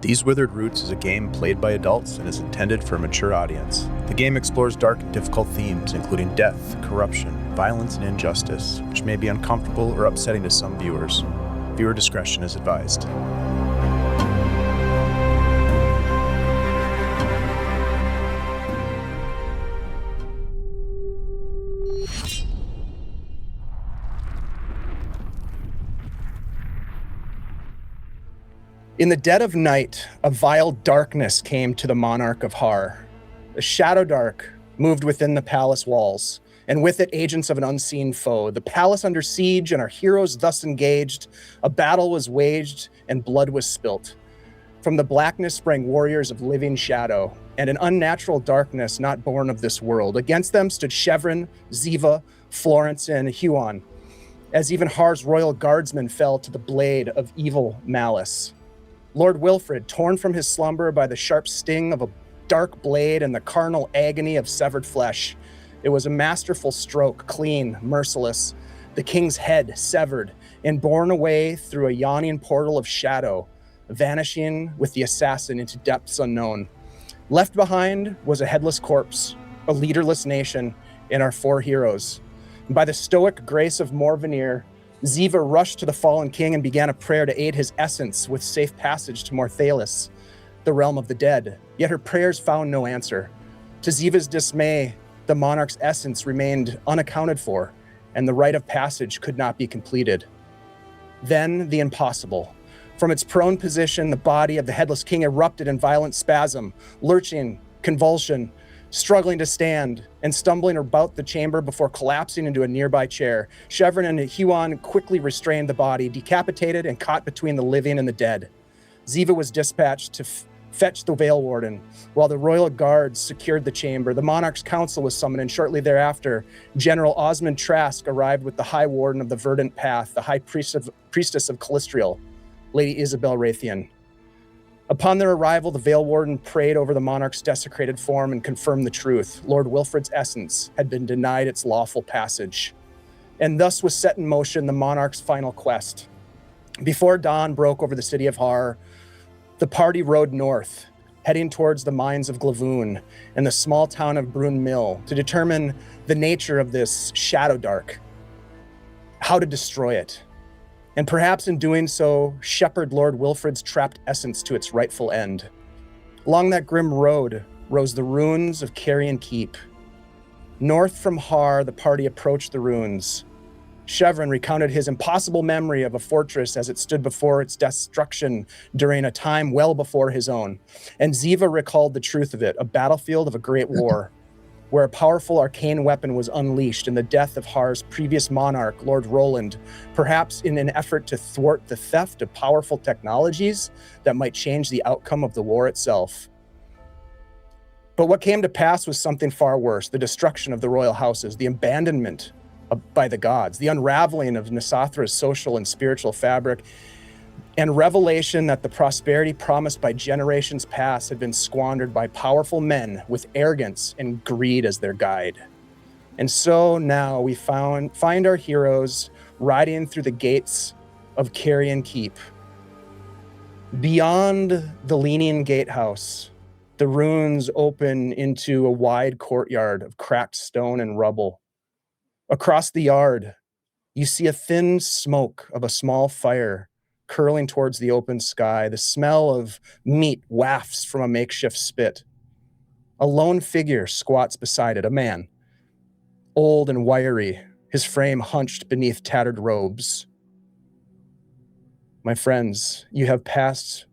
These Withered Roots is a game played by adults and is intended for a mature audience. The game explores dark and difficult themes, including death, corruption, violence, and injustice, which may be uncomfortable or upsetting to some viewers. Viewer discretion is advised. In the dead of night, a vile darkness came to the monarch of Har. A Shadowdark moved within the palace walls, and with it agents of an unseen foe. The palace under siege, and our heroes thus engaged. A battle was waged, and blood was spilt. From the blackness sprang warriors of living shadow, and an unnatural darkness not born of this world. Against them stood Shevrin, Ziva, Florence, and Huon, as even Har's royal guardsmen fell to the blade of evil malice. Lord Wilfred, torn from his slumber by the sharp sting of a dark blade and the carnal agony of severed flesh. It was a masterful stroke, clean, merciless. The king's head severed and borne away through a yawning portal of shadow, vanishing with the assassin into depths unknown. Left behind was a headless corpse, a leaderless nation, and our four heroes. And by the stoic grace of Morvenir, Ziva rushed to the fallen king and began a prayer to aid his essence with safe passage to Morthalis, the realm of the dead. Yet her prayers found no answer. To Ziva's dismay, the monarch's essence remained unaccounted for, and the rite of passage could not be completed. Then the impossible. From its prone position, the body of the headless king erupted in violent spasm, lurching, convulsion, struggling to stand, and stumbling about the chamber before collapsing into a nearby chair. Shevrin and Huon quickly restrained the body, decapitated and caught between the living and the dead. Ziva was dispatched to fetch the Veil Warden, while the royal guards secured the chamber. The monarch's council was summoned, and shortly thereafter, General Osmond Trask arrived with the High Warden of the Verdant Path, the High Priestess of Callistriel, Lady Isabel Raytheon. Upon their arrival, the Veil Warden prayed over the monarch's desecrated form and confirmed the truth. Lord Wilfred's essence had been denied its lawful passage. And thus was set in motion the monarch's final quest. Before dawn broke over the city of Har, the party rode north, heading towards the mines of Glavoon and the small town of Brunmiil to determine the nature of this Shadowdark, how to destroy it. And perhaps in doing so, shepherd Lord Wilfred's trapped essence to its rightful end. Along that grim road rose the ruins of Carrion Keep. North from Har, the party approached the ruins. Shevrin recounted his impossible memory of a fortress as it stood before its destruction during a time well before his own. And Ziva recalled the truth of it, a battlefield of a great war, where a powerful arcane weapon was unleashed in the death of Har's previous monarch, Lord Roland, perhaps in an effort to thwart the theft of powerful technologies that might change the outcome of the war itself. But what came to pass was something far worse, the destruction of the royal houses, the abandonment by the gods, the unraveling of Nyssathra's social and spiritual fabric, and revelation that the prosperity promised by generations past had been squandered by powerful men with arrogance and greed as their guide. And so now we find our heroes riding through the gates of Carrion Keep. Beyond the leaning gatehouse, the ruins open into a wide courtyard of cracked stone and rubble. Across the yard, you see a thin smoke of a small fire curling towards the open sky. The smell of meat wafts from a makeshift spit. A lone figure squats beside it, a man, old and wiry, his frame hunched beneath tattered robes. My friends, you have passed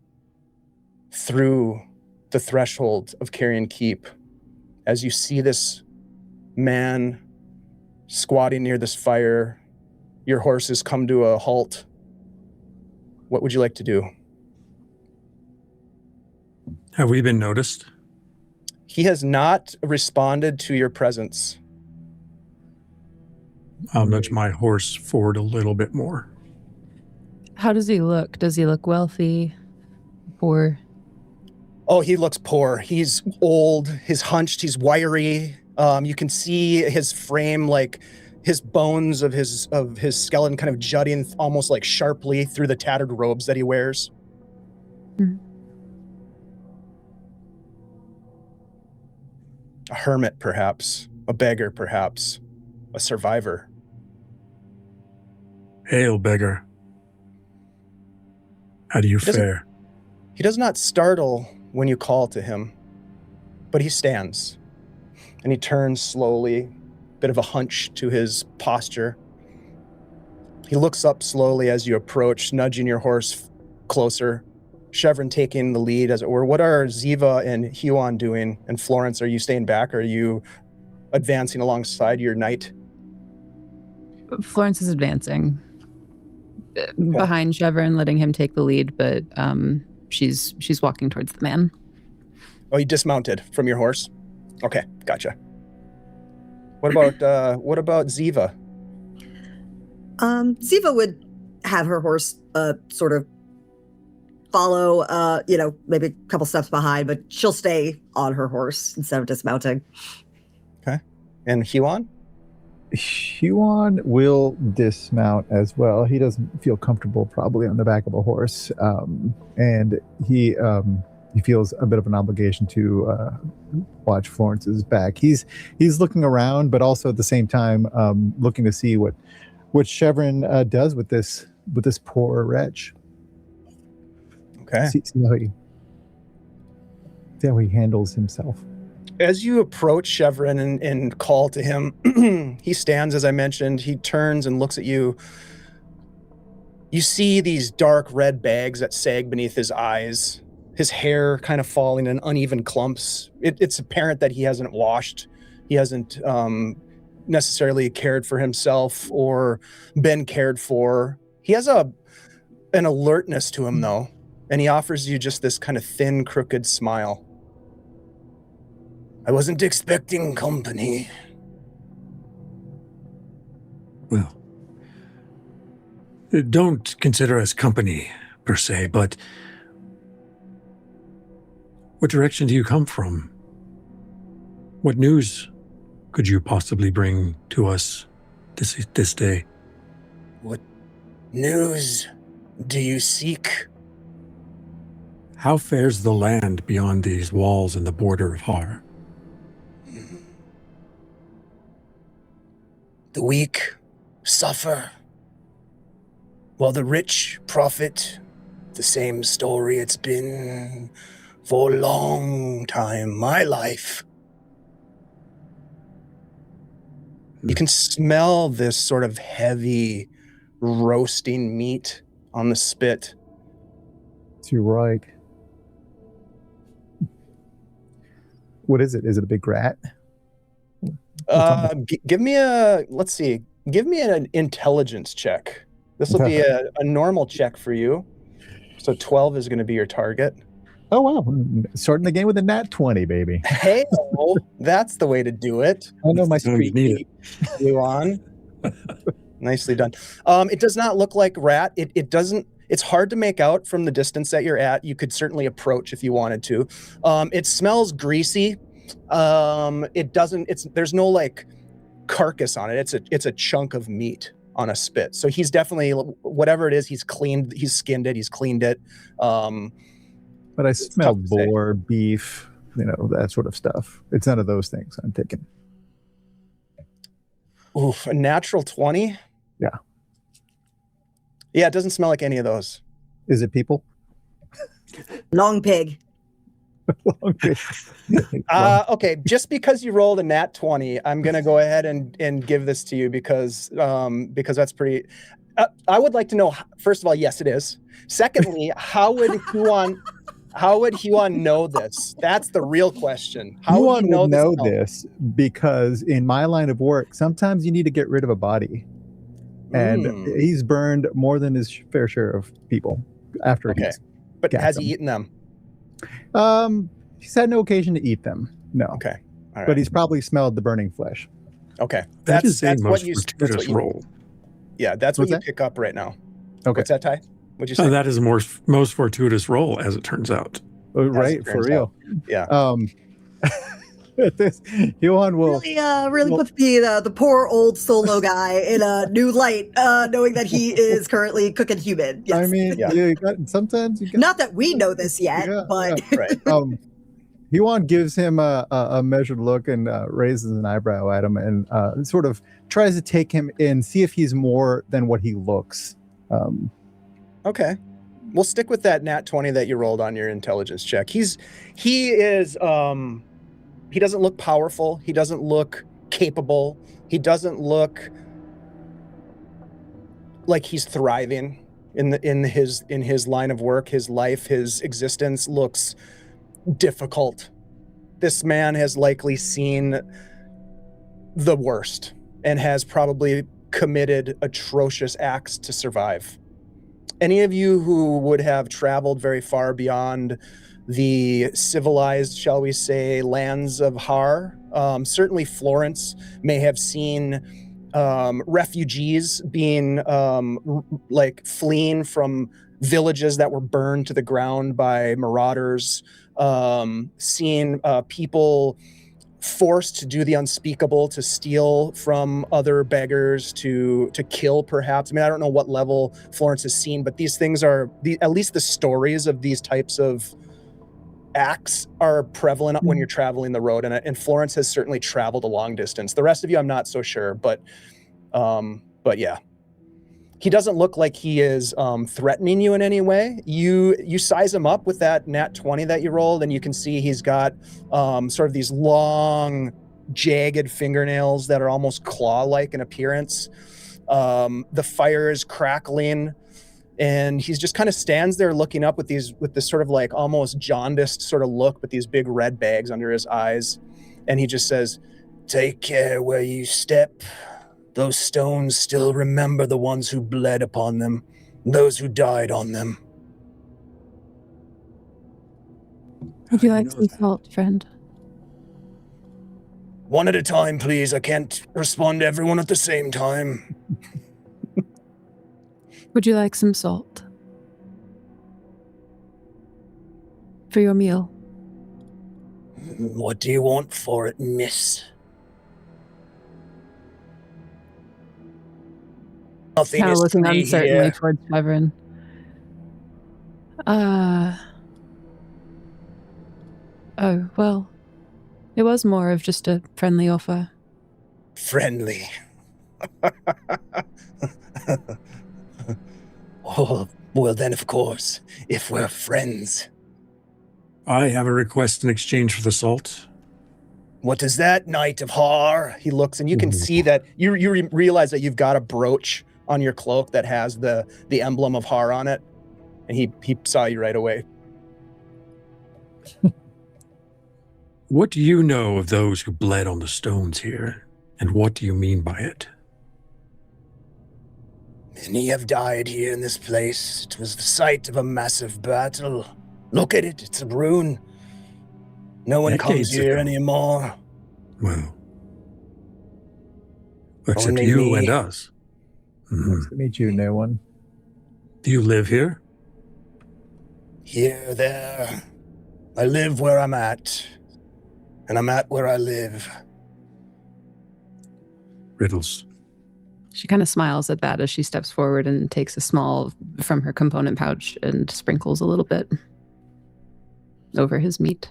through the threshold of Carrion Keep. As you see this man squatting near this fire, your horses come to a halt. What would you like to do? Have we been noticed? He has not responded to your presence. I'll nudge my horse forward a little bit more. How does he look? Does he look wealthy? Poor? Oh, he looks poor. He's old, he's hunched, he's wiry. You can see his frame, like his bones of his skeleton kind of jutting almost like sharply through the tattered robes that he wears. hermit, perhaps. A beggar, perhaps. A survivor. Hail, beggar. How do you fare? He does not startle when you call to him, but he stands. And he turns slowly, bit of a hunch to his posture. He looks up slowly as you approach, nudging your horse closer. Chevron taking the lead, as it were. What are Ziva and Huon doing? And Florence, are you staying back? Or are you advancing alongside your knight? Florence is advancing behind Chevron, letting him take the lead, but she's walking towards the man. Oh, you dismounted from your horse? Okay, gotcha. What about Ziva? Ziva would have her horse sort of follow, maybe a couple steps behind, but she'll stay on her horse instead of dismounting. Okay. And Huon? Huon will dismount as well. He doesn't feel comfortable probably on the back of a horse. And he feels a bit of an obligation to watch Florence's back. He's looking around, but also at the same time looking to see what Chevron does with this poor wretch. Okay. See how he handles himself. As you approach Chevron and call to him, he stands, as I mentioned. He turns and looks at you. You see these dark red bags that sag beneath his eyes. His hair kind of falling in uneven clumps. It's apparent that he hasn't washed. He hasn't necessarily cared for himself or been cared for. He has an alertness to him, though, and he offers you just this kind of thin, crooked smile. I wasn't expecting company. Well, don't consider us company, per se, but what direction do you come from? What news could you possibly bring to us this day? What news do you seek? How fares the land beyond these walls and the border of Har? The weak suffer, while the rich profit. The same story it's been for a long time, my life. You can smell this sort of heavy, roasting meat on the spit. You're right. What is it? Is it a big rat? Give me an intelligence check. This will be a normal check for you. So 12 is going to be your target. Oh, wow. Starting the game with a nat 20, baby. Hey, that's the way to do it. I know my street need You on. Nicely done. It does not look like rat. It doesn't. It's hard to make out from the distance that you're at. You could certainly approach if you wanted to. It smells greasy. It doesn't. There's no like carcass on it. It's a chunk of meat on a spit. So he's definitely, whatever it is, he's skinned it, he's cleaned it. But I smell boar, beef, that sort of stuff. It's none of those things I'm taking. Oof, a natural 20? Yeah. Yeah, it doesn't smell like any of those. Is it people? Long pig. Okay, just because you rolled a nat 20, I'm going to go ahead and give this to you because that's pretty... I would like to know, first of all, yes, it is. Secondly, how would Huon know this? That's the real question. How would he know this because in my line of work, sometimes you need to get rid of a body. And he's burned more than his fair share of people after. Okay. But has he eaten them? He's had no occasion to eat them. No. Okay. All right. But he's probably smelled the burning flesh. Okay. That's what you roll. Yeah, that's what you pick up right now. Okay. What's that, Ty? What'd you say? That is most fortuitous roll, as it turns out. Right, for real. Yeah. Huon will really puts the poor old solo guy in a new light, knowing that he is currently cooking human. Yes. I mean, sometimes you got, not that we know this yet, but right. Huon gives him a measured look and raises an eyebrow at him and sort of tries to take him in, see if he's more than what he looks. Okay. We'll stick with that nat 20 that you rolled on your intelligence check. He doesn't look powerful. He doesn't look capable. He doesn't look like he's thriving in his line of work. His life, his existence looks difficult. This man has likely seen the worst and has probably committed atrocious acts to survive. Any of you who would have traveled very far beyond the civilized, shall we say, lands of Har, certainly Florence may have seen refugees being fleeing from villages that were burned to the ground by marauders, seeing people forced to do the unspeakable, to steal from other beggars, to kill perhaps. I mean, I don't know what level Florence has seen, but these things are, at least the stories of these types of acts are prevalent when you're traveling the road, and Florence has certainly traveled a long distance. The rest of you, I'm not so sure, but yeah. He doesn't look like he is threatening you in any way. You size him up with that nat 20 that you rolled, and you can see he's got sort of these long, jagged fingernails that are almost claw-like in appearance. The fire is crackling, and he's just kind of stands there looking up with this sort of like almost jaundiced sort of look, with these big red bags under his eyes. And he just says, "Take care where you step. Those stones still remember the ones who bled upon them, those who died on them." Would you like some salt, friend? One at a time, please. I can't respond to everyone at the same time. Would you like some salt? For your meal? What do you want for it, miss? Nothing Kind of is looking free uncertainly here. towards Reverend. Oh, well, it was more of just a friendly offer. Friendly. Oh, well then, of course, if we're friends. I have a request in exchange for the salt. What is that, Knight of Har? He looks, and you can see that you realize that you've got a brooch on your cloak that has the emblem of Har on it, and he saw you right away. What do you know of those who bled on the stones here, and what do you mean by it? Many have died here in this place. It was the site of a massive battle. Look at it, it's a ruin. No one comes Decades here ago. anymore. Well, except Only you me. and us. Nice to meet you, no one. Do you live here? Here, there. I live where I'm at. And I'm at where I live. Riddles. She kind of smiles at that as she steps forward and takes a small from her component pouch and sprinkles a little bit over his meat.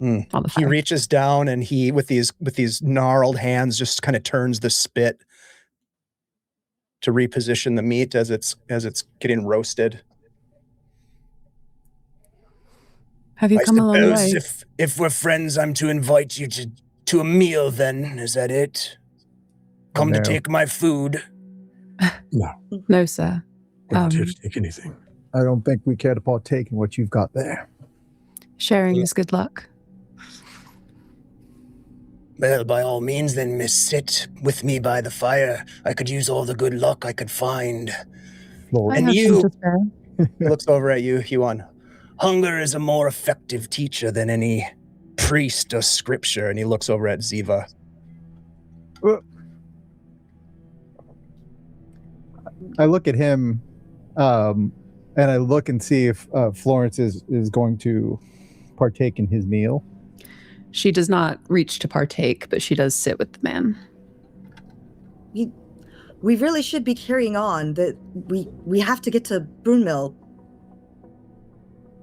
On the He fire. reaches down, and he, with these gnarled hands, just kind of turns the spit to reposition the meat as it's getting roasted. Have you I come a long way? suppose if we're friends, I'm to invite you to a meal then. Is that it? Come to No. take my food. No, No, sir. we're not here to take anything. I don't think we care to partake in what you've got there. Sharing is good luck. Well, by all means then, miss, sit with me by the fire. I could use all the good luck I could find. Florence. I And have you- some to spare. He looks over at you, Huon. Hunger is a more effective teacher than any priest of scripture. And he looks over at Ziva. I look at him, and I look and see if Florence is going to partake in his meal. She does not reach to partake, but she does sit with the man. We really should be carrying on. That we have to get to Brunmiil.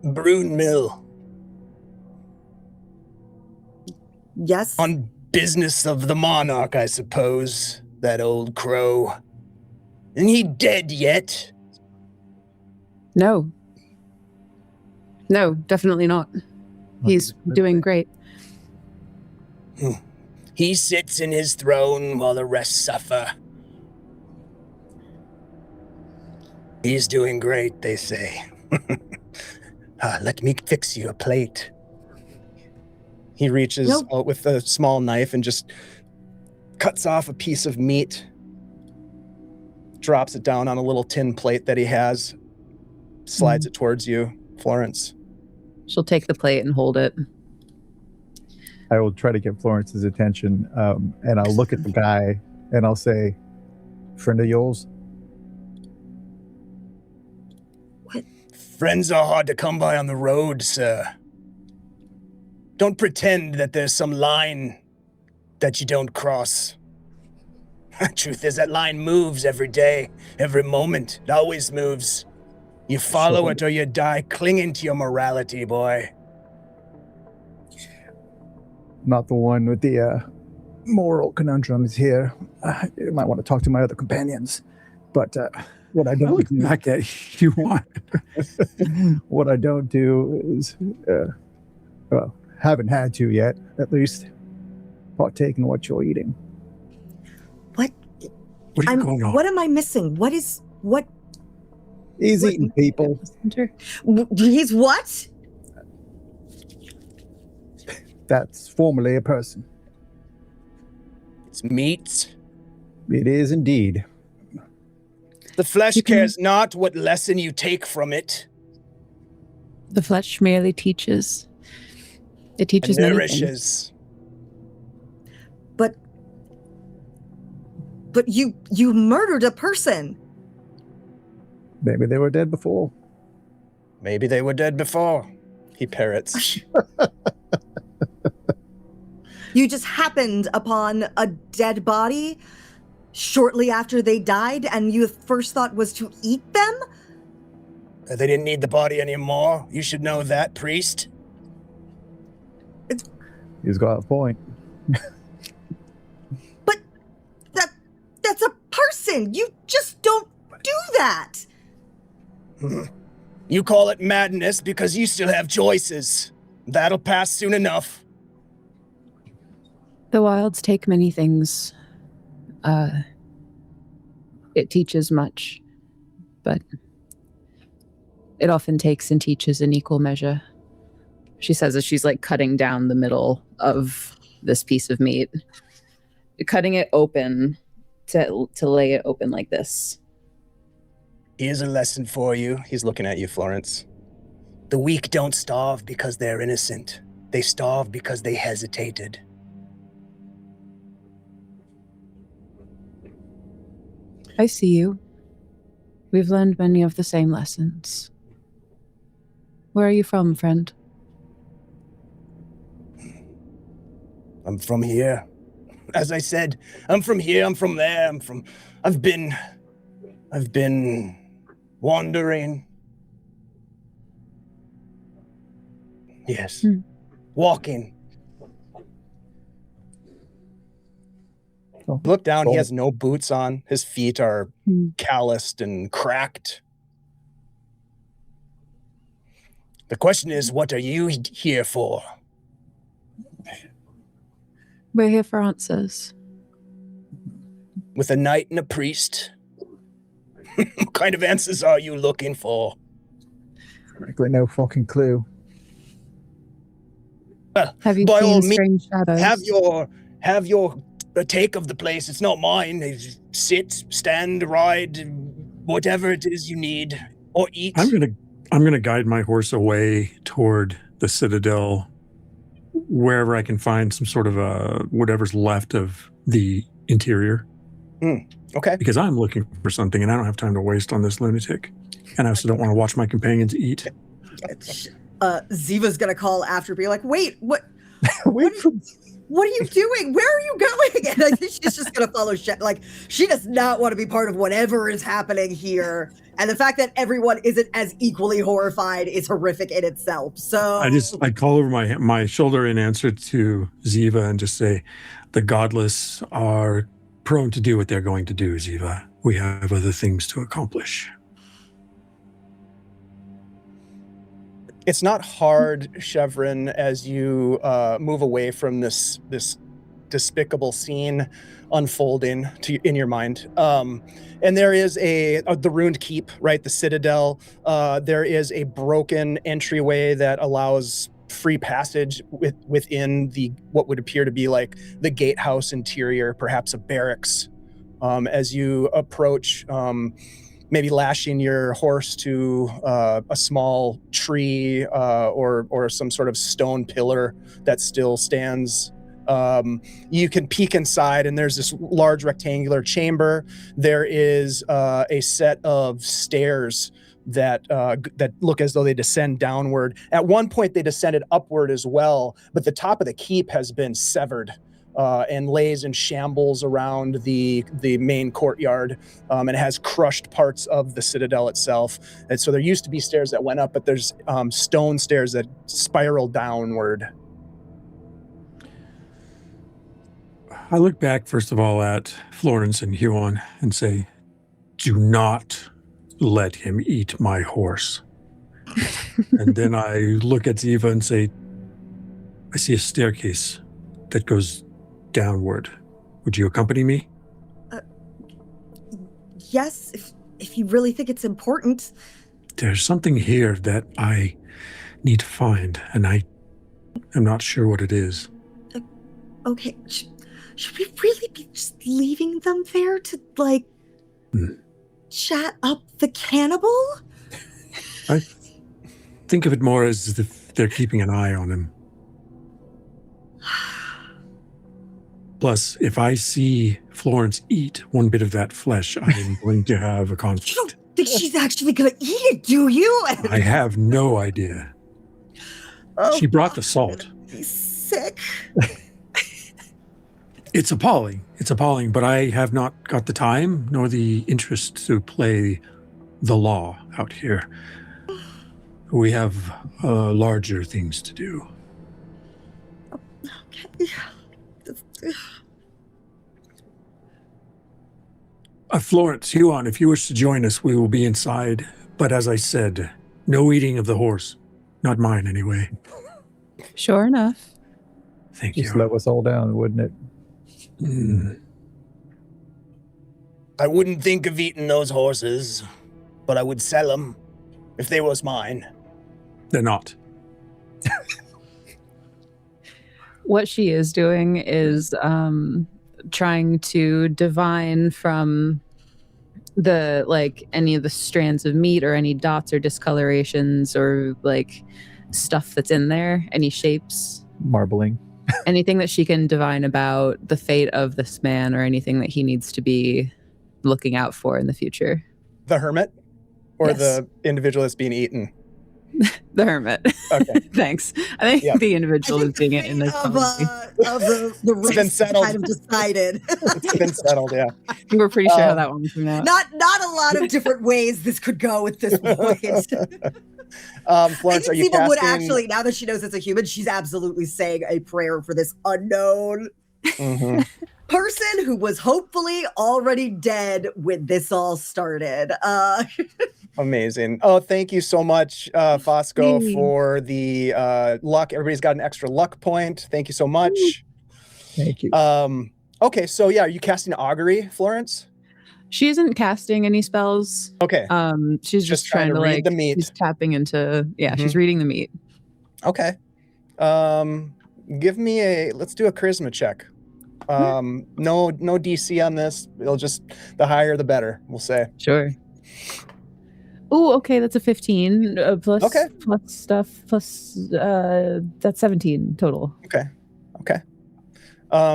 Brunmiil. Yes? On business of the monarch, I suppose. That old crow. Isn't he dead yet? No. No, definitely not. He's doing great. He sits in his throne while the rest suffer. He's doing great, they say. Let me fix you a plate. He reaches out with a small knife and just cuts off a piece of meat, drops it down on a little tin plate that he has, slides it towards you, Florence. She'll take the plate and hold it. I will try to get Florence's attention, and I'll look at the guy and I'll say, "Friend of yours?" What? Friends are hard to come by on the road, sir. Don't pretend that there's some line that you don't cross. Truth is, that line moves every day, every moment. It always moves. You follow it or you die clinging to your morality, boy. Not the one with the moral conundrums here. You might want to talk to my other companions. But what I don't do, back at you want. what I don't do is, well, haven't had to yet, at least, partake in what you're eating. What? What are you going on? What am I missing? What? He's eating people. He's what? That's formerly a person. It's meat. It is indeed. The flesh cares not what lesson you take from it. The flesh merely teaches. It teaches And many nourishes. But you murdered a person. Maybe they were dead before. Maybe they were dead before. He parrots. You just happened upon a dead body shortly after they died, and your first thought was to eat them? They didn't need the body anymore. You should know that, priest. He's got a point. But that's a person. You just don't do that. You call it madness because you still have choices. That'll pass soon enough. The wilds take many things. It teaches much, but it often takes and teaches in equal measure. She says as she's like cutting down the middle of this piece of meat, cutting it open to lay it open like this. Here's a lesson for you. He's looking at you, Florence. The weak don't starve because they're innocent. They starve because they hesitated. I see you. We've learned many of the same lessons. Where are you from, friend? I'm from here. As I said, I'm from here, I'm from there, I've been wandering. Yes. Walking. Oh. Look down, he has no boots on. His feet are calloused and cracked. The question is, what are you here for? We're here for answers. With a knight and a priest? What kind of answers are you looking for? Frankly, no fucking clue. Well, Have you by all seen means, strange shadows? have your take of the place. It's not mine. Sit, stand, ride, whatever it is you need, or eat. I'm gonna guide my horse away toward the citadel, wherever I can find some sort of whatever's left of the interior. Okay. Because I'm looking for something, and I don't have time to waste on this lunatic. And I also don't want to watch my companions eat. Ziva's gonna call after, be like, wait, what? Wait for what are you doing? Where are you going? And I think she's just going to follow like, she does not want to be part of whatever is happening here. And the fact that everyone isn't as equally horrified is horrific in itself. So I call over my shoulder in answer to Ziva and just say, the godless are prone to do what they're going to do, Ziva. We have other things to accomplish. It's not hard, Chevron, as you move away from this despicable scene unfolding in your mind. And there is the ruined keep, right? The citadel. There is a broken entryway that allows free passage within what would appear to be like the gatehouse interior, perhaps a barracks. As you approach, maybe lashing your horse to a small tree or some sort of stone pillar that still stands. You can peek inside, and there's this large rectangular chamber. There is a set of stairs that look as though they descend downward. At one point, they descended upward as well, but the top of the keep has been severed. And lays in shambles around the main courtyard, and has crushed parts of the citadel itself. And so there used to be stairs that went up, but there's stone stairs that spiral downward. I look back, first of all, at Florence and Huon and say, do not let him eat my horse. And then I look at Ziva and say, I see a staircase that goes downward. Would you accompany me? Yes, if you really think it's important. There's something here that I need to find, and I am not sure what it is. Okay, should we really be just leaving them there to, like, chat up the cannibal? I think of it more as if they're keeping an eye on him. Plus, if I see Florence eat one bit of that flesh, I am going to have a conflict. You don't think she's actually going to eat it, do you? I have no idea. Oh, she brought the salt. He's sick. It's appalling. It's appalling, but I have not got the time nor the interest to play the law out here. We have larger things to do. Okay. Florence, Huon, if you wish to join us, we will be inside. But as I said, no eating of the horse. Not mine, anyway. Sure enough. Thank you. Just let us all down, wouldn't it? I wouldn't think of eating those horses, but I would sell them if they was mine. They're not. What she is doing is trying to divine from the, like, any of the strands of meat or any dots or discolorations or, like, stuff that's in there, any shapes. Marbling. Anything that she can divine about the fate of this man or anything that he needs to be looking out for in the future. The hermit? Or Yes. the individual that's being eaten? The hermit. Okay. Thanks. I think the individual is being it in this of the It's been race settled. kind of decided. It's been settled, yeah. We're pretty sure how that one came out. Not a lot of different ways this could go at this point. Florence, I are think you Ziva would casting... actually, now that she knows it's a human, she's absolutely saying a prayer for this unknown person who was hopefully already dead when this all started. Amazing. Oh, thank you so much, Fosco, Yay. for the luck. Everybody's got an extra luck point. Thank you so much. Thank you. Okay, so yeah, are you casting augury, Florence? She isn't casting any spells. Okay. She's just trying to read like the meat. she's tapping into she's reading the meat. Okay. Give me let's do a charisma check. No DC on this. It'll just, the higher the better, we'll say. Sure. Oh, okay, that's a 15 plus Okay. plus stuff plus that's 17 total. Okay.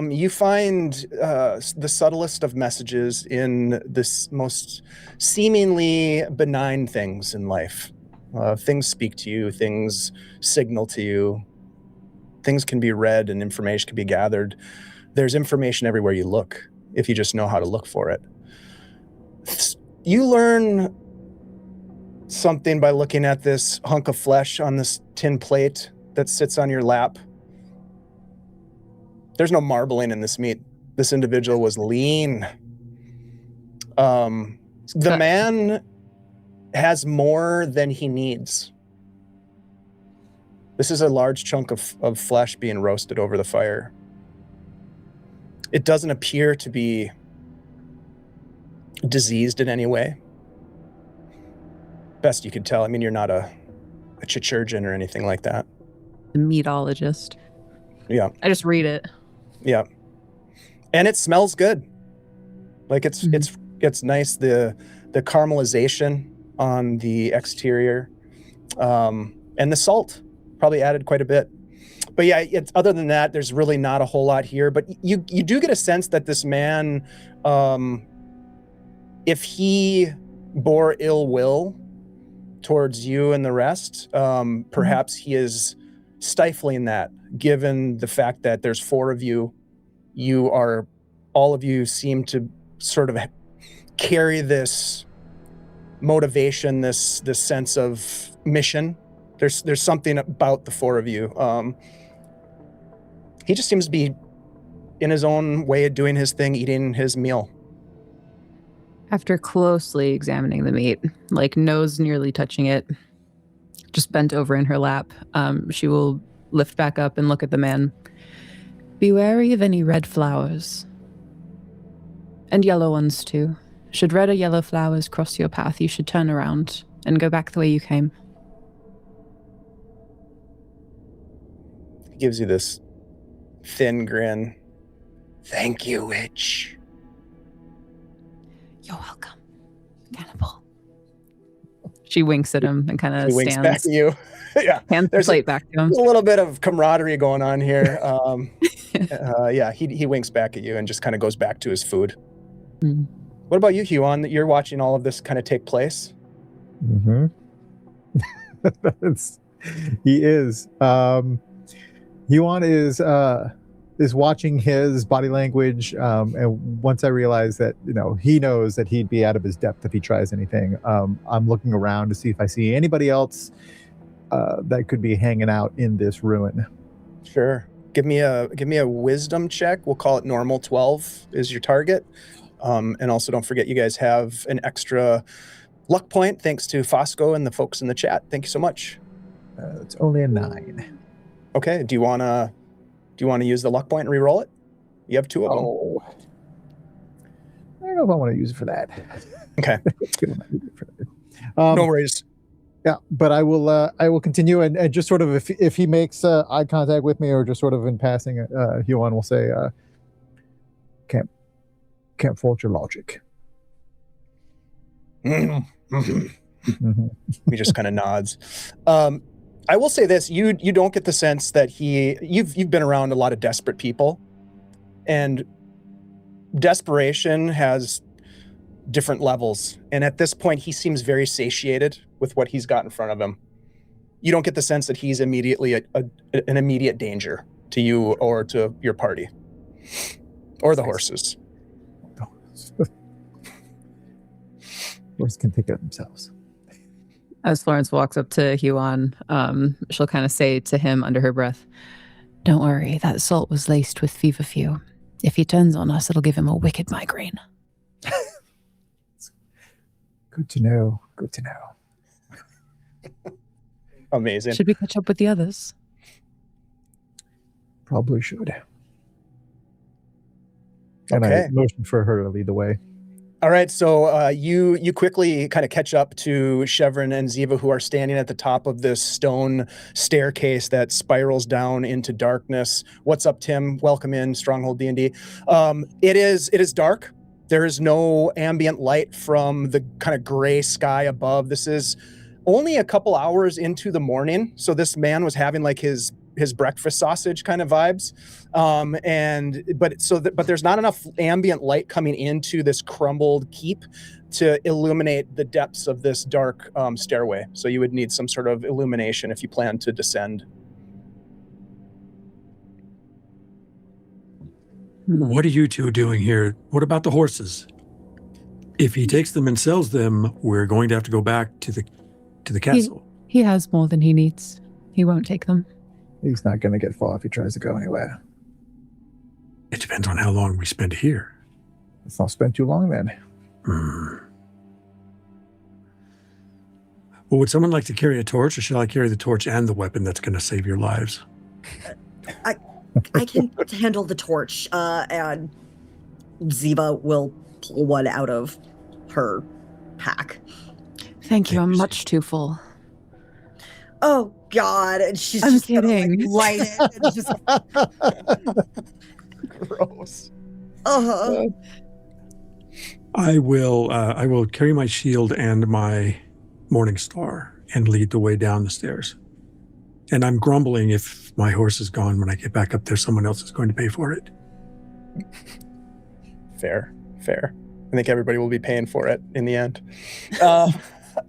You find the subtlest of messages in this most seemingly benign things in life. Things speak to you, things signal to you. things can be read and information can be gathered. There's information everywhere you look if you just know how to look for it. You learn something by looking at this hunk of flesh on this tin plate that sits on your lap. There's no marbling in this meat. This individual was lean. The man has more than he needs. This is a large chunk of flesh being roasted over the fire. It doesn't appear to be diseased in any way. Best you could tell. I mean, you're not a chirurgeon or anything like that. The meatologist. Yeah. I just read it. Yeah. And it smells good. Like it's nice. The caramelization on the exterior, and the salt probably added quite a bit. But yeah, other than that, there's really not a whole lot here. But you do get a sense that this man, if he bore ill will towards you and the rest, perhaps he is stifling that, given the fact that there's 4 of you. All of you seem to sort of carry this motivation, this sense of mission. There's something about the 4 of you. He just seems to be in his own way of doing his thing, eating his meal. After closely examining the meat, like nose nearly touching it, just bent over in her lap, she will lift back up and look at the man. Be wary of any red flowers. And yellow ones too. Should red or yellow flowers cross your path, you should turn around and go back the way you came. He gives you this thin grin. Thank you, witch. You're welcome, cannibal. She winks at him and kind of He winks back at you. Yeah. Hands the plate back to him. There's a little bit of camaraderie going on here. Yeah, he winks back at you and just kind of goes back to his food. Mm. What about you, Huon? You're watching all of this kind of take place? Mm-hmm. He is. Huon is watching his body language, and once I realize that he knows that he'd be out of his depth if he tries anything, I'm looking around to see if I see anybody else that could be hanging out in this ruin. Sure. Give me a wisdom check. We'll call it normal. 12 is your target. And also don't forget you guys have an extra luck point thanks to Fosco and the folks in the chat. Thank you so much. It's only a 9. Okay. Do you want to use the luck point and re-roll it? You have 2 of them. Oh. I don't know if I want to use it for that. Okay. No worries. Yeah, but I will continue and just sort of if he makes eye contact with me or just sort of in passing, Huon will say, can't fault your logic. Mm-hmm. He just kind of nods. I will say this: you don't get the sense that you've been around a lot of desperate people, and desperation has different levels. And at this point, he seems very satiated with what he's got in front of him. You don't get the sense that he's immediately an immediate danger to you or to your party or the horses. Horses can take care of themselves. As Florence walks up to Huon, she'll kind of say to him under her breath, "Don't worry, that salt was laced with feverfew. If he turns on us, it'll give him a wicked migraine." Good to know. Good to know. Amazing. Should we catch up with the others? Probably should. And Okay. I motion for her to lead the way. All right, so you quickly kind of catch up to Chevron and Ziva, who are standing at the top of this stone staircase that spirals down into darkness. What's up, Tim? Welcome in, Stronghold D&D. It is dark. There is no ambient light from the kind of gray sky above. This is only a couple hours into the morning, so this man was having like his breakfast sausage kind of vibes, but there's not enough ambient light coming into this crumbled keep to illuminate the depths of this dark stairway. So you would need some sort of illumination if you plan to descend. What are you two doing here? What about the horses? If he takes them and sells them, we're going to have to go back to the castle. He has more than he needs. He won't take them. He's not going to get far if he tries to go anywhere. It depends on how long we spend here. Let's not spend too long then. Well, would someone like to carry a torch, or should I carry the torch and the weapon that's going to save your lives? I can handle the torch, and Ziva will pull one out of her pack. Thank you. I'm much too full. Oh God! And she's I'm just kidding. gonna light it. And just, Gross. uh-huh. I will carry my shield and my Morning Star and lead the way down the stairs. And I'm grumbling if my horse is gone when I get back up there. Someone else is going to pay for it. Fair. I think everybody will be paying for it in the end.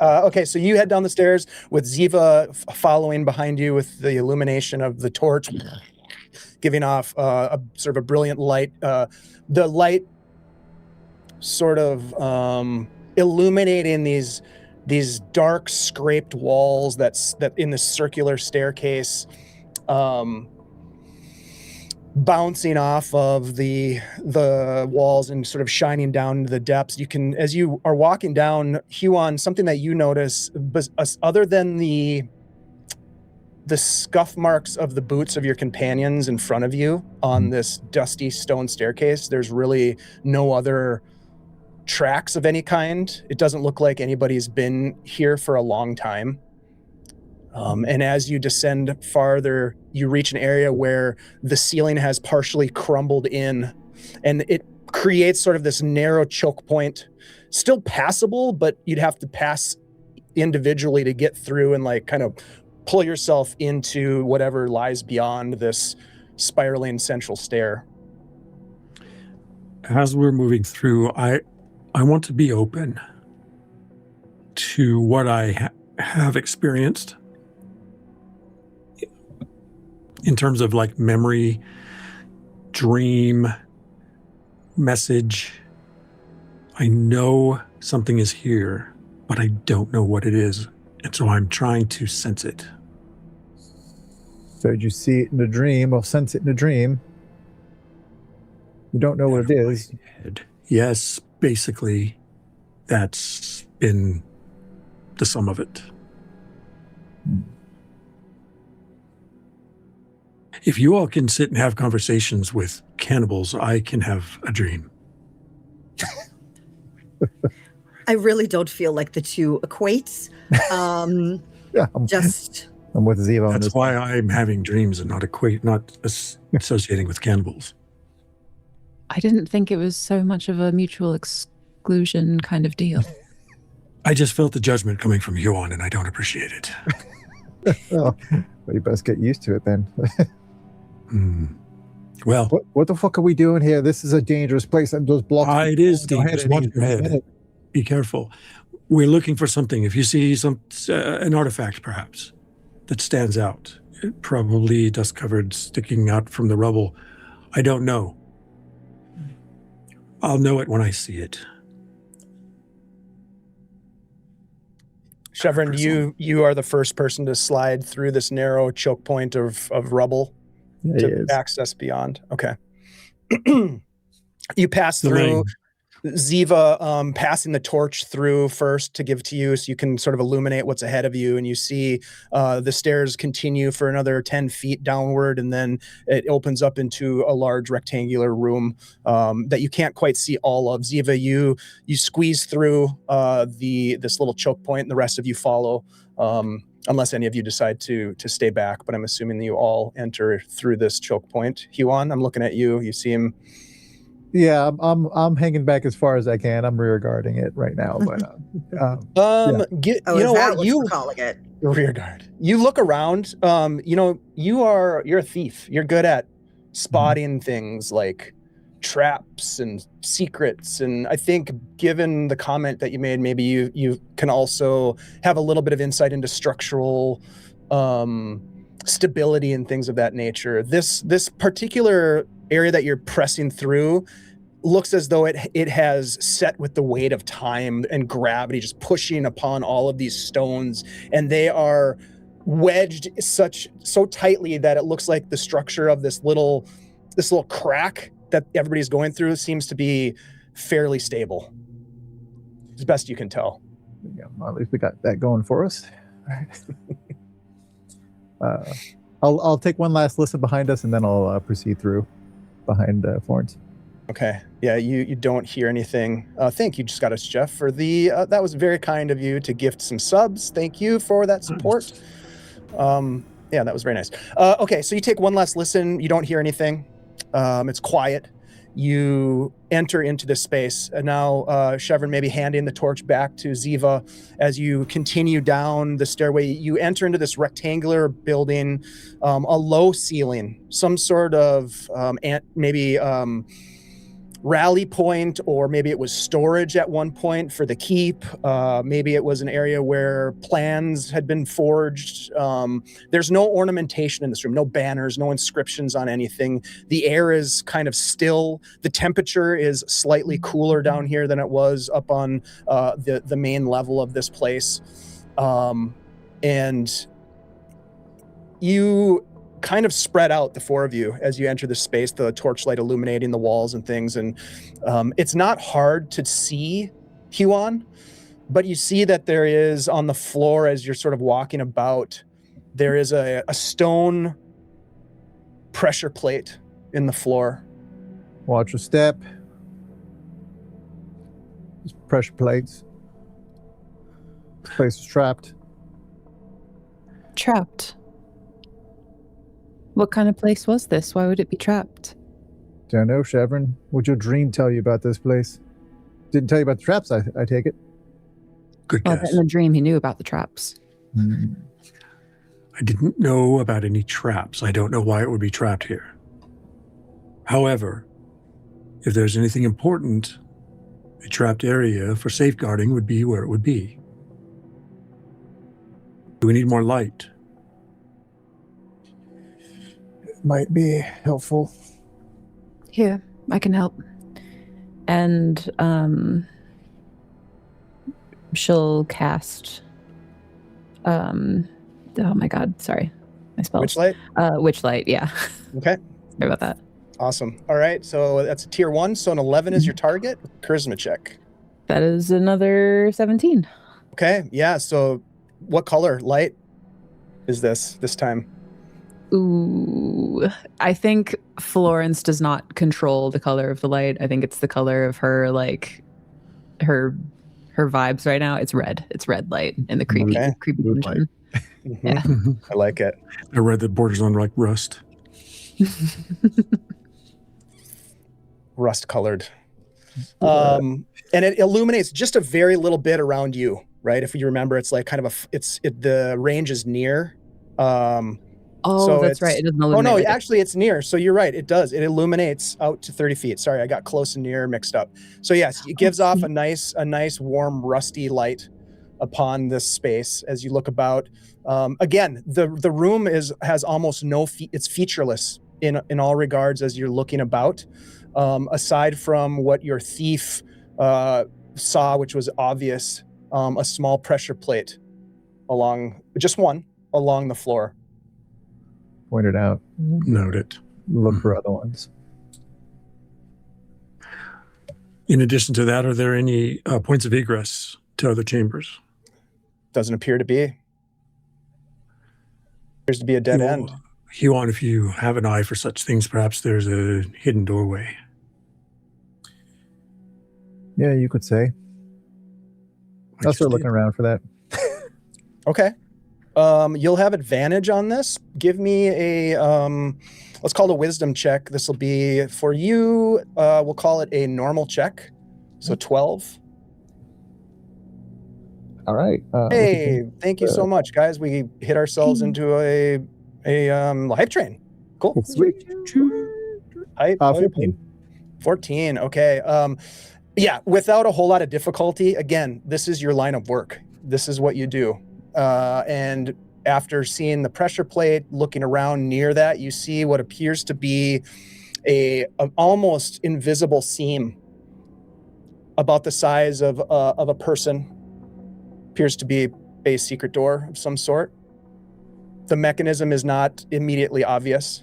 Okay, so you head down the stairs with Ziva following behind you with the illumination of the torch, giving off a sort of a brilliant light. The light sort of illuminating these dark scraped walls that in this circular staircase, bouncing off of the walls and sort of shining down into the depths. You can, as you are walking down, Huon, something that you notice, other than the scuff marks of the boots of your companions in front of you on this dusty stone staircase, there's really no other tracks of any kind. It doesn't look like anybody's been here for a long time. And as you descend farther, you reach an area where the ceiling has partially crumbled in, and it creates sort of this narrow choke point, still passable, but you'd have to pass individually to get through and like kind of pull yourself into whatever lies beyond this spiraling central stair. As we're moving through, I want to be open to what I have experienced in terms of like memory, dream, message. I know something is here, but I don't know what it is. And so I'm trying to sense it. So did you see it in a dream or sense it in a dream? You don't know what it is. Yes, basically, that's been the sum of it. If you all can sit and have conversations with cannibals, I can have a dream. I really don't feel like the two equate. Yeah, I'm with Ziva on That's this. why I'm having dreams and not associating with cannibals. I didn't think it was so much of a mutual exclusion kind of deal. I just felt the judgment coming from Huon, and I don't appreciate it. Well, you best get used to it then. Well, what the fuck are we doing here? This is a dangerous place. And those blocks. it is dangerous. Watch your head. Be careful. We're looking for something. If you see an artifact, perhaps, that stands out, probably dust-covered, sticking out from the rubble, I don't know. I'll know it when I see it. Chevron, you are the first person to slide through this narrow choke point of rubble to access beyond. Okay. You pass through. Ziva passing the torch through first to give to you so you can sort of illuminate what's ahead of you, and you see the stairs continue for another 10 feet downward, and then it opens up into a large rectangular room that you can't quite see all of. Ziva, you squeeze through this little choke point, and the rest of you follow, unless any of you decide to stay back, but I'm assuming that you all enter through this choke point. Huon, I'm looking at you. You seem... Yeah, I'm hanging back as far as I can. I'm rear guarding it right now, but you know what you're calling it? Rear guard. You look around. You're a thief. You're good at spotting things like traps and secrets, and I think given the comment that you made, maybe you can also have a little bit of insight into structural stability and things of that nature. This particular area that you're pressing through looks as though it has set with the weight of time and gravity, just pushing upon all of these stones, and they are wedged so tightly that it looks like the structure of this little crack that everybody's going through seems to be fairly stable, as best you can tell. Yeah, well, at least we got that going for us. I'll take one last listen behind us, and then I'll proceed through behind Florence. Okay. Yeah, you don't hear anything. Thank you, Scottish Jeff, for the that was very kind of you to gift some subs. Thank you for that support. Yeah, that was very nice. Okay, so you take one last listen. You don't hear anything. It's quiet. You enter into this space, and now Chevron maybe handing the torch back to Ziva as you continue down the stairway. You enter into this rectangular building, a low ceiling, some sort of maybe rally point, or maybe it was storage at one point for the keep. Maybe it was an area where plans had been forged. There's no ornamentation in this room, no banners, no inscriptions on anything. The air is kind of still. The temperature is slightly cooler down here than it was up on the main level of this place. And you kind of spread out, the four of you, as you enter the space, the torchlight illuminating the walls and things. And it's not hard to see Huon, but you see that there is on the floor, as you're sort of walking about, there is a stone pressure plate in the floor. Watch your step. There's pressure plates. This place is trapped. Trapped? What kind of place was this? Why would it be trapped? Don't know, Chevron. What'd your dream tell you about this place? Didn't tell you about the traps, I take it. Good Well, guess. in the dream, he knew about the traps. I didn't know about any traps. I don't know why it would be trapped here. However, if there's anything important, a trapped area for safeguarding would be where it would be. Do we need more light? Might be helpful. Here, I can help. And she'll cast oh my god, sorry. My spells. Witchlight? Witchlight, yeah. Okay. Sorry about that. Awesome. All right, so that's a tier 1, so an 11 is your target. Charisma check. That is another 17. Okay, yeah, so what color light is this time? Ooh, I think Florence does not control the color of the light. I think it's the color of her, like, her vibes right now. It's red. It's red light in the creepy dimension. Mm-hmm. Yeah. I like it. I read that borders on like rust. Rust colored. And it illuminates just a very little bit around you, right? If you remember, it's like kind of the range is near. So that's right. It doesn't illuminate. Oh no, actually it's near. So you're right. It does. It illuminates out to 30 feet. Sorry, I got close and near mixed up. So yes, it gives off a nice, warm, rusty light upon this space as you look about. Again, the room has almost no it's featureless in all regards as you're looking about. Aside from what your thief saw, which was obvious, a small pressure plate along the floor. Pointed out. Note it. Look for other ones. In addition to that, are there any points of egress to other chambers? Doesn't appear to be. Appears to be a dead end. Huon, if you have an eye for such things, perhaps there's a hidden doorway. Yeah, you could say. I'll start looking around for that. Okay. You'll have advantage on this. Give me a, let's call it a wisdom check. This will be for you. We'll call it a normal check. So 12. All right. Hey, thank you so much, guys. We hit ourselves into a hype train. Cool. Sweet. Hype. 14. 14. Okay. Yeah, without a whole lot of difficulty. Again, this is your line of work. This is what you do. And after seeing the pressure plate, looking around near that, you see what appears to be an almost invisible seam about the size of a person. Appears to be a secret door of some sort. The mechanism is not immediately obvious.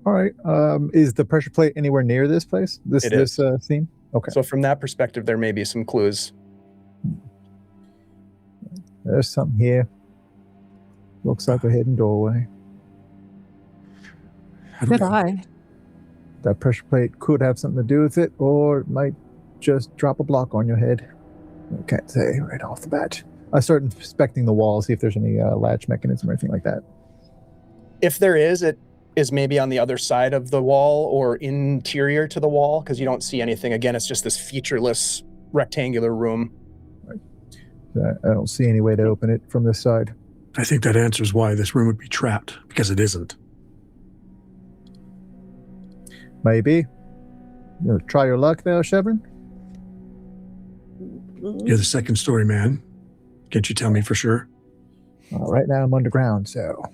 All right. Is the pressure plate anywhere near this place? This scene? Okay. So from that perspective, there may be some clues. There's something here. Looks like a hidden doorway. Good eye. That pressure plate could have something to do with it, or it might just drop a block on your head. I can't say right off the bat. I start inspecting the wall, see if there's any latch mechanism or anything like that. If there is, it is maybe on the other side of the wall or interior to the wall, because you don't see anything. Again, it's just this featureless rectangular room. I don't see any way to open it from this side. I think that answers why this room would be trapped, because it isn't. Maybe. Try your luck there, Chevron? You're the second story man. Can't you tell me for sure? Right now I'm underground, so...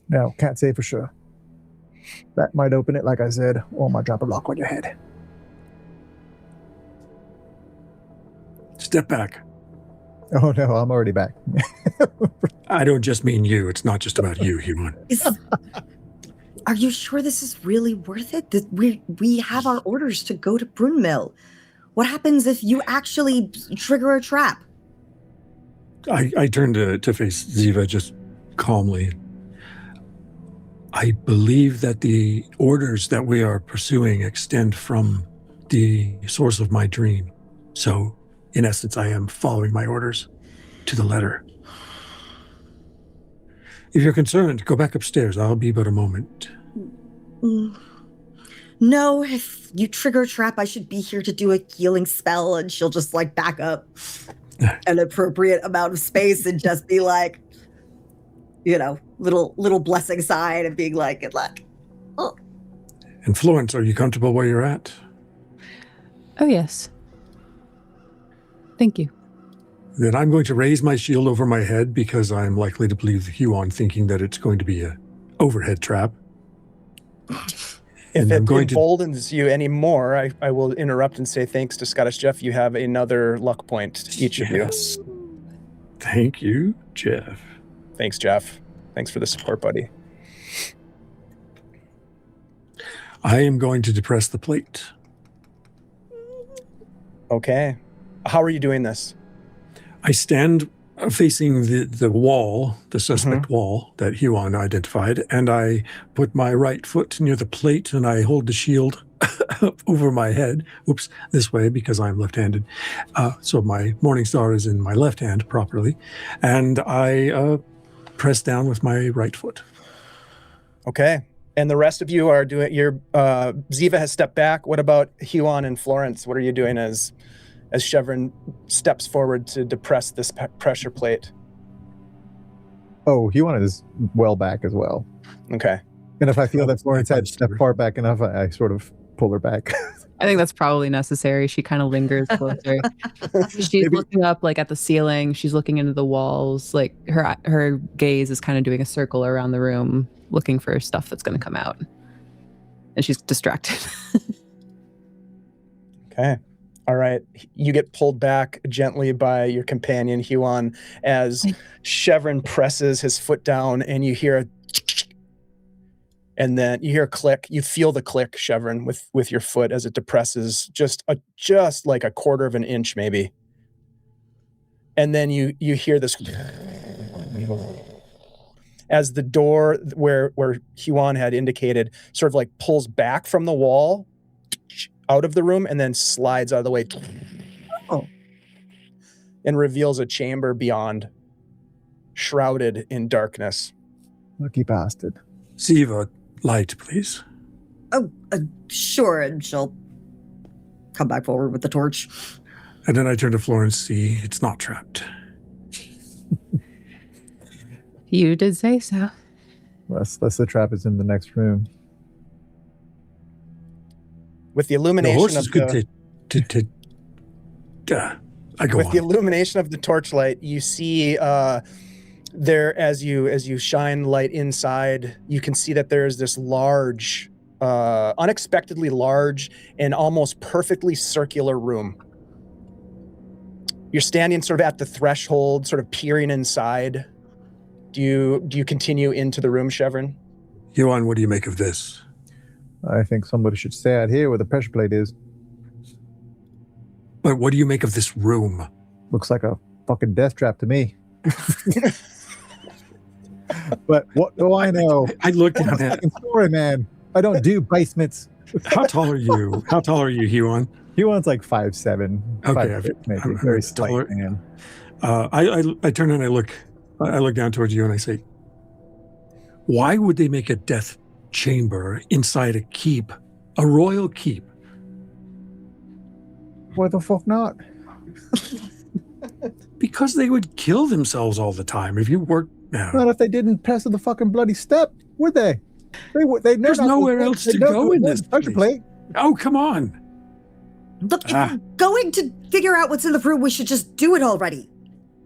No, can't say for sure. That might open it, like I said, or might drop a lock on your head. Step back. Oh no, I'm already back. I don't just mean you. It's not just about you, Huon. Are you sure this is really worth it? That we have our orders to go to Brunmiil. What happens if you actually trigger a trap? I turned to face Ziva just calmly. I believe that the orders that we are pursuing extend from the source of my dream. So, in essence, I am following my orders to the letter. If you're concerned, go back upstairs. I'll be but a moment. No, if you trigger a trap, I should be here to do a healing spell, and she'll just back up an appropriate amount of space and just be like, little blessing sign and being like, good luck. Oh. And Florence, are you comfortable where you're at? Oh, yes. Thank you. Then I'm going to raise my shield over my head because I'm likely to believe Huon thinking that it's going to be a overhead trap. If it emboldens you anymore, I will interrupt and say thanks to Scottish Jeff. You have another luck point, each of you. Thank you, Jeff. Thanks, Jeff. Thanks for the support, buddy. I am going to depress the plate. Okay. How are you doing this? I stand facing the wall, the suspect wall that Huon identified, and I put my right foot near the plate and I hold the shield up over my head. Oops, this way because I'm left-handed. So my morning star is in my left hand properly. And I press down with my right foot. Okay. And the rest of you are doing Ziva has stepped back. What about Huon and Florence? What are you doing as Chevron steps forward to depress this pressure plate? Oh, Huon is well back as well. Okay. And if I feel that Florence had stepped far back enough, I sort of pull her back. I think that's probably necessary. She kind of lingers closer. She's looking up at the ceiling. She's looking into the walls. Her gaze is kind of doing a circle around the room, looking for stuff that's going to come out. And she's distracted. Okay. All right. You get pulled back gently by your companion, Huon, as Chevron presses his foot down and you hear and then you hear a click. You feel the click, Chevron, with your foot as it depresses just like a quarter of an inch, maybe. And then you hear this as the door where Huon had indicated sort of pulls back from the wall out of the room and then slides out of the way and reveals a chamber beyond, shrouded in darkness. Lucky bastard. Ziva, light, please. Oh, sure. And she'll come back forward with the torch. And then I turn to Florence, see, it's not trapped. You did say so. Unless the trap is in the next room. With the illumination the horse is of good to I go With on. the illumination of the torchlight, you see there, as you shine light inside, you can see that there is this large, unexpectedly large and almost perfectly circular room. You're standing sort of at the threshold, sort of peering inside. Do you continue into the room, Chevron? Huon, what do you make of this? I think somebody should stay out here where the pressure plate is. But what do you make of this room? Looks like a fucking death trap to me. But what do I know? I looked I'm a at that. fucking story man. I don't do basements. How tall are you? How tall are you, Huon? He wants like 5'7", Okay, 5'6", maybe. I'm Very taller. slight man. I turn and I look down towards you and I say, why would they make a death chamber inside a keep, a royal keep? Why the fuck not? Because they would kill themselves all the time if you work now. Not if they didn't pass the fucking bloody step, would they? There's nowhere else to go in this pressure place. plate. Oh, come on. Look, if we're going to figure out what's in the room, we should just do it already.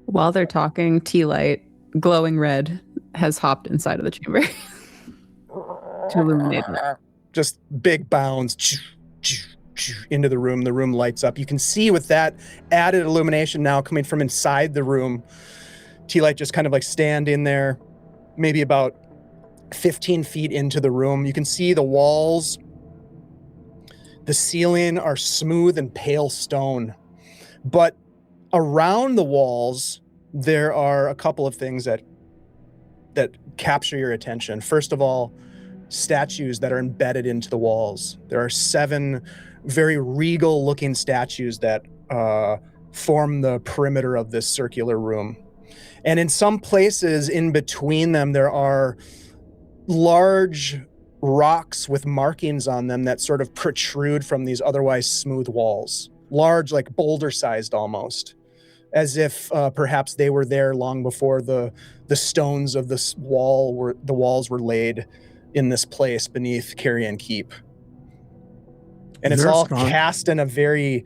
While they're talking, tea light, glowing red, has hopped inside of the chamber to illuminate it. Just big bounds into the room. The room lights up. You can see with that added illumination now coming from inside the room, T-Light just kind of like stand in there, maybe about 15 feet into the room. You can see the walls, the ceiling are smooth and pale stone, but around the walls, there are a couple of things that capture your attention. First of all, statues that are embedded into the walls. There are 7 very regal looking statues that form the perimeter of this circular room. And in some places in between them, there are large rocks with markings on them that sort of protrude from these otherwise smooth walls. Large, like boulder sized almost, as if perhaps they were there long before the stones of this the walls were laid in this place beneath Carrion Keep. And it's all cast in a very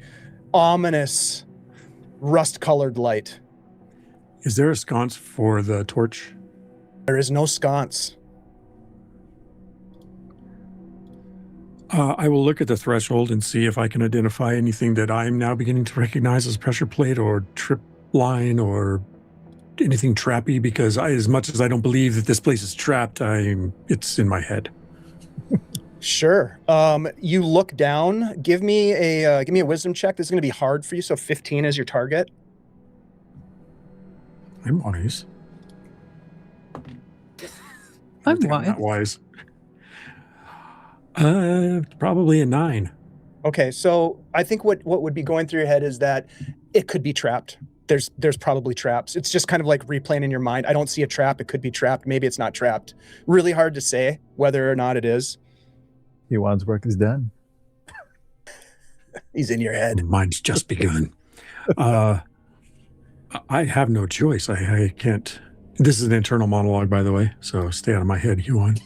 ominous rust-colored light. Is there a sconce for the torch? There is no sconce. I will look at the threshold and see if I can identify anything that I'm now beginning to recognize as pressure plate or trip line or anything trappy, because as much as I don't believe that this place is trapped, it's in my head. Sure. You look down. Give me a wisdom check. This is going to be hard for you. So 15 is your target. I'm wise. I'm not wise. Probably a 9. Okay, so I think what would be going through your head is that it could be trapped. There's probably traps. It's just kind of like replaying in your mind. I don't see a trap. It could be trapped. Maybe it's not trapped. Really hard to say whether or not it is. Yuan's work is done. He's in your head. Mine's just begun. I have no choice. I can't. This is an internal monologue, by the way, so stay out of my head, Yuan.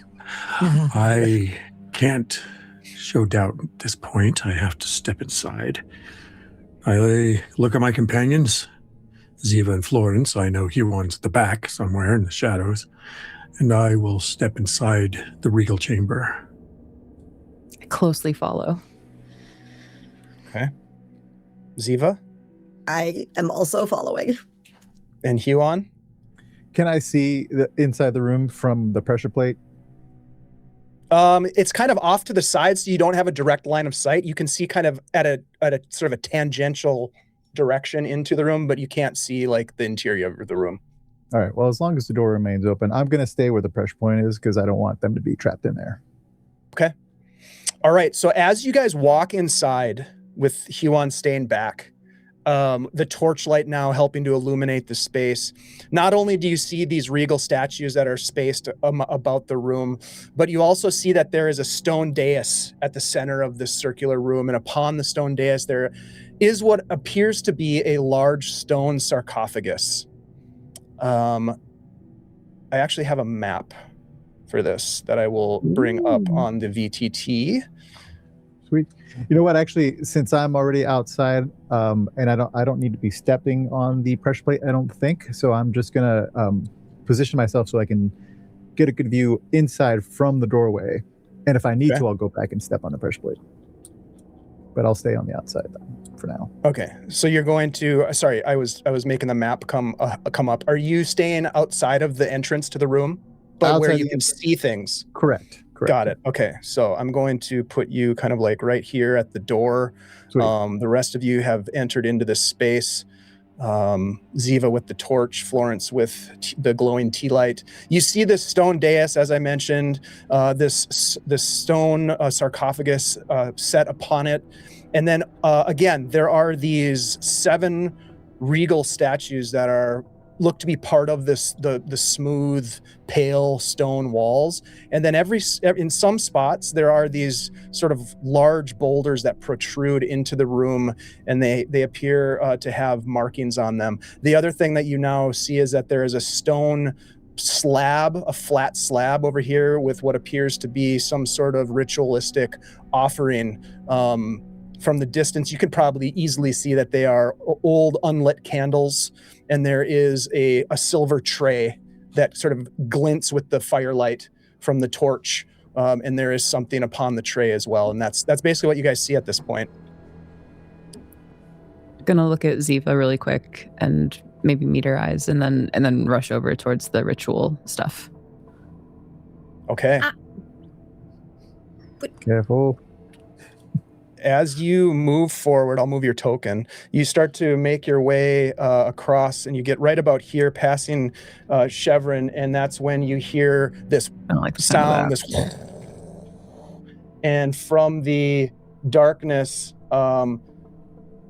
I can't show doubt at this point. I have to step inside. I look at my companions, Ziva and Florence. I know Huon's at the back somewhere in the shadows, and I will step inside the regal chamber. I closely follow. Okay. Ziva? I am also following. And Huon? Can I see the inside the room from the pressure plate? It's kind of off to the side, so you don't have a direct line of sight. You can see kind of at a sort of a tangential direction into the room, but you can't see like the interior of the room. All right. Well, as long as the door remains open, I'm going to stay where the pressure point is because I don't want them to be trapped in there. Okay. All right. So as you guys walk inside with Huon staying back, the torchlight now helping to illuminate the space. Not only do you see these regal statues that are spaced about the room, but you also see that there is a stone dais at the center of this circular room. And upon the stone dais, there is what appears to be a large stone sarcophagus. I actually have a map for this that I will bring up on the VTT. Sweet. You know what? Actually, since I'm already outside, and I don't need to be stepping on the pressure plate, I don't think. So I'm just gonna position myself so I can get a good view inside from the doorway. And if I need to, I'll go back and step on the pressure plate. But I'll stay on the outside for now. Okay, so you're going to. Sorry, I was making the map come up. Are you staying outside of the entrance to the room, but Outside where you the can entrance. see things? Correct. Got it. Okay, so I'm going to put you kind of like right here at the door. Sweet. The rest of you have entered into this space. Ziva with the torch, Florence with the glowing tea light. You see this stone dais, as I mentioned, this stone sarcophagus set upon it. And then again, there are these 7 regal statues that look to be part of the smooth, pale stone walls. And then in some spots, there are these sort of large boulders that protrude into the room, and they appear to have markings on them. The other thing that you now see is that there is a stone slab, a flat slab over here with what appears to be some sort of ritualistic offering. From the distance, you could probably easily see that they are old unlit candles, and there is a silver tray that sort of glints with the firelight from the torch, and there is something upon the tray as well, and that's basically what you guys see at this point. Gonna look at Ziva really quick and maybe meet her eyes, and then rush over towards the ritual stuff. Okay. Careful. As you move forward, I'll move your token. You start to make your way across, and you get right about here, passing Chevron, and that's when you hear this sound, and from the darkness, from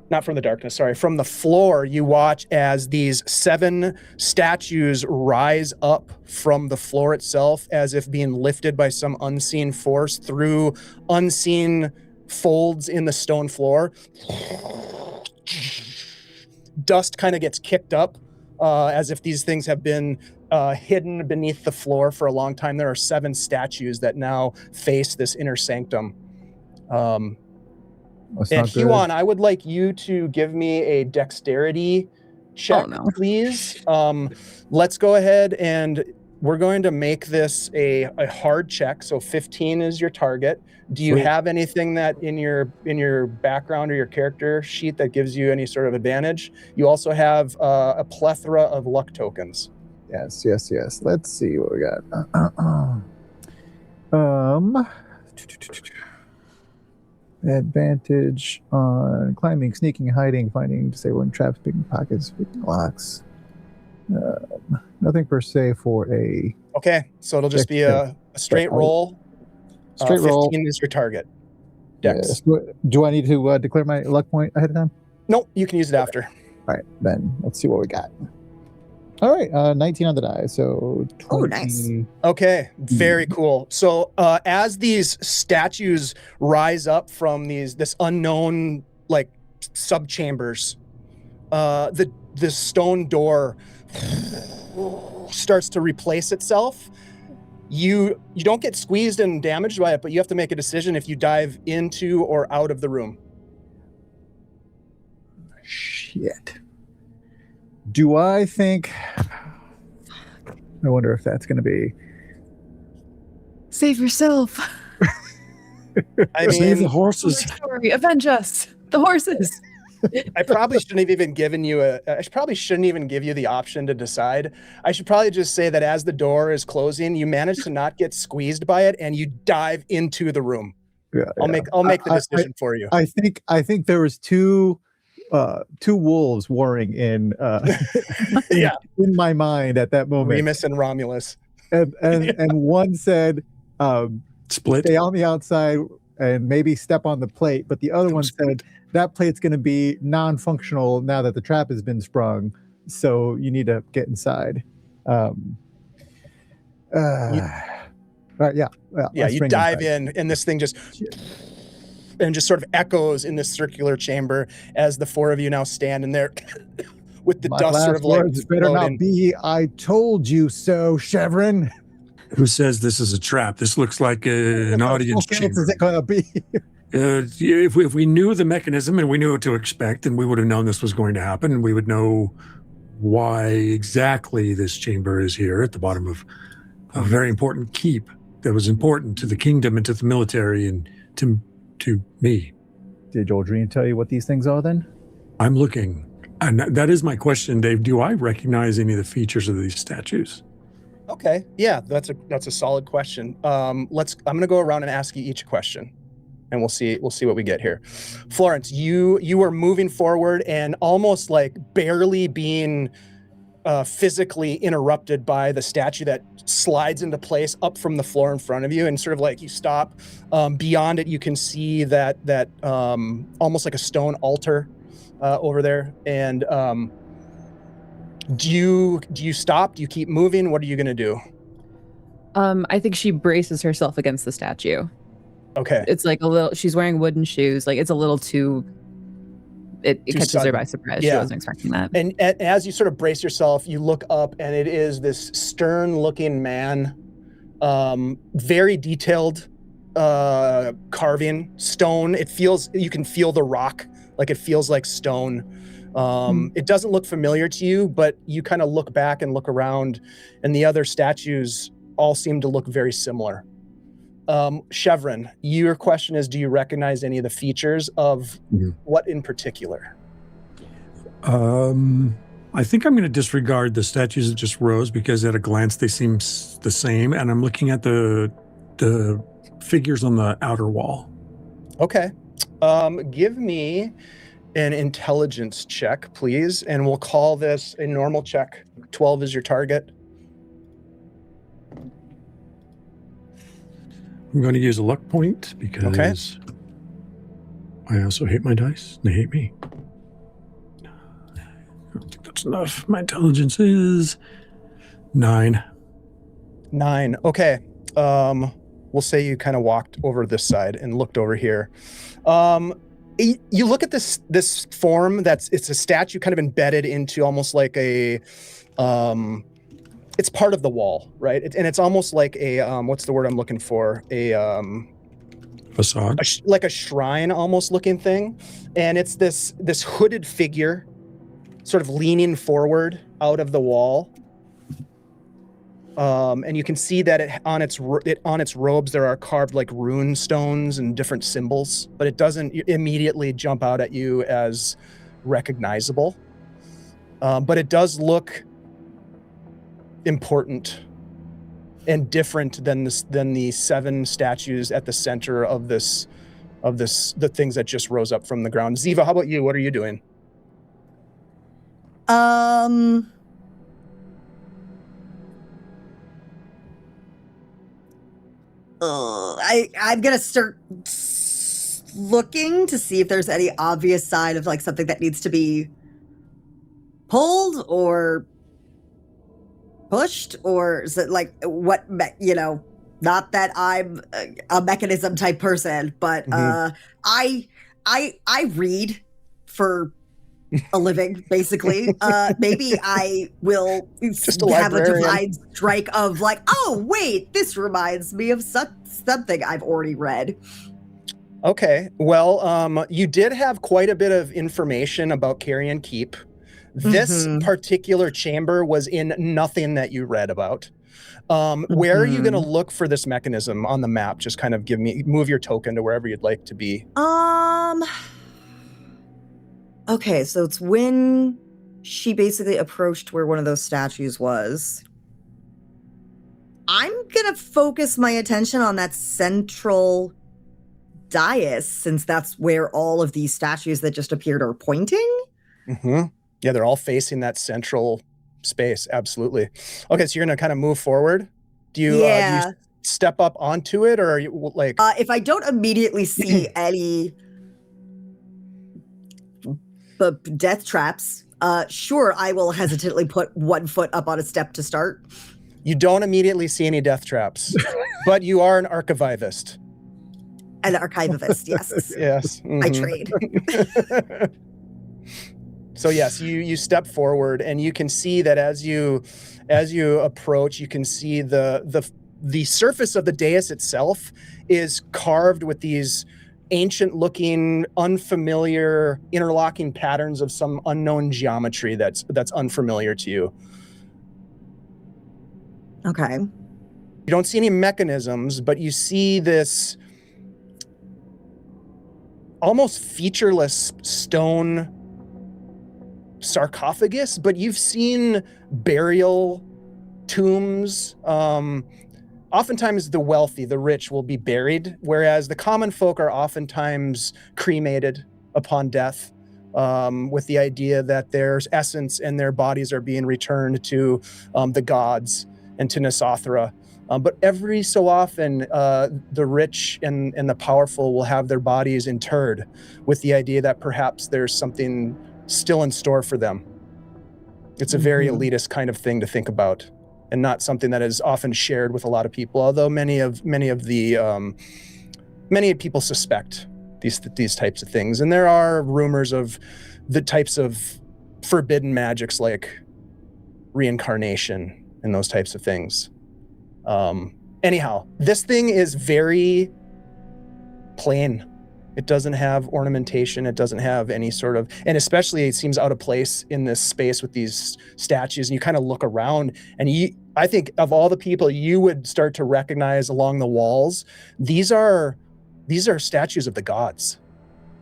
the floor, you watch as these 7 statues rise up from the floor itself, as if being lifted by some unseen force through unseen folds in the stone floor. Dust kind of gets kicked up as if these things have been hidden beneath the floor for a long time. There are 7 statues that now face this inner sanctum. And Huon, I would like you to give me a dexterity check, please. Let's go ahead, and we're going to make this a hard check. So 15 is your target. Do you have anything that in your background or your character sheet that gives you any sort of advantage? You also have a plethora of luck tokens. Yes. Let's see what we got. Advantage on climbing, sneaking, hiding, finding, disabling traps, picking pockets, picking locks. Nothing per se for a... Okay, so it'll just be a straight roll. Straight 15 roll. is your target. Dex. Yes. Do I need to declare my luck point ahead of time? Nope, you can use it after. All right, then let's see what we got. All right, 19 on the die, so 20. Oh, nice. Okay, very cool. So as these statues rise up from this unknown like subchambers, the stone door starts to replace itself. You don't get squeezed and damaged by it, but you have to make a decision if you dive into or out of the room. Shit. Do I think... I wonder if that's going to be... Save yourself. I mean, save the horses. Story. Avenge us. The horses. I probably shouldn't have even given you I probably shouldn't even give you the option to decide. I should probably just say that as the door is closing, you manage to not get squeezed by it, and you dive into the room. Yeah, I'll make the decision for you. I think there was two wolves warring in in my mind at that moment. Remus and Romulus. And one said split, stay on the outside and maybe step on the plate, but the other one said that plate's going to be non-functional now that the trap has been sprung, so you need to get inside. Right, yeah, you dive in, and this thing just sort of echoes in this circular chamber as the 4 of you now stand in there with the dust sort of like better not be "I told you so," Chevron. Who says this is a trap? This looks like an audience chamber. Is it going to be? If we knew the mechanism and we knew what to expect, then we would have known this was going to happen, and we would know why exactly this chamber is here at the bottom of a very important keep that was important to the kingdom and to the military and to me. Did Aldrine tell you what these things are then? I'm looking. And that is my question, Dave. Do I recognize any of the features of these statues? Okay. Yeah, that's a solid question. I'm going to go around and ask you each a question, and we'll see what we get here. Florence, you were moving forward and almost like barely being physically interrupted by the statue that slides into place up from the floor in front of you, and sort of like you stop. Beyond it, you can see that almost like a stone altar over there. And do you stop? Do you keep moving? What are you going to do? I think she braces herself against the statue. Okay. It's like she's wearing wooden shoes. Like it's a little too, it catches sudden. her by surprise. Yeah. She wasn't expecting that. And as you sort of brace yourself, you look up and it is this stern looking man, very detailed carving, stone. You can feel the rock, like it feels like stone. It doesn't look familiar to you, but you kind of look back and look around, and the other statues all seem to look very similar. Chevron, your question is, do you recognize any of the features of what in particular? I think I'm going to disregard the statues that just rose because at a glance they seem the same, and I'm looking at the figures on the outer wall. Okay. Give me an intelligence check, please, and we'll call this a normal check. 12 is your target. I'm going to use a luck point because I also hate my dice. They hate me. I don't think that's enough. My intelligence is 9. 9. Okay. We'll say you kind of walked over this side and looked over here. You look at this form it's a statue kind of embedded into almost like a it's part of the wall, right? And it's almost like a what's the word I'm looking for? A facade, like a shrine almost looking thing. And it's this hooded figure sort of leaning forward out of the wall. And you can see that on its robes there are carved like rune stones and different symbols, but it doesn't immediately jump out at you as recognizable. But it does look important and different than the 7 statues at the center of the things that just rose up from the ground. Ziva, how about you? What are you doing? I'm gonna start looking to see if there's any obvious sign of like something that needs to be pulled or pushed, or is it like what, not that I'm a mechanism type person, but I read for a living, basically. Maybe I will have a divine strike of like, oh wait, this reminds me of something I've already read. Okay, well, you did have quite a bit of information about Carrion Keep. This particular chamber was in nothing that you read about. Where are you going to look for this mechanism on the map? Just kind of move your token to wherever you'd like to be. Okay, so it's when she basically approached where one of those statues was. I'm going to focus my attention on that central dais, since that's where all of these statues that just appeared are pointing. Yeah, they're all facing that central space. Absolutely. Okay, so you're going to kind of move forward. Do you step up onto it, or are you like... if I don't immediately see any death traps, sure, I will hesitantly put one foot up on a step to start. You don't immediately see any death traps, but you are an archivist. An archivist, yes. Yes. I trade. So yes, you step forward, and you can see that as you approach, you can see the surface of the dais itself is carved with these ancient-looking, unfamiliar interlocking patterns of some unknown geometry that's unfamiliar to you. Okay. You don't see any mechanisms, but you see this almost featureless stone sarcophagus, but you've seen burial tombs. Oftentimes the wealthy, the rich will be buried, whereas the common folk are oftentimes cremated upon death, with the idea that their essence and their bodies are being returned to the gods and to Nyssathra. But every so often, the rich and the powerful will have their bodies interred with the idea that perhaps there's something still in store for them. It's a very elitist kind of thing to think about, and not something that is often shared with a lot of people. Although many people suspect these types of things, and there are rumors of the types of forbidden magics like reincarnation and those types of things. Anyhow, this thing is very plain. It doesn't have ornamentation. It doesn't have any sort of, and especially it seems out of place in this space with these statues. And you kind of look around, and I think of all the people you would start to recognize along the walls, these are statues of the gods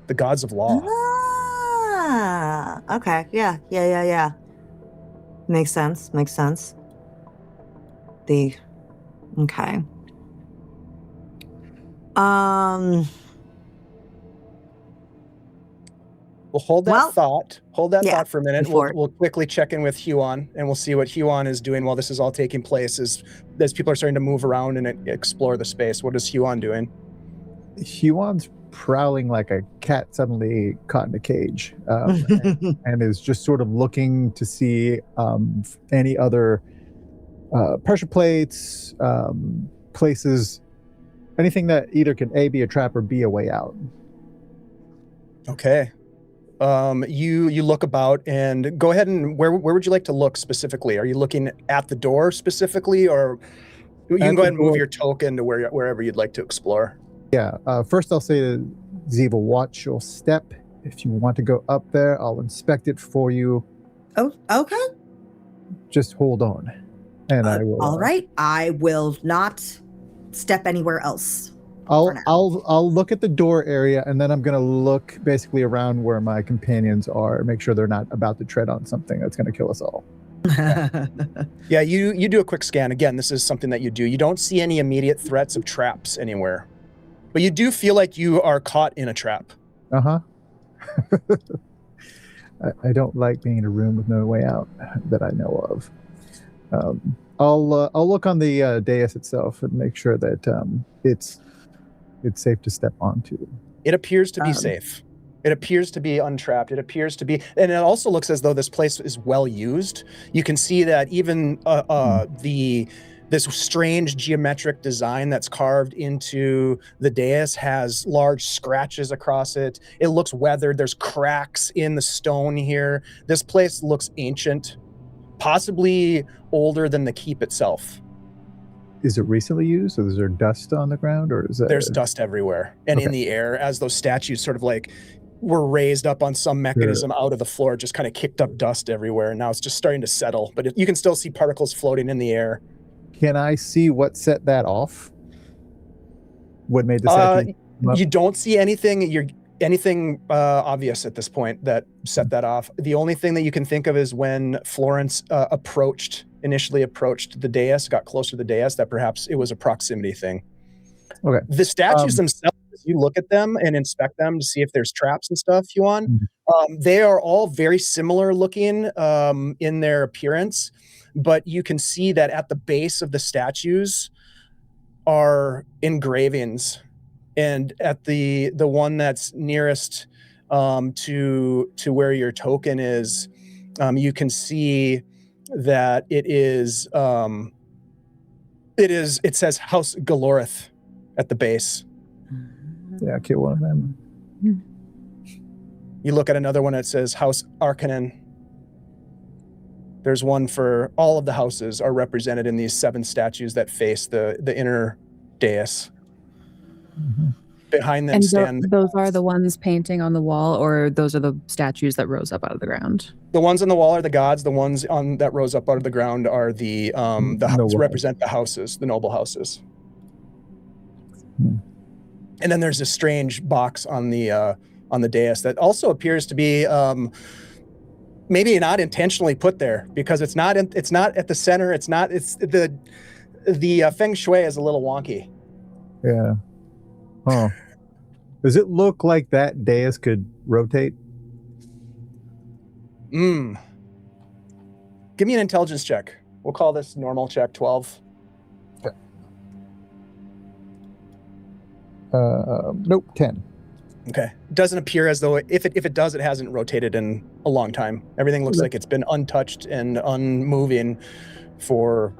of law. Ah, okay. Yeah. Makes sense. Okay. We'll hold that thought. Hold that thought for a minute. We'll quickly check in with Huon, and we'll see what Huon is doing while this is all taking place as people are starting to move around and explore the space. What is Huon doing? Huon's prowling like a cat suddenly caught in a cage, and is just sort of looking to see any other pressure plates, places, anything that either can A, be a trap, or B, a way out. Okay. You look about, and go ahead, and where would you like to look specifically? Are you looking at the door specifically, or you can go ahead and move your token to wherever you'd like to explore? Yeah. First I'll say to Ziva, watch your step. If you want to go up there, I'll inspect it for you. Oh, okay. Just hold on. And I will. All right. I will not step anywhere else. I'll look at the door area, and then I'm going to look basically around where my companions are, make sure they're not about to tread on something that's going to kill us all. Yeah, you do a quick scan. Again, this is something that you do. You don't see any immediate threats of traps anywhere, but you do feel like you are caught in a trap. Uh-huh. I don't like being in a room with no way out that I know of. I'll look on the dais itself and make sure that it's safe to step onto. It appears to be safe. It appears to be untrapped. It appears to be, and it also looks as though this place is well used. You can see that even this strange geometric design that's carved into the dais has large scratches across it. It looks weathered. There's cracks in the stone here. This place looks ancient, possibly older than the keep itself. Is it recently used? Or is there dust on the ground, or is that... There's dust everywhere and in the air as those statues sort of like were raised up on some mechanism out of the floor, just kind of kicked up dust everywhere. And now it's just starting to settle, but you can still see particles floating in the air. Can I see what set that off? What made the statue? You don't see anything obvious at this point that set that off. The only thing that you can think of is when Florence initially approached the dais, got closer to the dais, that perhaps it was a proximity thing. Okay. The statues themselves, you look at them and inspect them to see if there's traps and stuff, Huon. They are all very similar looking in their appearance, but you can see that at the base of the statues are engravings. And at the one that's nearest to where your token is, you can see that it says House Galorith at the base. Yeah, kill one of them. You look at another one that says House Arcane. There's one for all of the houses are represented in these 7 statues that face the inner dais. Behind them And stand those are the ones painting on the wall, or those are the statues that rose up out of the ground? the ones on the wall are the gods. The ones on that rose up out of the ground are the Noble represent the houses, the noble houses. Hmm. And then there's a strange box on the dais that also appears to be maybe not intentionally put there, because it's not at the center. It's the feng shui is a little wonky. Yeah. Oh. Does it look like that dais could rotate? Give me an intelligence check. We'll call this normal check 12. Nope, 10. Okay. Doesn't appear as though if it does, it hasn't rotated in a long time. Everything looks like it's been untouched and unmoving for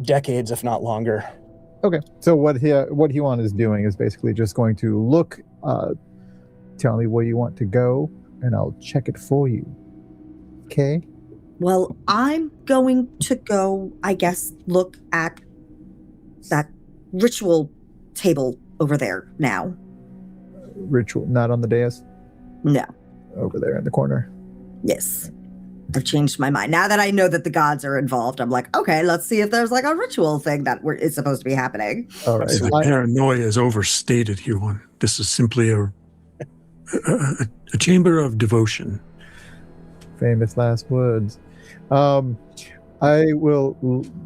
decades, if not longer. Okay. So what Huon is doing is basically just going to look, tell me where you want to go, and I'll check it for you. Okay? Well, I'm going to go, I guess, look at that ritual table over there now. Ritual, not on the dais? No. Over there in the corner. Yes. I've changed my mind. Now that I know that the gods are involved, I'm like, okay, let's see if there's like a ritual thing that is supposed to be happening. All right. So the paranoia is overstated, Huon. This is simply a chamber of devotion. Famous last words. I will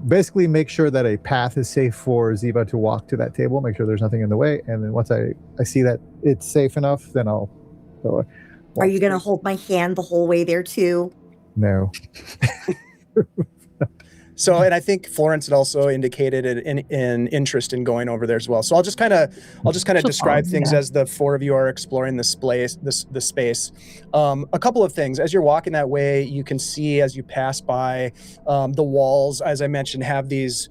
basically make sure that a path is safe for Ziva to walk to that table, make sure there's nothing in the way, and then once I see that it's safe enough, then I'll go. Are you going to hold my hand the whole way there too? No. So, and I think Florence had also indicated an interest in going over there as well. So I'll just kind of describe things as the four of you are exploring the space. A couple of things as you're walking that way, you can see as you pass by the walls, as I mentioned, have these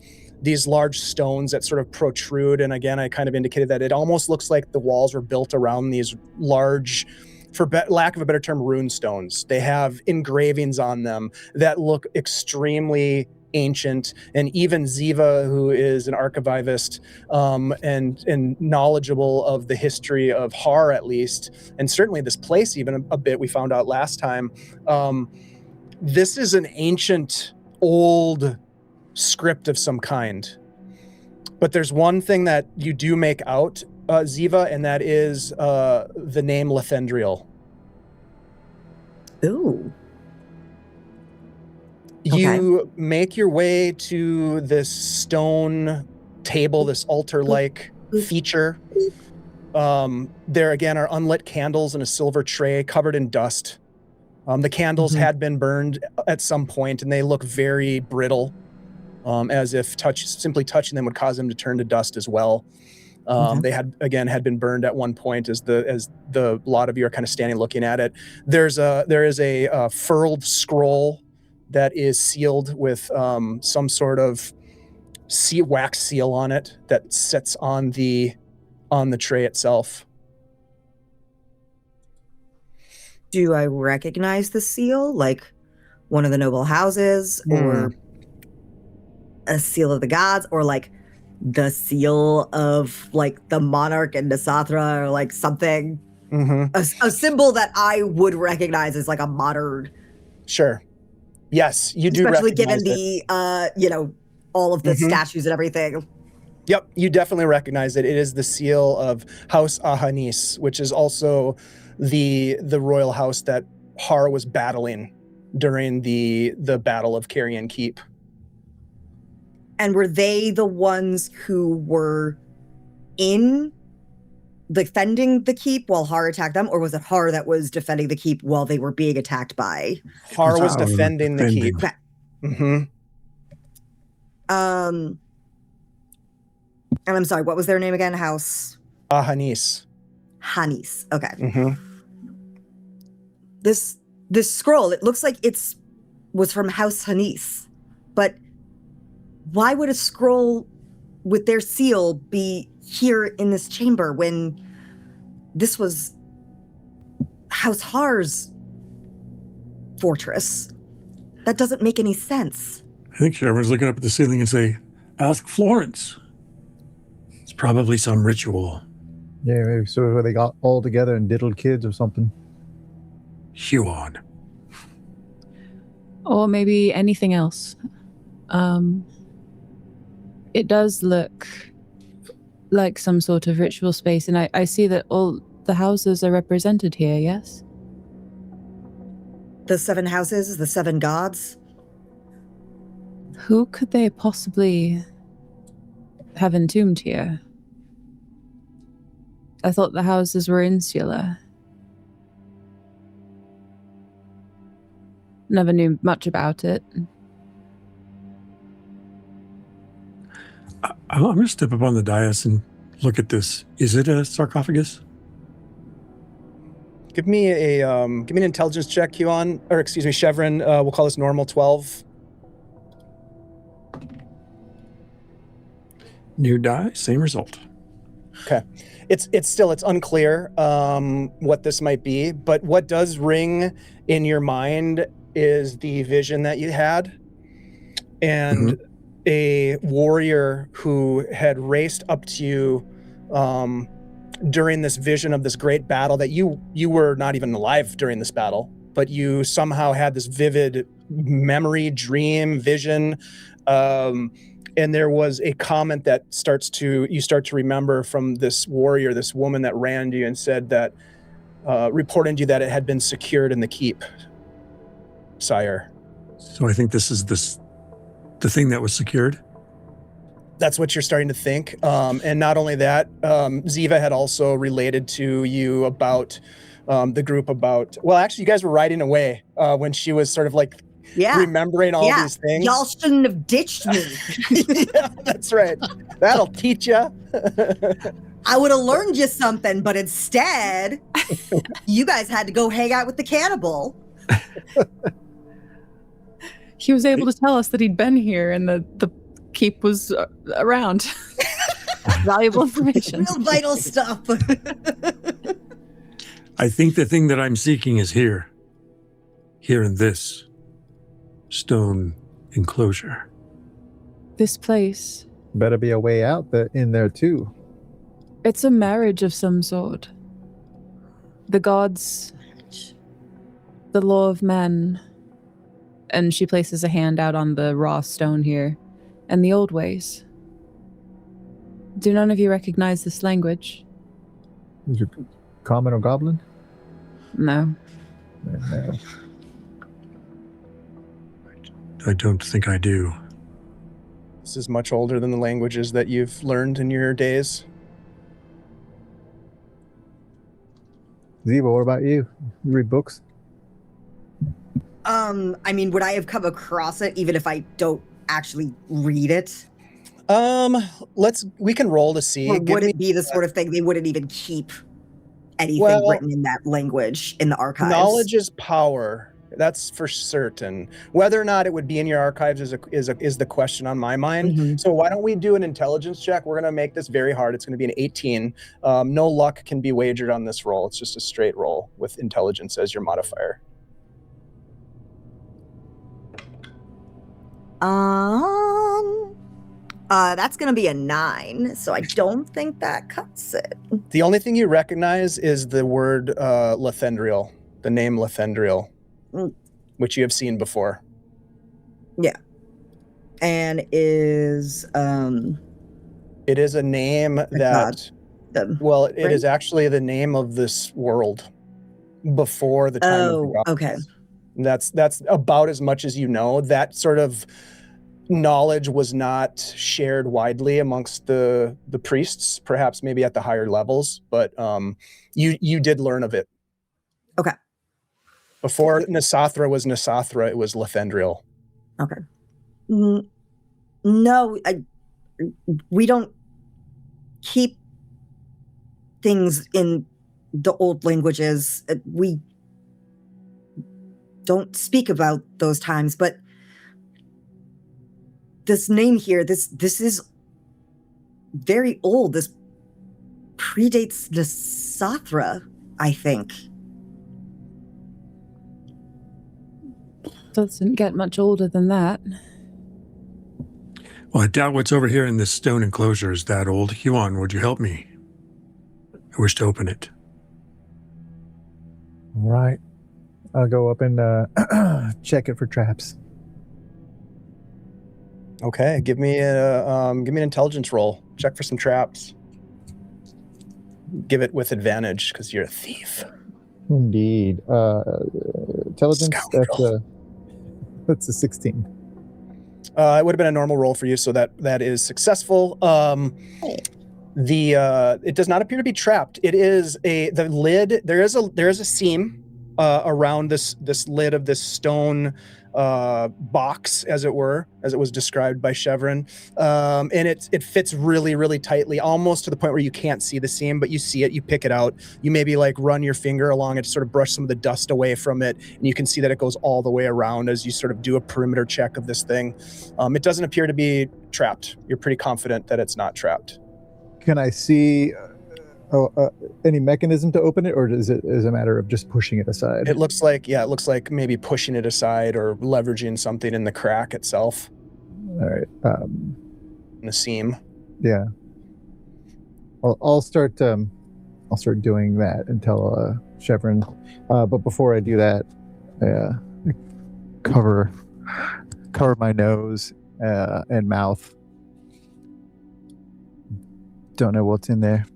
large stones that sort of protrude. And again, I kind of indicated that it almost looks like the walls were built around these large, for lack of a better term, rune stones. They have engravings on them that look extremely ancient, and even Ziva, who is an archivist and knowledgeable of the history of Har, at least, and certainly this place even a bit, we found out last time, this is an ancient, old script of some kind. But there's one thing that you do make out, Ziva, and that is the name Lethendriel. Ooh. You make your way to this stone table, this altar-like feature. There again are unlit candles in a silver tray covered in dust. The candles had been burned at some point, and they look very brittle, as if simply touching them would cause them to turn to dust as well. They had been burned at one point as the lot of you are kind of standing looking at it. There is a furled scroll that is sealed with some sort of wax seal on it that sits on the tray itself. Do I recognize the seal, like one of the noble houses, or a seal of the gods, or like the seal of like the monarch and Nyssathra, or like something, a symbol that I would recognize as like a modern. Sure. Yes, you do. Especially given the, all of the statues and everything. Yep, you definitely recognize it. It is the seal of House Ahanis, which is also the royal house that Har was battling during the Battle of Carrion Keep. And were they the ones who were defending the keep while Har attacked them, or was it Har that was defending the keep while they were being attacked by? Har was defending the keep. Okay. And I'm sorry, what was their name again? House Ahanis. Hanis. Okay. This scroll, it looks like was from House Hanis, but why would a scroll with their seal be here in this chamber when this was House Har's fortress? That doesn't make any sense. I think everyone's looking up at the ceiling and say, ask Florence. It's probably some ritual. Yeah, maybe so they got all together and diddled kids or something. Huon. Or maybe anything else. It does look like some sort of ritual space, and I see that all the houses are represented here, yes? The 7 houses, the 7 gods. Who could they possibly have entombed here? I thought the houses were insular. Never knew much about it. I'm going to step up on the dais and look at this. Is it a sarcophagus? Give me an intelligence check, Huon, or excuse me, Chevron. We'll call this normal 12. New die, same result. Okay. It's unclear what this might be, but what does ring in your mind is the vision that you had, and a warrior who had raced up to you during this vision of this great battle that you were not even alive during this battle, but you somehow had this vivid memory, dream, vision, and there was a comment that you start to remember from this warrior, this woman that ran to you and said that, reported to you that it had been secured in the keep, sire. So I think this is the thing that was secured? That's what you're starting to think. And not only that, Ziva had also related to you about the group about, well, actually you guys were riding away when she was sort of like remembering all these things. Y'all shouldn't have ditched me. Yeah, that's right. That'll teach you. I would have learned you something, but instead, you guys had to go hang out with the cannibal. He was able to tell us that he'd been here and the keep was around. Valuable information. Real vital stuff. I think the thing that I'm seeking is here. Here in this stone enclosure. This place. Better be a way out in there too. It's a marriage of some sort. The gods, the law of men, and she places a hand out on the raw stone here, and the old ways. Do none of you recognize this language? Is it common or goblin? No. No. I don't think I do. This is much older than the languages that you've learned in your days. Ziva, what about you? You read books? I mean, would I have come across it even if I don't actually read it? We can roll to see. Or would it be the sort of thing they wouldn't even keep anything written in that language in the archives? Knowledge is power. That's for certain. Whether or not it would be in your archives is the question on my mind. Mm-hmm. So why don't we do an intelligence check? We're going to make this very hard. It's going to be an 18. No luck can be wagered on this roll. It's just a straight roll with intelligence as your modifier. That's going to be a 9, so I don't think that cuts it. The only thing you recognize is the word Lethendriel, the name Lethendriel, which you have seen before. Yeah. And it is a name that, it is actually the name of this world before the time of the gods. Okay. That's about as much as you know. That sort of knowledge was not shared widely amongst the priests, perhaps maybe at the higher levels, but you did learn of it. Okay. Before Nyssathra was Nyssathra, it was Lethendriel. Okay. No, we don't keep things in the old languages. We don't speak about those times, but this name here, this is very old. This predates Nyssathra, I think. Doesn't get much older than that. Well, I doubt what's over here in this stone enclosure is that old. Huon, would you help me? I wish to open it. All right. I'll go up and check it for traps. Okay, give me an intelligence roll. Check for some traps. Give it with advantage because you're a thief. Indeed. Intelligence, Scoundrel. that's a 16. It would have been a normal roll for you, so that is successful. It does not appear to be trapped. It is the lid. There is a seam around this lid of this stone box, as it were, as it was described by Chevron, and it fits really, really tightly, almost to the point where you can't see the seam, but you see it. You pick it out. You maybe like run your finger along it to sort of brush some of the dust away from it, and you can see that it goes all the way around as you sort of do a perimeter check of this thing. It doesn't appear to be trapped. You're pretty confident that it's not trapped. Can I see any mechanism to open it, or is it a matter of just pushing it aside? It looks like maybe pushing it aside or leveraging something in the crack itself. All right. In the seam. Yeah. Well, I'll start doing that and tell Chevron. But before I do that, cover my nose and mouth. Don't know what's in there.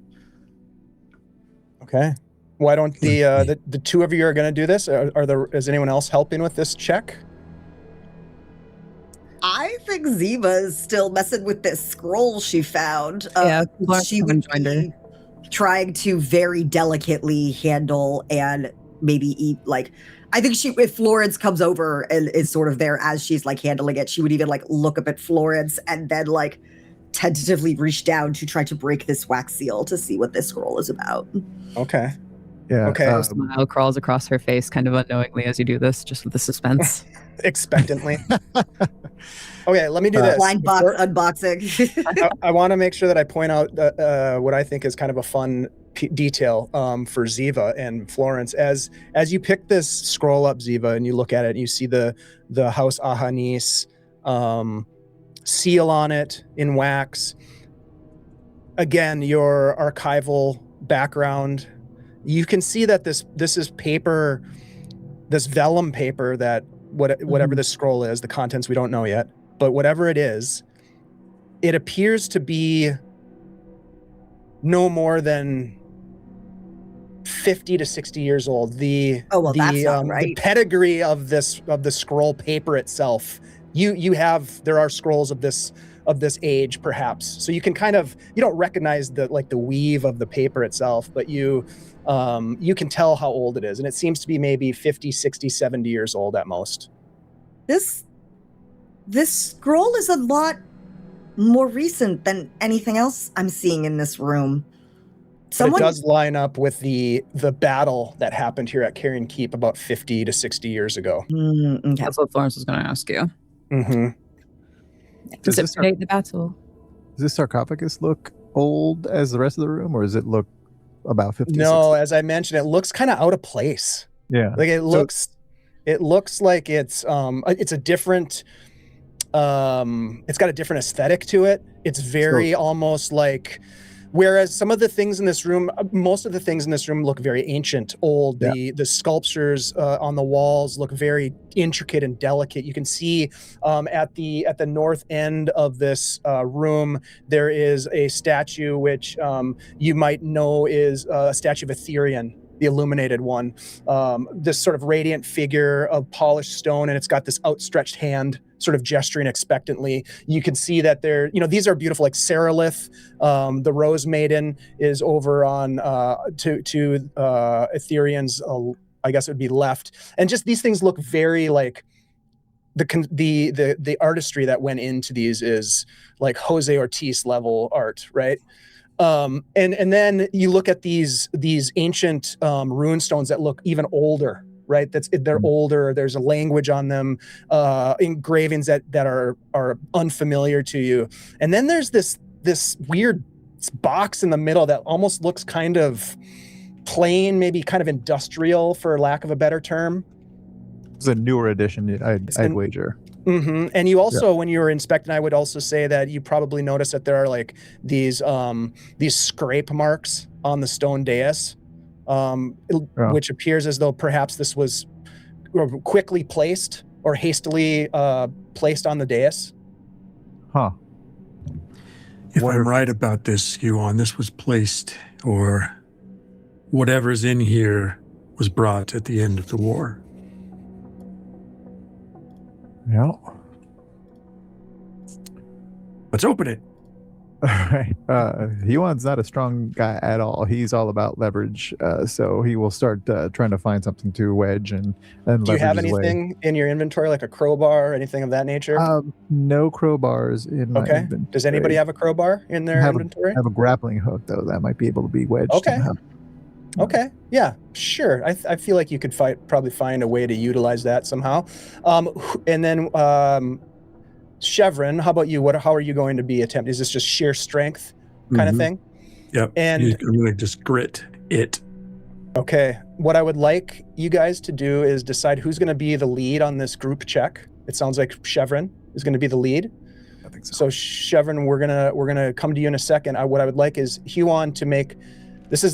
Okay. Why don't the two of you are going to do this? Is anyone else helping with this check? I think Ziva is still messing with this scroll she found. Yeah, she would be trying to very delicately handle and maybe eat, like, I think if Florence comes over and is sort of there as she's like handling it, she would even like look up at Florence and then like tentatively reach down to try to break this wax seal to see what this scroll is about. Okay. Yeah. Okay. A smile crawls across her face kind of unknowingly as you do this, just with the suspense. Expectantly. Okay, let me do this. Blind box unboxing. I want to make sure that I point out what I think is kind of a fun detail for Ziva and Florence. As you pick this scroll up, Ziva, and you look at it, and you see the House Ahanis seal on it in wax. Again, your archival background, you can see that this is paper, this vellum paper, that whatever this scroll is, the contents we don't know yet, but whatever it is, it appears to be no more than 50 to 60 years old. That's not right. The pedigree of the scroll paper itself, there are scrolls of this age, perhaps, so you can you don't recognize the weave of the paper itself, but you can tell how old it is, and it seems to be maybe 50, 60, 70 years old at most. This scroll is a lot more recent than anything else I'm seeing in this room. But it does line up with the battle that happened here at Carrion Keep about 50 to 60 years ago. Okay. That's what Florence was going to ask you. Mm-hmm. Does it predate the battle? Does this sarcophagus look old as the rest of the room, or does it look about 50? No, 60? As I mentioned, it looks kind of out of place. Yeah, like it looks like it's a different. It's got a different aesthetic to it. It's very almost like. Whereas some of the things in this room, most of the things in this room look very ancient, old. Yeah. The sculptures on the walls look very intricate and delicate. You can see at the north end of this room, there is a statue which you might know is a statue of Etherian, the illuminated one. This sort of radiant figure of polished stone, and it's got this outstretched hand sort of gesturing expectantly. You can see that these are beautiful, like Seralith, the Rose Maiden is over on to Etherian's, I guess it would be left. And just these things look very like the artistry that went into these is like Jose Ortiz level art, right? And then you look at these ancient rune stones that look even older, right? They're older. There's a language on them, engravings that are unfamiliar to you. And then there's this weird box in the middle that almost looks kind of plain, maybe kind of industrial, for lack of a better term. It's a newer edition, I'd wager. And you also, when you were inspecting, I would also say that you probably noticed that there are like these scrape marks on the stone dais, which appears as though perhaps this was quickly placed or hastily placed on the dais. Huh. If I'm right about this, Huon, this was placed, or whatever's in here was brought at the end of the war. Yeah. Let's open it. All right. Huon's not a strong guy at all. He's all about leverage. So he will start trying to find something to wedge and leverage. Do you have his way. anything in your inventory, like a crowbar or anything of that nature? No crowbars in my inventory. Does anybody have a crowbar in their inventory? I have a grappling hook, though. That might be able to be wedged. Okay. Somehow. Okay. Yeah, sure. I feel like you could probably find a way to utilize that somehow. And then Chevron, how about you? How are you going to be attempting? Is this just sheer strength kind of thing? Yep. And I'm going to just grit it. Okay. What I would like you guys to do is decide who's going to be the lead on this group check. It sounds like Chevron is going to be the lead. I think so. So Chevron, we're gonna come to you in a second. What I would like is Huon to make. This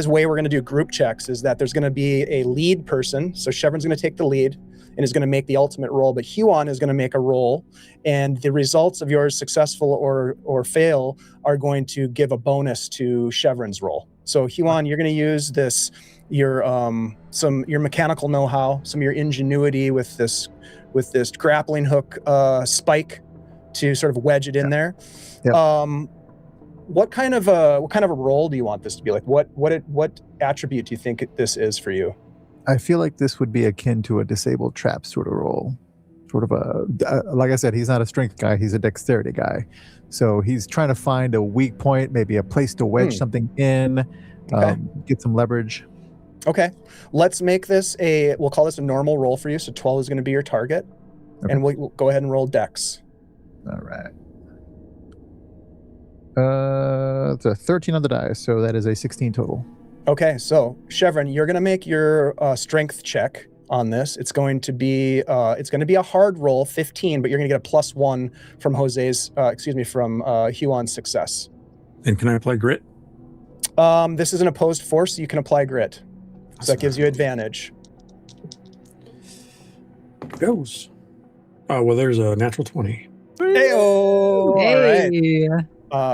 way we're going to do group checks, is that there's going to be a lead person. So Chevron's going to take the lead and is going to make the ultimate roll, but Huon is going to make a roll, and the results of yours, successful or fail, are going to give a bonus to Chevron's roll. So Huon, you're going to use your mechanical know-how, some of your ingenuity with this grappling hook spike to sort of wedge it in there. Yep. What kind of a role do you want this to be? Like what attribute do you think this is for you? I feel like this would be akin to a disabled trap sort of role. Sort of like I said, he's not a strength guy, he's a dexterity guy. So he's trying to find a weak point, maybe a place to wedge something in, get some leverage. Okay. Let's make this we'll call this a normal roll for you. So 12 is going to be your target. Okay. And we'll go ahead and roll dex. All right. It's a 13 on the die, so that is a 16 total. Okay, so Chevron, you're going to make your strength check on this. It's going to be a hard roll, 15, but you're going to get a +1 from from Huon's success. And can I apply grit? This is an opposed force, so you can apply grit. So that gives you advantage. Goes. Oh, well, there's a natural 20. Hey-o! Hey. All right.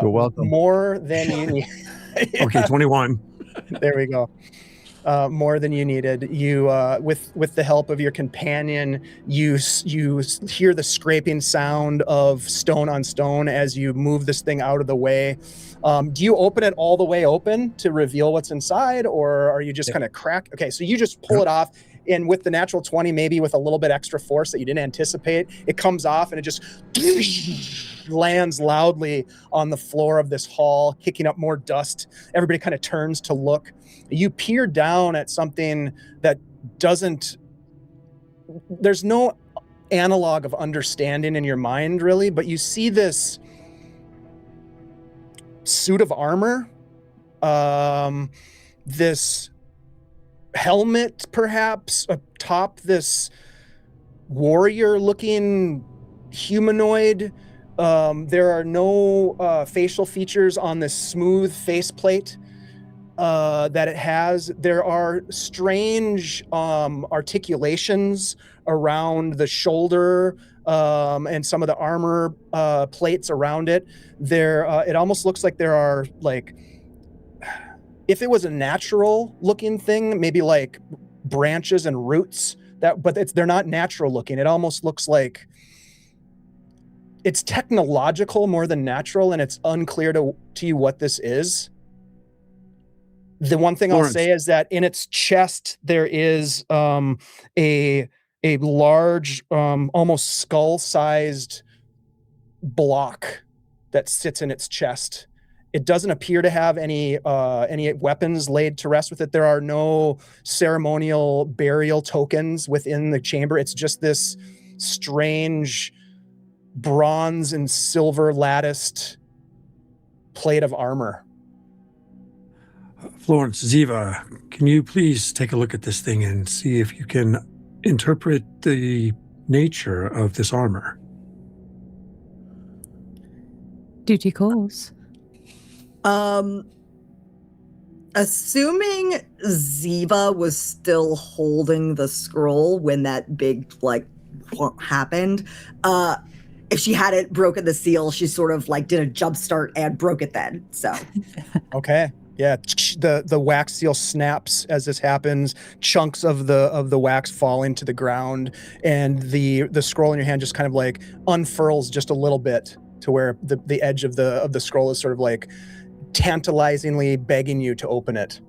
You're welcome. More than you need. Okay, 21. There we go. More than you needed. You, with the help of your companion, you hear the scraping sound of stone on stone as you move this thing out of the way. Do you open it all the way open to reveal what's inside, or are you just kind of crack? Okay, so you just pull it off, and with the natural 20, maybe with a little bit extra force that you didn't anticipate, it comes off and it just lands loudly on the floor of this hall, kicking up more dust. Everybody kind of turns to look. You peer down at something that there's no analog of understanding in your mind, really, but you see this suit of armor, this helmet, perhaps, atop this warrior-looking humanoid. There are no facial features on this smooth faceplate that it has. There are strange articulations around the shoulder and some of the armor plates around it. It almost looks like there are, like, if it was a natural looking thing, maybe like branches and roots, but they're not natural looking. It almost looks like it's technological more than natural, and it's unclear to you what this is. The one thing I'll say is that in its chest there is a large, almost skull-sized block that sits in its chest. It doesn't appear to have any weapons laid to rest with it. There are no ceremonial burial tokens within the chamber. It's just this strange bronze and silver latticed plate of armor. Florence, Ziva, can you please take a look at this thing and see if you can interpret the nature of this armor? Duty calls. Assuming Ziva was still holding the scroll when that big, happened, if she hadn't broken the seal, she sort of, did a jump start and broke it then, so. Okay. Yeah, the wax seal snaps as this happens. Chunks of the wax fall into the ground, and the scroll in your hand just kind of unfurls just a little bit to where the edge of the scroll is sort of tantalizingly begging you to open it.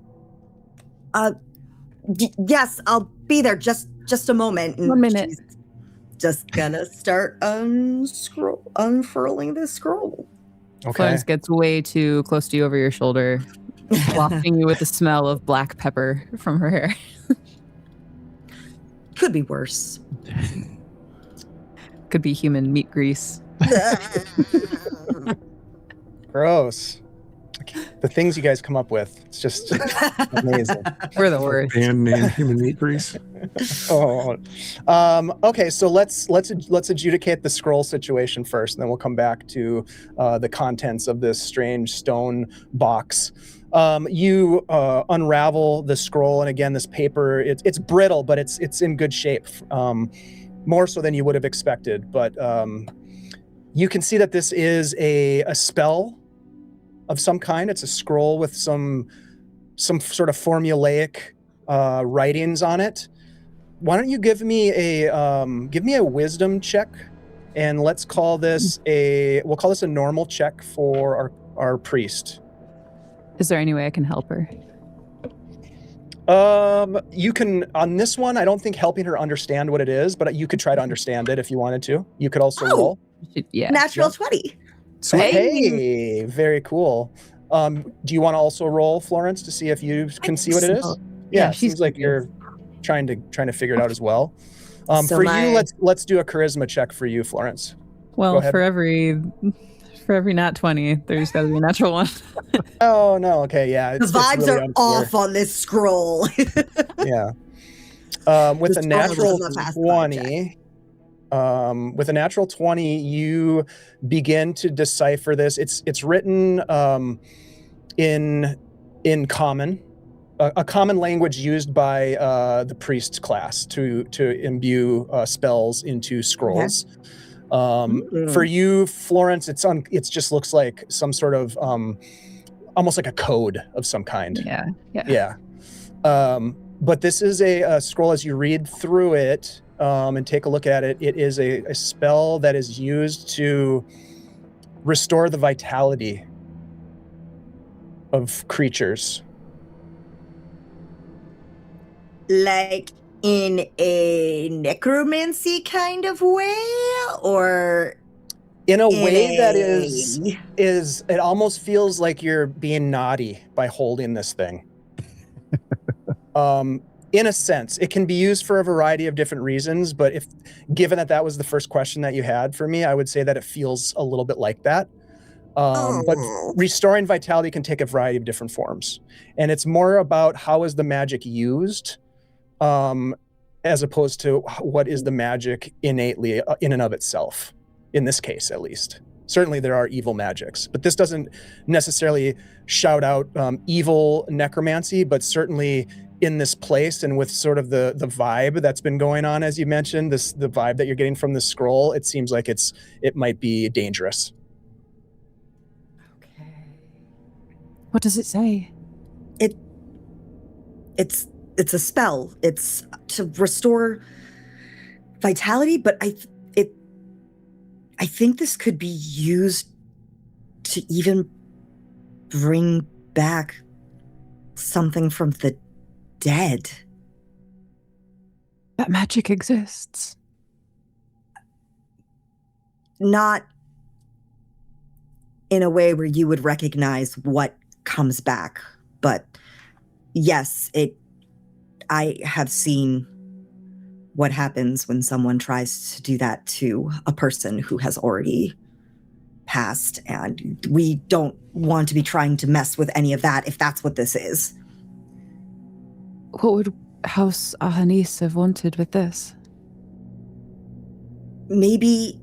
Yes, I'll be there. Just a moment. 1 minute. She's just gonna start unfurling this scroll. Okay. Florence gets way too close to you over your shoulder, wafting you with the smell of black pepper from her hair. Could be worse. Could be human meat grease. Gross. The things you guys come up with, it's just amazing. We're the worst. Band name Human Meat Grease. Okay, so let's adjudicate the scroll situation first, and then we'll come back to the contents of this strange stone box. You unravel the scroll, and again, this paper, it's brittle, but it's in good shape, more so than you would have expected. But you can see that this is a spell of some kind. It's a scroll with some sort of formulaic writings on it. Why don't you give me a wisdom check, and let's call this we'll call this a normal check for our priest. Is there any way I can help her? You can, on this one, I don't think helping her understand what it is, but you could try to understand it if you wanted to. You could also roll. Yeah. Natural 20. Hey, very cool. Do you want to also roll, Florence, to see if you can see what it is? Yeah, it seems like you're trying to figure it out as well. So you, let's do a charisma check for you, Florence. Well, for every nat 20, there's got to be a natural one. Oh no, okay, yeah. The vibes really are unclear. off on this scroll. Yeah. With a natural 20. With a natural 20, you begin to decipher this. It's written in common, a common language used by the priest class to imbue spells into scrolls. Okay. For you, Florence, it just looks like some sort of almost like a code of some kind. Yeah. But this is a scroll. As you read through it and take a look at it, it is a spell that is used to restore the vitality of creatures. Like in a necromancy kind of way, or in a way that is it almost feels like you're being naughty by holding this thing. In a sense, it can be used for a variety of different reasons, but given that was the first question that you had for me, I would say that it feels a little bit like that. But restoring vitality can take a variety of different forms, and it's more about how is the magic used, as opposed to what is the magic innately in and of itself. In this case, at least. Certainly there are evil magics, but this doesn't necessarily shout out evil necromancy, but certainly in this place and with sort of the vibe that's been going on, as you mentioned, the vibe that you're getting from the scroll, it seems like it might be dangerous. Okay. What does it say? It's a spell. It's to restore vitality, but I think this could be used to even bring back something from the dead. That magic exists. Not in a way where you would recognize what comes back, but yes, I have seen what happens when someone tries to do that to a person who has already passed, and we don't want to be trying to mess with any of that if that's what this is. What would House Ahanis have wanted with this? maybe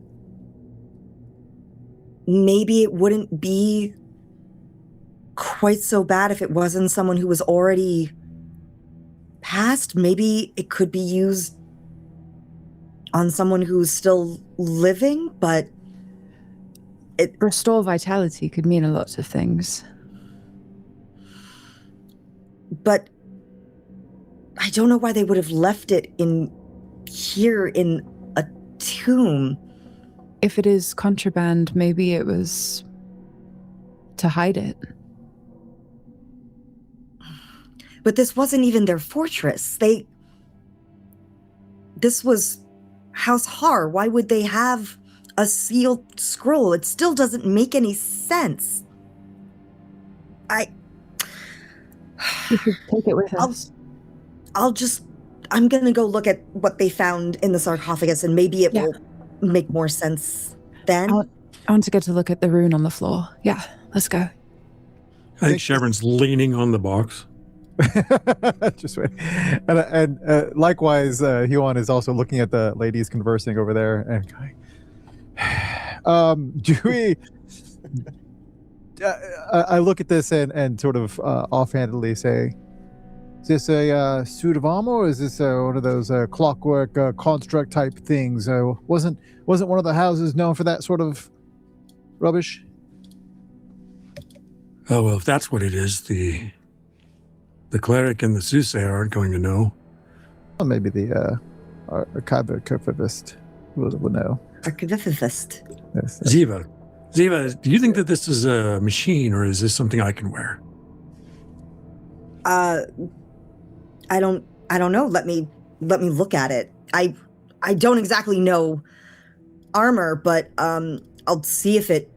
it wouldn't be quite so bad if it wasn't someone who was already passed. Maybe it could be used on someone who's still living, but Restore vitality could mean a lot of things. But I don't know why they would have left it in here in a tomb. If it is contraband, maybe it was to hide it. But this wasn't even their fortress. This was House Har. Why would they have a sealed scroll? It still doesn't make any sense. We should take it with us. I'm gonna go look at what they found in the sarcophagus, and maybe it will make more sense then. I want to get to look at the rune on the floor. Yeah, let's go. I think Chevron's leaning on the box. Just wait. And likewise, Huon is also looking at the ladies conversing over there and going, do we... I look at this and sort of offhandedly say, is this a suit of armor, or is this one of those clockwork construct type things? Wasn't one of the houses known for that sort of rubbish? Oh, well, if that's what it is, the cleric and the soothsayer aren't going to know. Well, maybe the archivist will know. Archivist. Yes. Ziva, do you think that this is a machine, or is this something I can wear? I don't know. Let me look at it. I don't exactly know armor, but I'll see if it...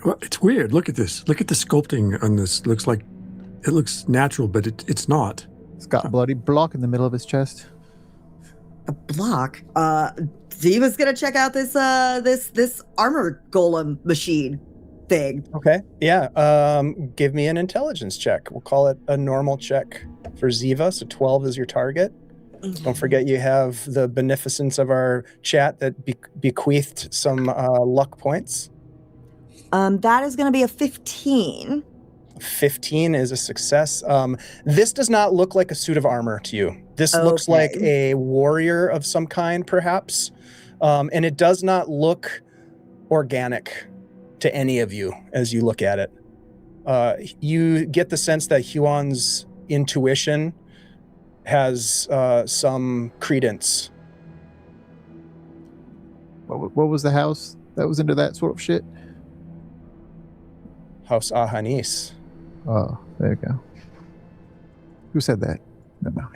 Well, it's weird. Look at this. Look at the sculpting on this. It looks natural, but it's not. It's got a bloody block in the middle of his chest. A block? Ziva's gonna check out this armor golem machine thing. Okay. Yeah. Give me an intelligence check. We'll call it a normal check for Ziva. So 12 is your target. Don't forget you have the beneficence of our chat that bequeathed some luck points. That is going to be a 15. 15 is a success. This does not look like a suit of armor to you. This looks like a warrior of some kind, perhaps. And it does not look organic to any of you as you look at it. You get the sense that Huon's intuition has some credence. What was the house that was into that sort of shit? House Ahanis. Oh, there you go. Who said that? No.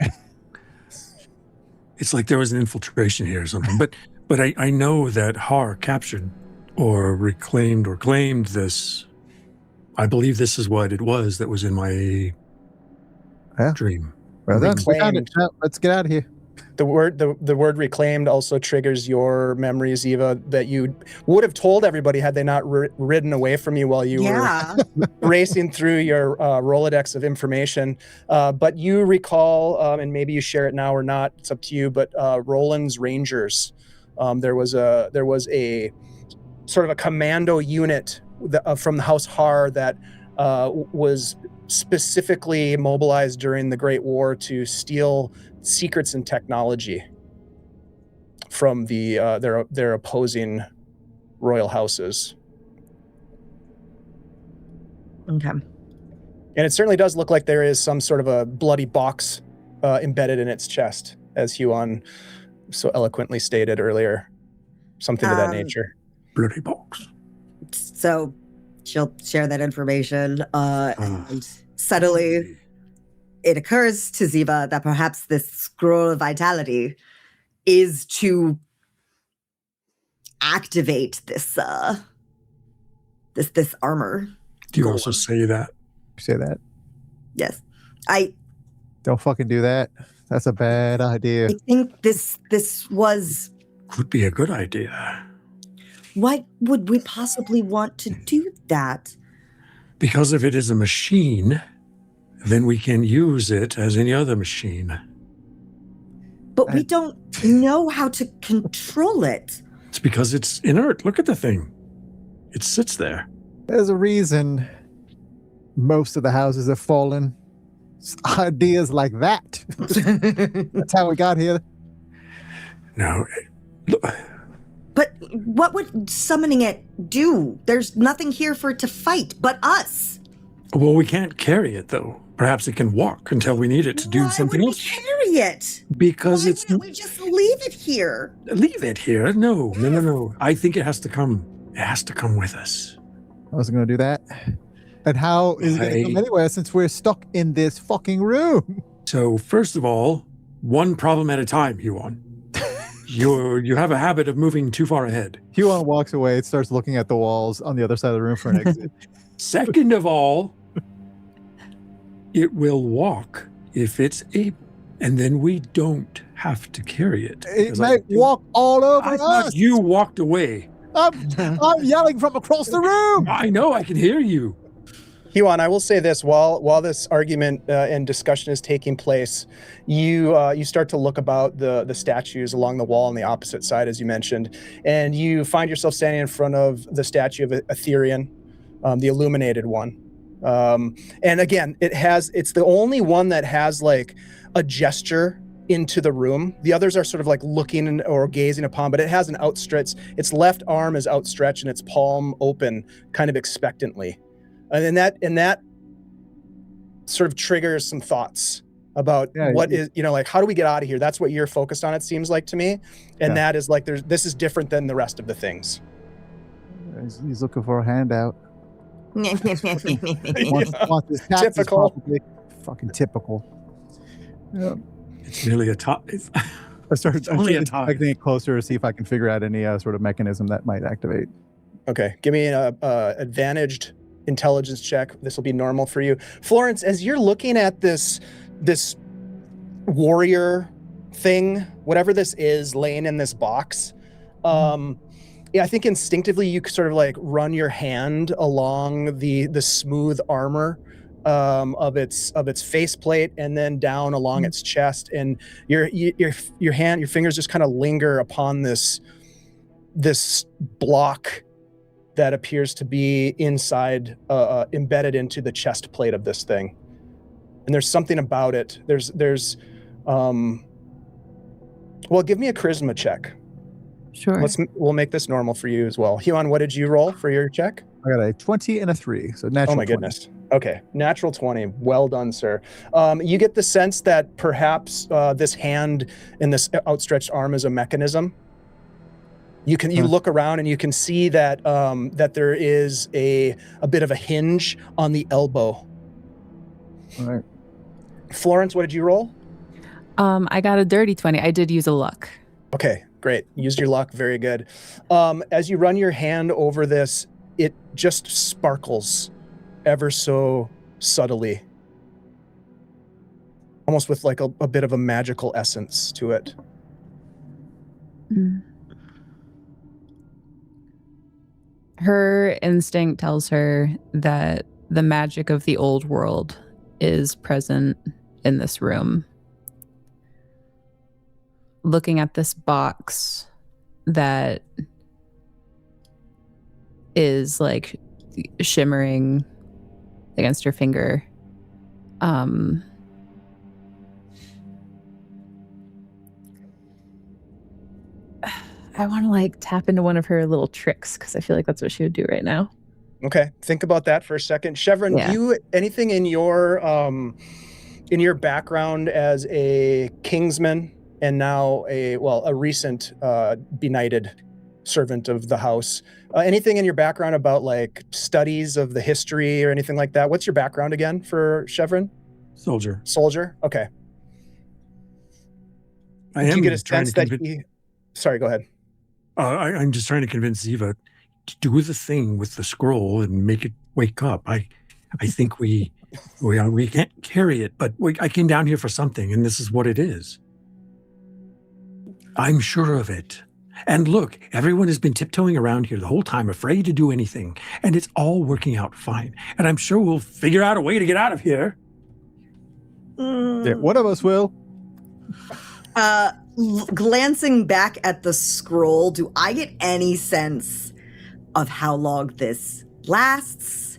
It's like there was an infiltration here or something. But I know that Har captured or reclaimed or claimed this. I believe this is what it was that was in my dream. Well done. We found it. Let's get out of here. The word reclaimed also triggers your memories, Eva, that you would have told everybody had they not ridden away from you while you were racing through your Rolodex of information. But you recall, and maybe you share it now or not, it's up to you, but Roland's Rangers. There was a sort of a commando unit from the House Har that was specifically mobilized during the Great War to steal secrets and technology from their opposing royal houses. Okay. And it certainly does look like there is some sort of a bloody box embedded in its chest, as Huon so eloquently stated earlier. Something to that nature. Bloody box. So she'll share that information, and suddenly it occurs to Ziva that perhaps this scroll of vitality is to activate this armor. Do you also say that? Say that? Yes. Don't fucking do that. That's a bad idea. I think this was... Could be a good idea. Why would we possibly want to do that? Because if it is a machine, then we can use it as any other machine. But we don't know how to control it. It's because it's inert. Look at the thing. It sits there. There's a reason most of the houses have fallen. It's ideas like that. That's how we got here. No. Look, But what would summoning it do? There's nothing here for it to fight but us. well, we can't carry it, though. Perhaps it can walk until we need it to do something else. Why would we carry it? Because Why it's... can't we just leave it here? Leave it here. No. I think it has to come. It has to come with us. I wasn't going to do that. And how is it going to come anywhere since we're stuck in this fucking room? So, first of all, one problem at a time, Huon. You have a habit of moving too far ahead. Huon walks away and starts looking at the walls on the other side of the room for an exit. Second of all, it will walk if it's able, and then we don't have to carry it. It might walk all over I us. thought you walked away. I'm yelling from across the room. I know, I can hear you. Huon, I will say this: while this argument and discussion is taking place, you start to look about the statues along the wall on the opposite side, as you mentioned, and you find yourself standing in front of the statue of Aetherion, the illuminated one. And again, it's the only one that has like a gesture into the room. The others are sort of like looking or gazing upon, but it has an outstretched. Its left arm is outstretched and its palm open, kind of expectantly. And that sort of triggers some thoughts about is, like, how do we get out of here? That's what you're focused on, it seems like to me. And that is like, this is different than the rest of the things. He's looking for a handout. Typical. Fucking typical. Yeah. It's really a top. I started only a tie. getting it closer to see if I can figure out any sort of mechanism that might activate. Okay, give me an advantaged intelligence check. This will be normal for you. Florence, as you're looking at this warrior thing, whatever this is, laying in this box, I think instinctively you sort of like run your hand along the smooth armor of its faceplate and then down along its chest, and your fingers just kind of linger upon this block that appears to be inside, embedded into the chest plate of this thing. And there's something about it. Well, give me a charisma check. Sure. We'll make this normal for you as well. Huon, what did you roll for your check? I got a 20 and a 3, so natural. Oh my 20. goodness. Okay, natural 20. Well done, sir. You get the sense that perhaps this hand and this outstretched arm is a mechanism. You look around and you can see that that there is a bit of a hinge on the elbow. All right. Florence, what did you roll? I got a dirty 20. I did use a luck. Okay, great. Used your luck. Very good. As you run your hand over this, it just sparkles ever so subtly, almost with like a bit of a magical essence to it. Mm. Her instinct tells her that the magic of the old world is present in this room. Looking at this box that is like shimmering against her finger, I want to like tap into one of her little tricks because I feel like that's what she would do right now. Okay, think about that for a second. Chevron, do you anything in your background as a kingsman and now a recent benighted servant of the house? Anything in your background about like studies of the history or anything like that? What's your background again for Chevron? Soldier. Okay. Did you get a sense that he... Sorry, go ahead. I'm just trying to convince Ziva to do the thing with the scroll and make it wake up. I think we can't carry it, but I came down here for something, and this is what it is. I'm sure of it. And look, everyone has been tiptoeing around here the whole time, afraid to do anything, and it's all working out fine. And I'm sure we'll figure out a way to get out of here. Yeah, one of us will. glancing back at the scroll, do I get any sense of how long this lasts?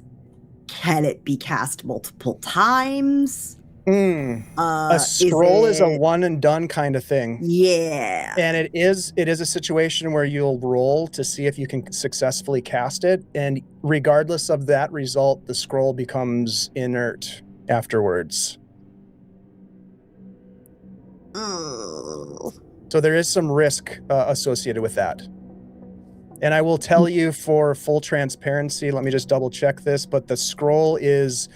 Can it be cast multiple times? A scroll is a one and done kind of thing. Yeah. And it is a situation where you'll roll to see if you can successfully cast it. And regardless of that result, the scroll becomes inert afterwards. So there is some risk associated with that. And I will tell you for full transparency, let me just double check this, but the scroll is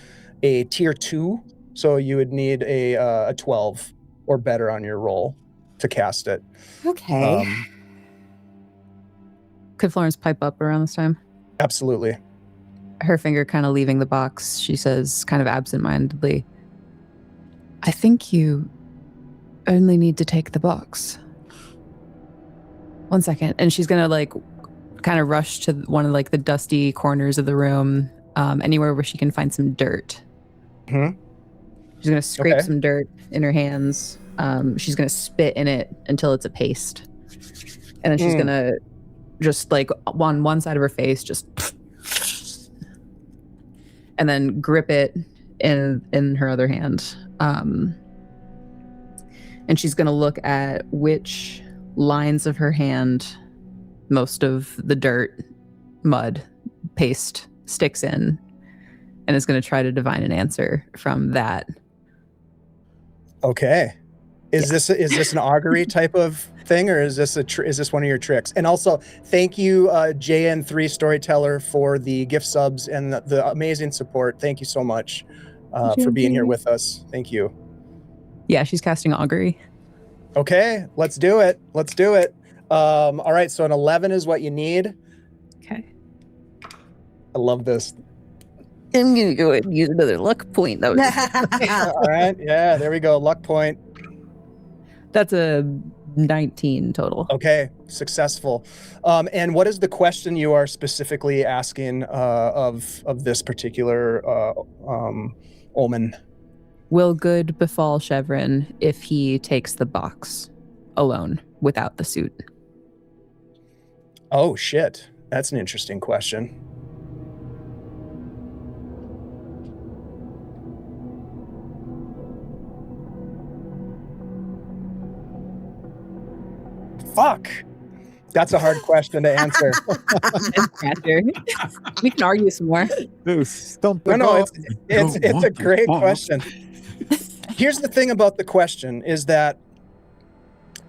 a tier 2, so you would need a 12 or better on your roll to cast it. Okay. Could Florence pipe up around this time? Absolutely. Her finger kind of leaving the box, she says kind of absentmindedly, I think you only need to take the box. 1 second. And she's going to kind of rush to one of the dusty corners of the room, anywhere where she can find some dirt. Mm-hmm. She's going to scrape some dirt in her hands. She's going to spit in it until it's a paste. And then she's going to just on one side of her face, just and then grip it in her other hand. And she's going to look at which lines of her hand most of the dirt, mud, paste sticks in, and is going to try to divine an answer from that. Okay. Is this an augury type of thing, or is this is this one of your tricks? And also, thank you, JN3 Storyteller, for the gift subs and the amazing support. Thank you so much for being here with us. Thank you. Yeah, she's casting augury. Okay, let's do it. All right, so an 11 is what you need. Okay. I love this. I'm going to go ahead and use another luck point. All right, yeah, there we go. Luck point. That's a 19 total. Okay, successful. And what is the question you are specifically asking of this particular omen? Will good befall Chevron if he takes the box alone without the suit? Oh, shit. That's an interesting question. Fuck. That's a hard question to answer. We can argue some more. It's a great question. Here's the thing about the question is that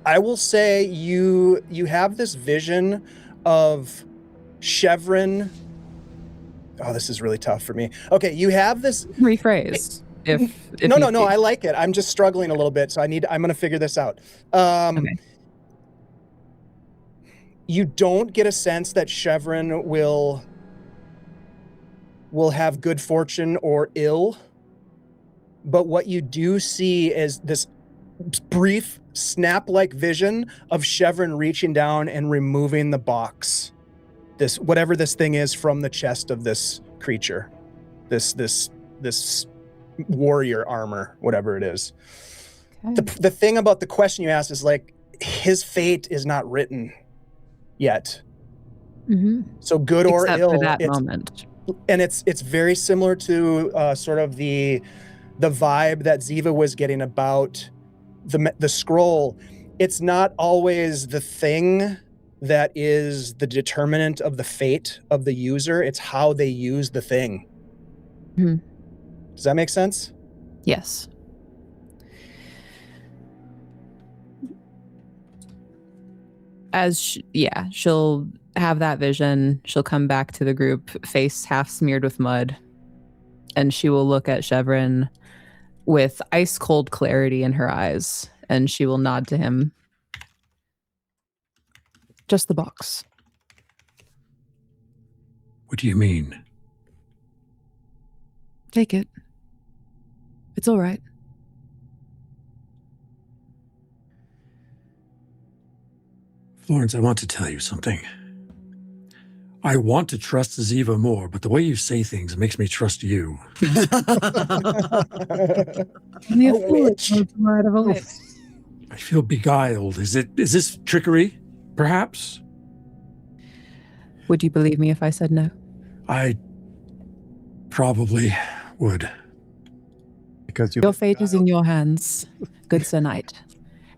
I will say you have this vision of Chevron. Oh, this is really tough for me. Okay, you have this rephrase. If no, I like it. I'm just struggling a little bit, so I'm going to figure this out. Okay. You don't get a sense that Chevron will have good fortune or ill, but what you do see is this brief snap-like vision of Chevron reaching down and removing the box, this whatever this thing is, from the chest of this creature, this warrior armor, whatever it is. Okay. The thing about the question you asked is his fate is not written yet. Mm-hmm. So good or except ill for that moment. And it's very similar to sort of the vibe that Ziva was getting about the scroll. It's not always the thing that is the determinant of the fate of the user. It's how they use the thing. Mm-hmm. Does that make sense? Yes. She'll have that vision. She'll come back to the group, face half smeared with mud, and she will look at Chevron with ice cold clarity in her eyes, and she will nod to him. Just the box. What do you mean? Take it. It's all right. Florence, I want to tell you something. I want to trust Ziva more, but the way you say things makes me trust you. I feel beguiled. Is this trickery, perhaps? Would you believe me if I said no? I probably would. Because Your fate is in your hands, good Sir Knight.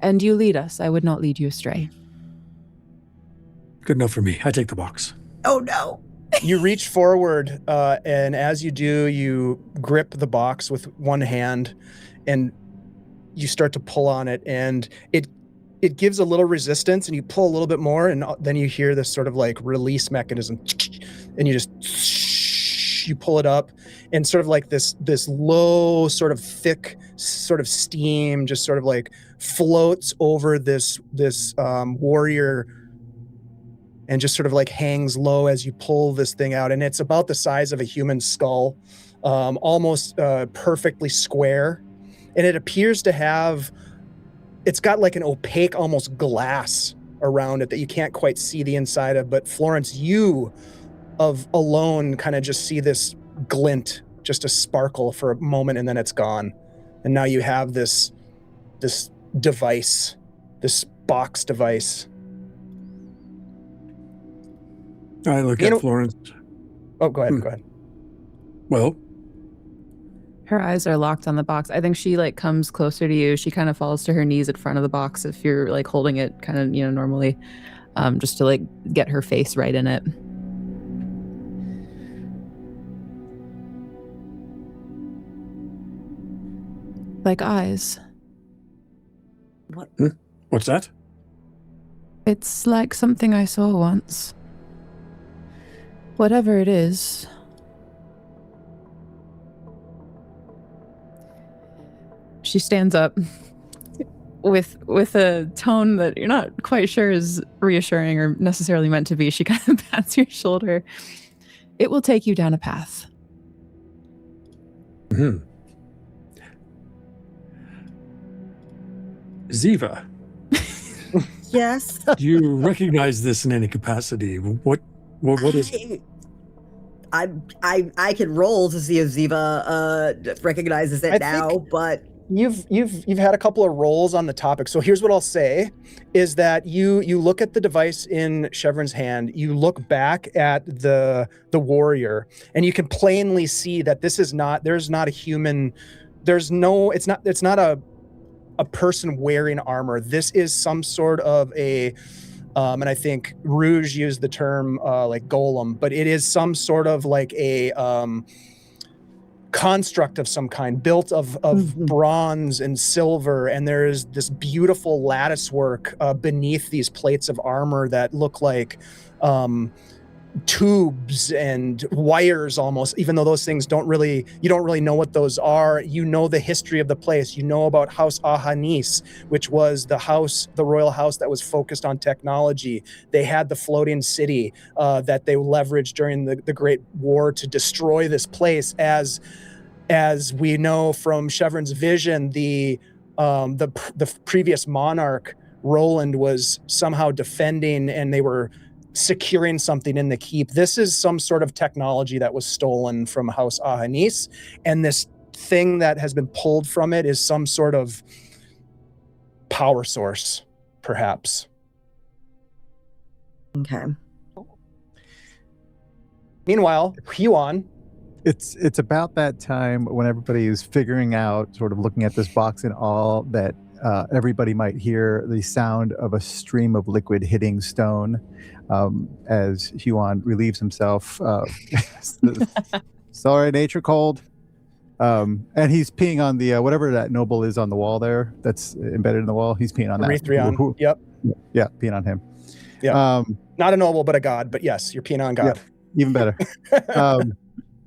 And you lead us. I would not lead you astray. Good enough for me. I take the box. Oh no. You reach forward, and as you do, you grip the box with one hand, and you start to pull on it, and it gives a little resistance, and you pull a little bit more, and then you hear this sort of like release mechanism, and you just you pull it up, and sort of like this low, sort of thick, sort of steam just sort of like floats over this warrior, and just sort of like hangs low as you pull this thing out, and it's about the size of a human skull, almost perfectly square, and it appears to have. It's got like an opaque, almost glass around it that you can't quite see the inside of. But Florence, you alone kind of just see this glint, just a sparkle for a moment, and then it's gone. And now you have this device, this box device. I look at Florence. Oh, go ahead. Well, her eyes are locked on the box. I think she like comes closer to you. She kind of falls to her knees in front of the box if you're like holding it kind of, normally, just to like get her face right in it. Like eyes. What? What's that? It's like something I saw once. Whatever it is. She stands up with a tone that you're not quite sure is reassuring or necessarily meant to be. She kind of pats your shoulder. It will take you down a path. Mm-hmm. Ziva. Yes. Do you recognize this in any capacity? What is it? I can roll to see if Ziva recognizes it now, but You've had a couple of rolls on the topic. So here's what I'll say is that you look at the device in Chevron's hand, you look back at the warrior, and you can plainly see that there's not a human, it's not a person wearing armor. This is some sort of a and I think Rouge used the term like golem, but it is some sort of like a construct of some kind, built of bronze and silver, and there's this beautiful lattice work beneath these plates of armor that look like tubes and wires almost, even though those things you don't really know what those are. You know the history of the place. You know about House Ahanis, which was the royal house that was focused on technology. They had the floating city that they leveraged during the Great War to destroy this place. As we know from Chevron's vision, the previous monarch, Roland, was somehow defending, and they were securing something in the keep. This is some sort of technology that was stolen from House Ahanis, and this thing that has been pulled from it is some sort of power source, perhaps. okay. Meanwhile, Huon. It's about that time when everybody is figuring out, sort of looking at this box and all, that everybody might hear the sound of a stream of liquid hitting stone as Huon relieves himself. Sorry, nature cold. And he's peeing on the whatever that noble is on the wall there that's embedded in the wall. He's peeing on that. Erythrion. Yep. Yeah, peeing on him. Yeah. Not a noble, but a god. But yes, you're peeing on God. Yep, even better.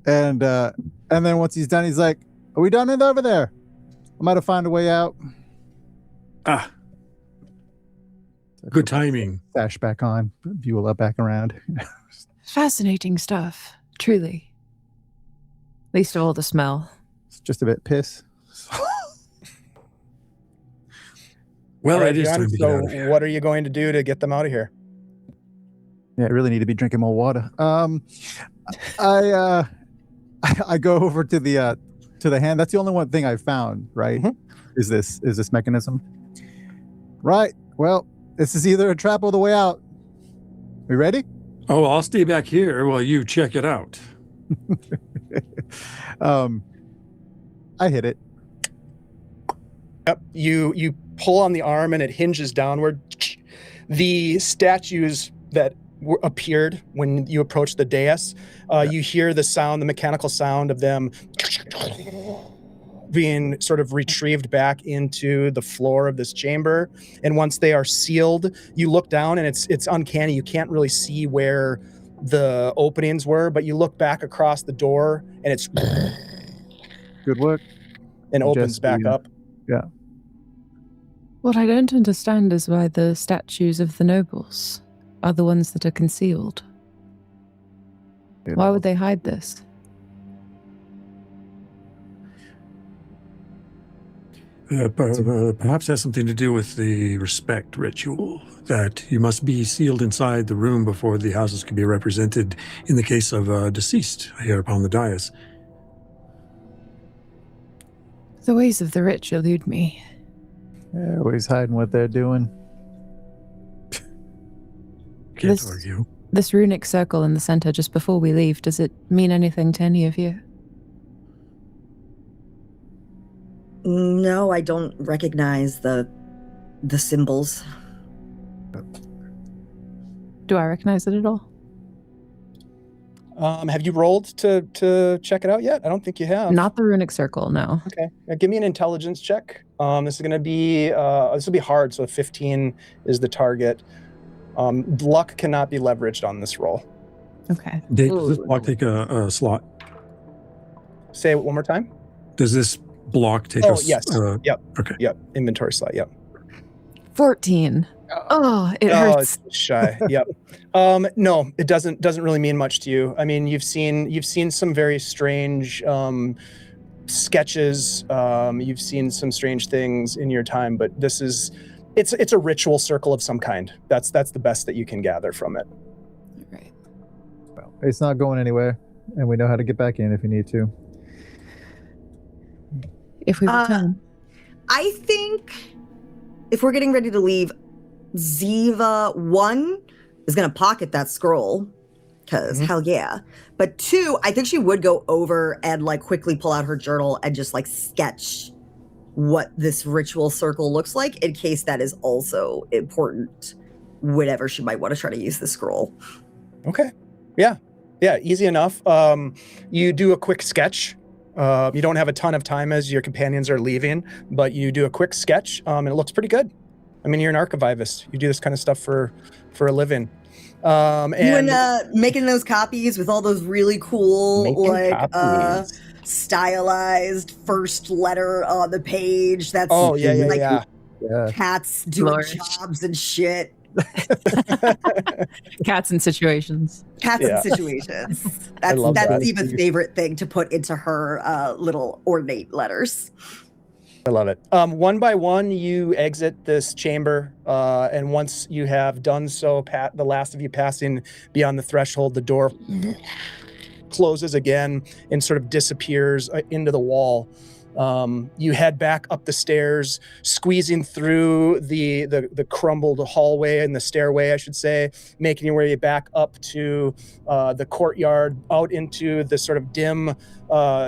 And then once he's done, he's like, "Are we done with over there? I might have found a way out." Good timing. Sash back on, Beulah back around. Fascinating stuff, truly. Least of all the smell. It's just a bit piss. Well, All right, it is time to get out of so here. what are you going to do to get them out of here? Yeah, I really need to be drinking more water. I go over to the hand. That's the only one thing I found, right? Mm-hmm. Is this mechanism. Right. Well, this is either a trap or the way out. We ready? Oh, I'll stay back here while you check it out. I hit it. Yep. You pull on the arm and it hinges downward. The statues that appeared when you approached the dais, you hear the sound, the mechanical sound of them being sort of retrieved back into the floor of this chamber. And once they are sealed, you look down and it's uncanny. You can't really see where the openings were, but you look back across the door and it's Good work. and opens Just back up. Yeah. What I don't understand is why the statues of the nobles are the ones that are concealed. Why would they hide this? Perhaps has something to do with the respect ritual, that you must be sealed inside the room before the houses can be represented in the case of deceased here upon the dais. The ways of the rich elude me. They're always hiding what they're doing. Can't argue. This runic circle in the center just before we leave, does it mean anything to any of you? No, I don't recognize the symbols. Do I recognize it at all? Have you rolled to check it out yet? I don't think you have. Not the runic circle, no. Okay. Give me an intelligence check. This is going to be this will be hard. So 15 is the target. Luck cannot be leveraged on this roll. Okay. Dave, does this block take a slot? Say it one more time. Does this block take Oh, a yes. Yep. Okay. Yep. Inventory slot. Yep. 14. Oh, it hurts. It's shy. Yep. No, it doesn't really mean much to you. I mean, you've seen some very strange sketches. You've seen some strange things in your time, but it's a ritual circle of some kind. That's the best that you can gather from it. Right. Well, it's not going anywhere, and we know how to get back in if you need to. If we return. I think if we're getting ready to leave, Ziva 1 is going to pocket that scroll, because hell yeah. But 2, I think she would go over and like quickly pull out her journal and just like sketch what this ritual circle looks like in case that is also important whenever she might want to try to use the scroll. Okay. Yeah, easy enough. You do a quick sketch. You don't have a ton of time as your companions are leaving, but you do a quick sketch, and it looks pretty good. I mean, you're an archivist. You do this kind of stuff for a living. And making those copies with all those really cool, stylized first letter on the page. That's yeah. Cats doing jobs and shit. Cats in situations. That's Eva's favorite thing to put into her little ornate letters. I love it. One by one, you exit this chamber, and once you have done so, the last of you passing beyond the threshold, the door closes again and sort of disappears into the wall. You head back up the stairs, squeezing through the crumbled hallway and the stairway, I should say, making your way back up to the courtyard, out into the sort of dim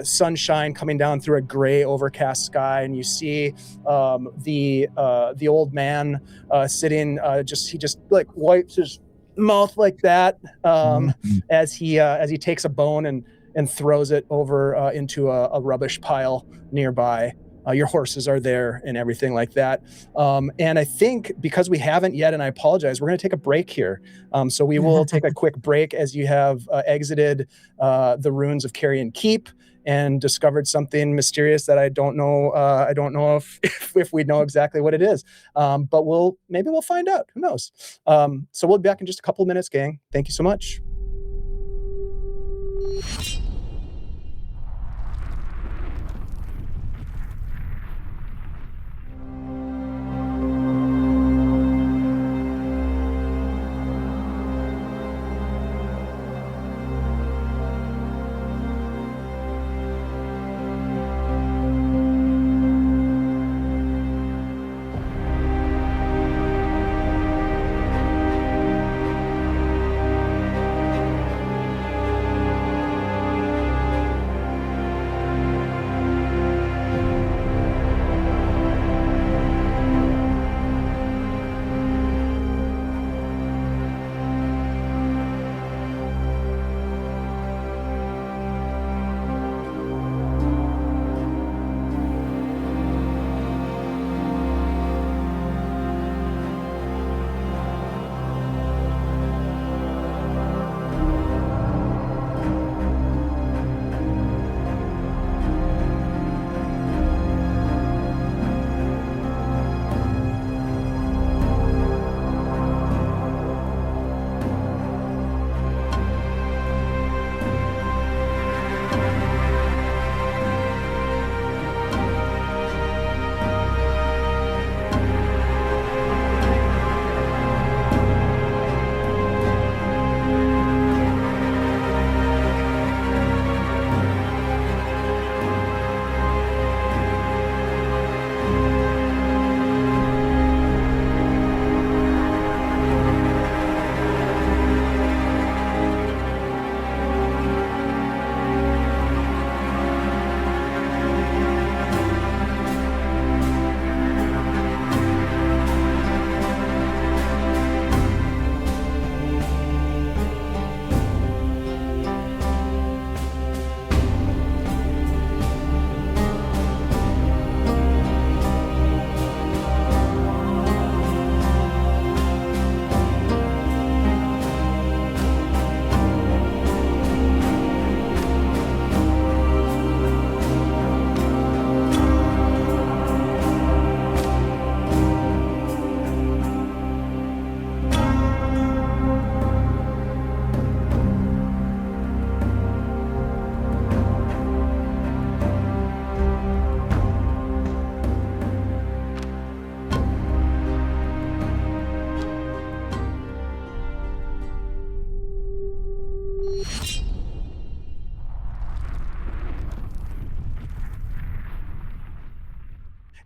sunshine coming down through a gray overcast sky, and you see the old man sitting. He just like wipes his mouth like that as he takes a bone and throws it over into a rubbish pile nearby. Your horses are there and everything like that. And I think because we haven't yet, and I apologize, we're going to take a break here. So we will take a quick break as you have exited the ruins of Carrion Keep and discovered something mysterious that I don't know. I don't know if we know exactly what it is, but maybe we'll find out. Who knows? So we'll be back in just a couple of minutes, gang. Thank you so much.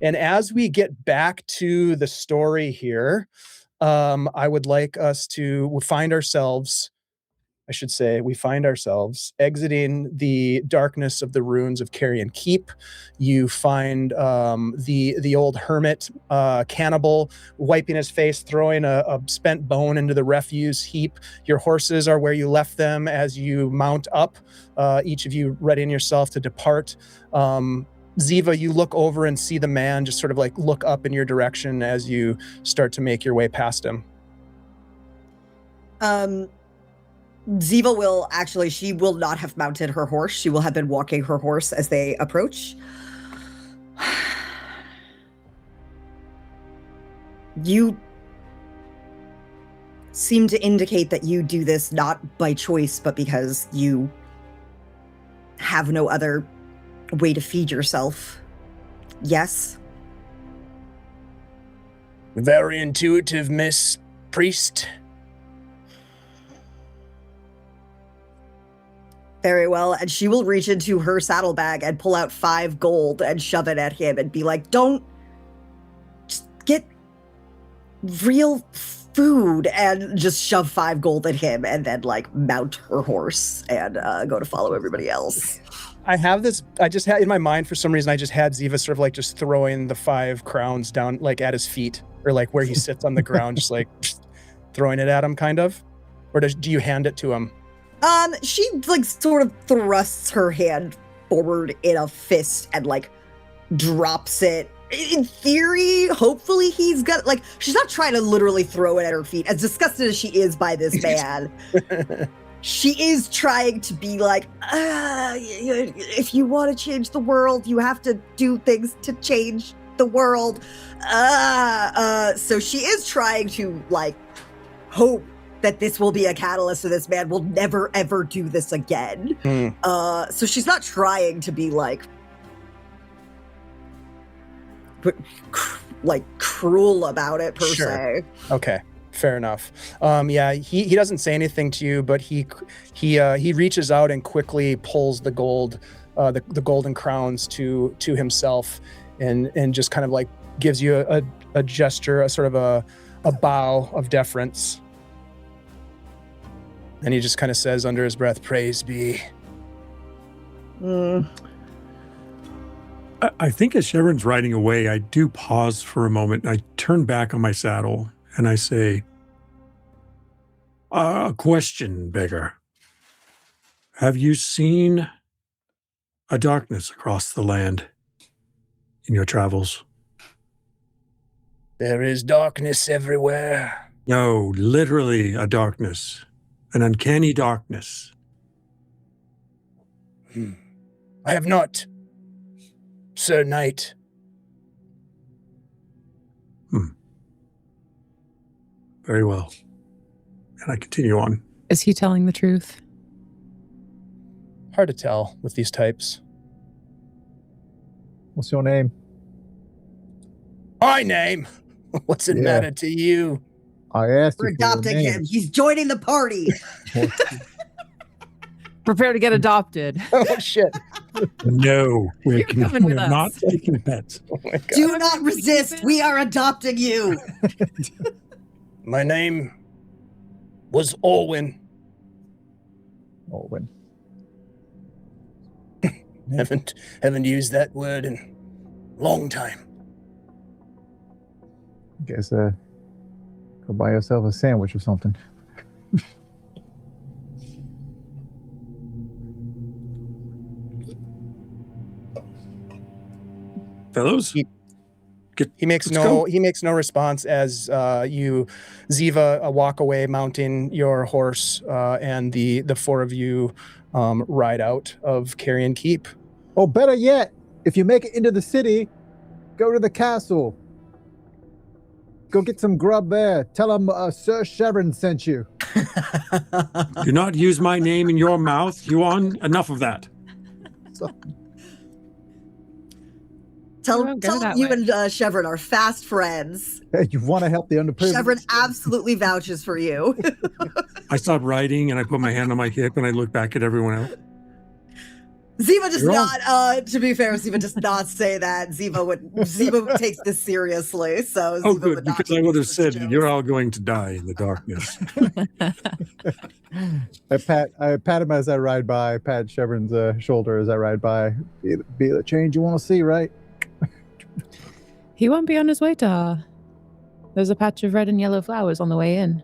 And as we get back to the story here, I would like us to find ourselves exiting the darkness of the ruins of Carrion Keep. You find the old hermit cannibal wiping his face, throwing a spent bone into the refuse heap. Your horses are where you left them as you mount up, each of you readying yourself to depart. Ziva, you look over and see the man just sort of like look up in your direction as you start to make your way past him. Ziva will actually, she will not have mounted her horse. She will have been walking her horse as they approach. You seem to indicate that you do this not by choice, but because you have no other way to feed yourself. Yes? Very intuitive, Miss Priest. Very well. And she will reach into her saddlebag and pull out 5 gold and shove it at him and be like, don't, just get real food, and just shove 5 gold at him and then like mount her horse and go to follow everybody else. I just had in my mind, for some reason, I just had Ziva sort of like just throwing the 5 crowns down like at his feet, or like where he sits on the ground, just like throwing it at him kind of. Or do you hand it to him? She like sort of thrusts her hand forward in a fist and like drops it. In theory, hopefully he's got like, she's not trying to literally throw it at her feet. As disgusted as she is by this man, she is trying to be like, if you want to change the world, you have to do things to change the world. So she is trying to like hope that this will be a catalyst so this man will never, ever do this again. So she's not trying to be like cruel about it per se. Okay, fair enough. Yeah, he doesn't say anything to you, but he reaches out and quickly pulls the gold, the golden crowns to himself, and just kind of like gives you a gesture, a sort of a bow of deference. And he just kind of says under his breath, "Praise be." I think as Chevron's riding away, I do pause for a moment. I turn back on my saddle and I say, a question, Beggar. Have you seen a darkness across the land in your travels? There is darkness everywhere. No, literally a darkness. An uncanny darkness. I have not, Sir Knight. Very well. And I continue on. Is he telling the truth? Hard to tell with these types. What's your name? My name? What's it matter to you? I asked We're you for your adopting name. him. He's joining the party. Prepare to get adopted. Oh, shit. No, we're coming with us. not taking pets. Oh my God. Do not resist. We are adopting you. My name was Olwyn. Olwyn. Haven't used that word in a long time. Guess go buy yourself a sandwich or something. Fellows? He makes no response as you, Ziva, walk away mounting your horse, and the 4 of you ride out of Carrion Keep. Oh, better yet, if you make it into the city, go to the castle. Go get some grub there. Tell them Sir Chevron sent you. Do not use my name in your mouth, Huon. Enough of that. Tell you and Chevron are fast friends. Hey, you want to help the underprivileged? Chevron absolutely vouches for you. I stop riding and I put my hand on my hip and I look back at everyone else. Ziva does You're not, to be fair, Ziva does not say that. Ziva takes this seriously, so Oh, Ziva good, would not because make I would have these said, jokes. you're all going to die in the darkness. I pat him as I ride by. Pat Chevron's shoulder as I ride by. Be the change you want to see, right? He won't be on his way to her. There's a patch of red and yellow flowers on the way in.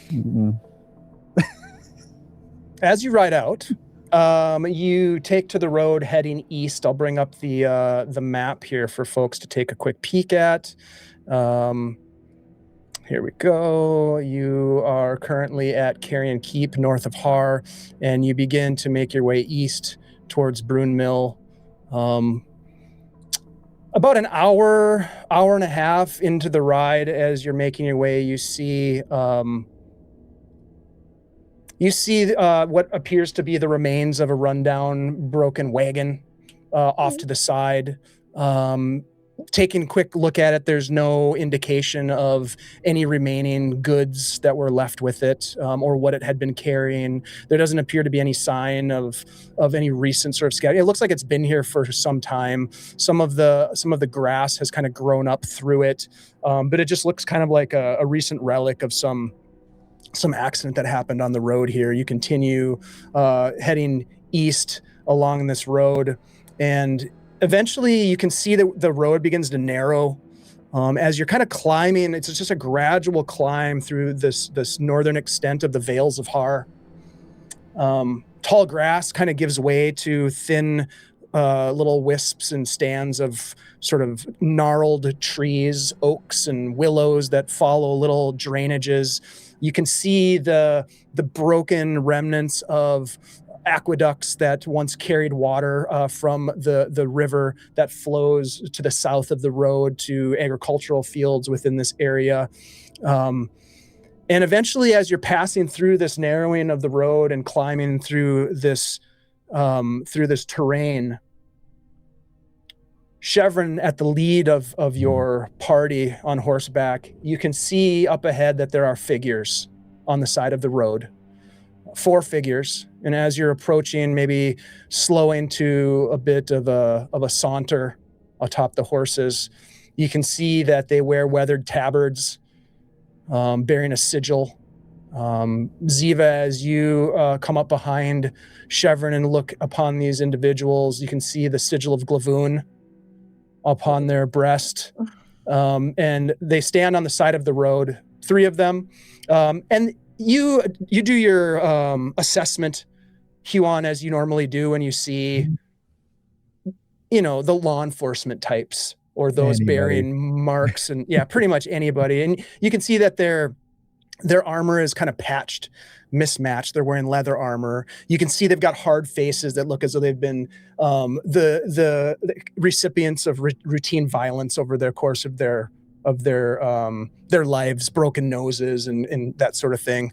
Mm-mm. As you ride out, you take to the road heading east. I'll bring up the map here for folks to take a quick peek at. Here we go. You are currently at Carrion Keep, north of Har, and you begin to make your way east towards Brunmiil. About an hour and a half into the ride, as you're making your way, you see what appears to be the remains of a rundown, broken wagon off to the side. Taking a quick look at it, there's no indication of any remaining goods that were left with it, or what it had been carrying. There doesn't appear to be any sign of any recent sort of scattering. It looks like it's been here for some time. Some of the grass has kind of grown up through it, but it just looks kind of like a recent relic of some accident that happened on the road here. You continue heading east along this road, and eventually you can see that the road begins to narrow as you're kind of climbing. It's just a gradual climb through this northern extent of the Vales of Har. Tall grass kind of gives way to thin little wisps and stands of sort of gnarled trees, oaks and willows that follow little drainages. You can see the broken remnants of aqueducts that once carried water from the river that flows to the south of the road to agricultural fields within this area. And eventually, as you're passing through this narrowing of the road and climbing through this terrain, Chevron, at the lead of your party on horseback, you can see up ahead that there are figures on the side of the road. 4 figures. And as you're approaching, maybe slowing to a bit of a saunter atop the horses, you can see that they wear weathered tabards, bearing a sigil. Ziva, as you come up behind Chevron and look upon these individuals, you can see the sigil of Glavoon upon their breast. And they stand on the side of the road, 3 of them. And you do your assessment, Huon, as you normally do when you see, the law enforcement types or those bearing marks, and pretty much anybody. And you can see that their armor is kind of patched, mismatched. They're wearing leather armor. You can see they've got hard faces that look as though they've been the recipients of routine violence over the course of their lives, broken noses and that sort of thing.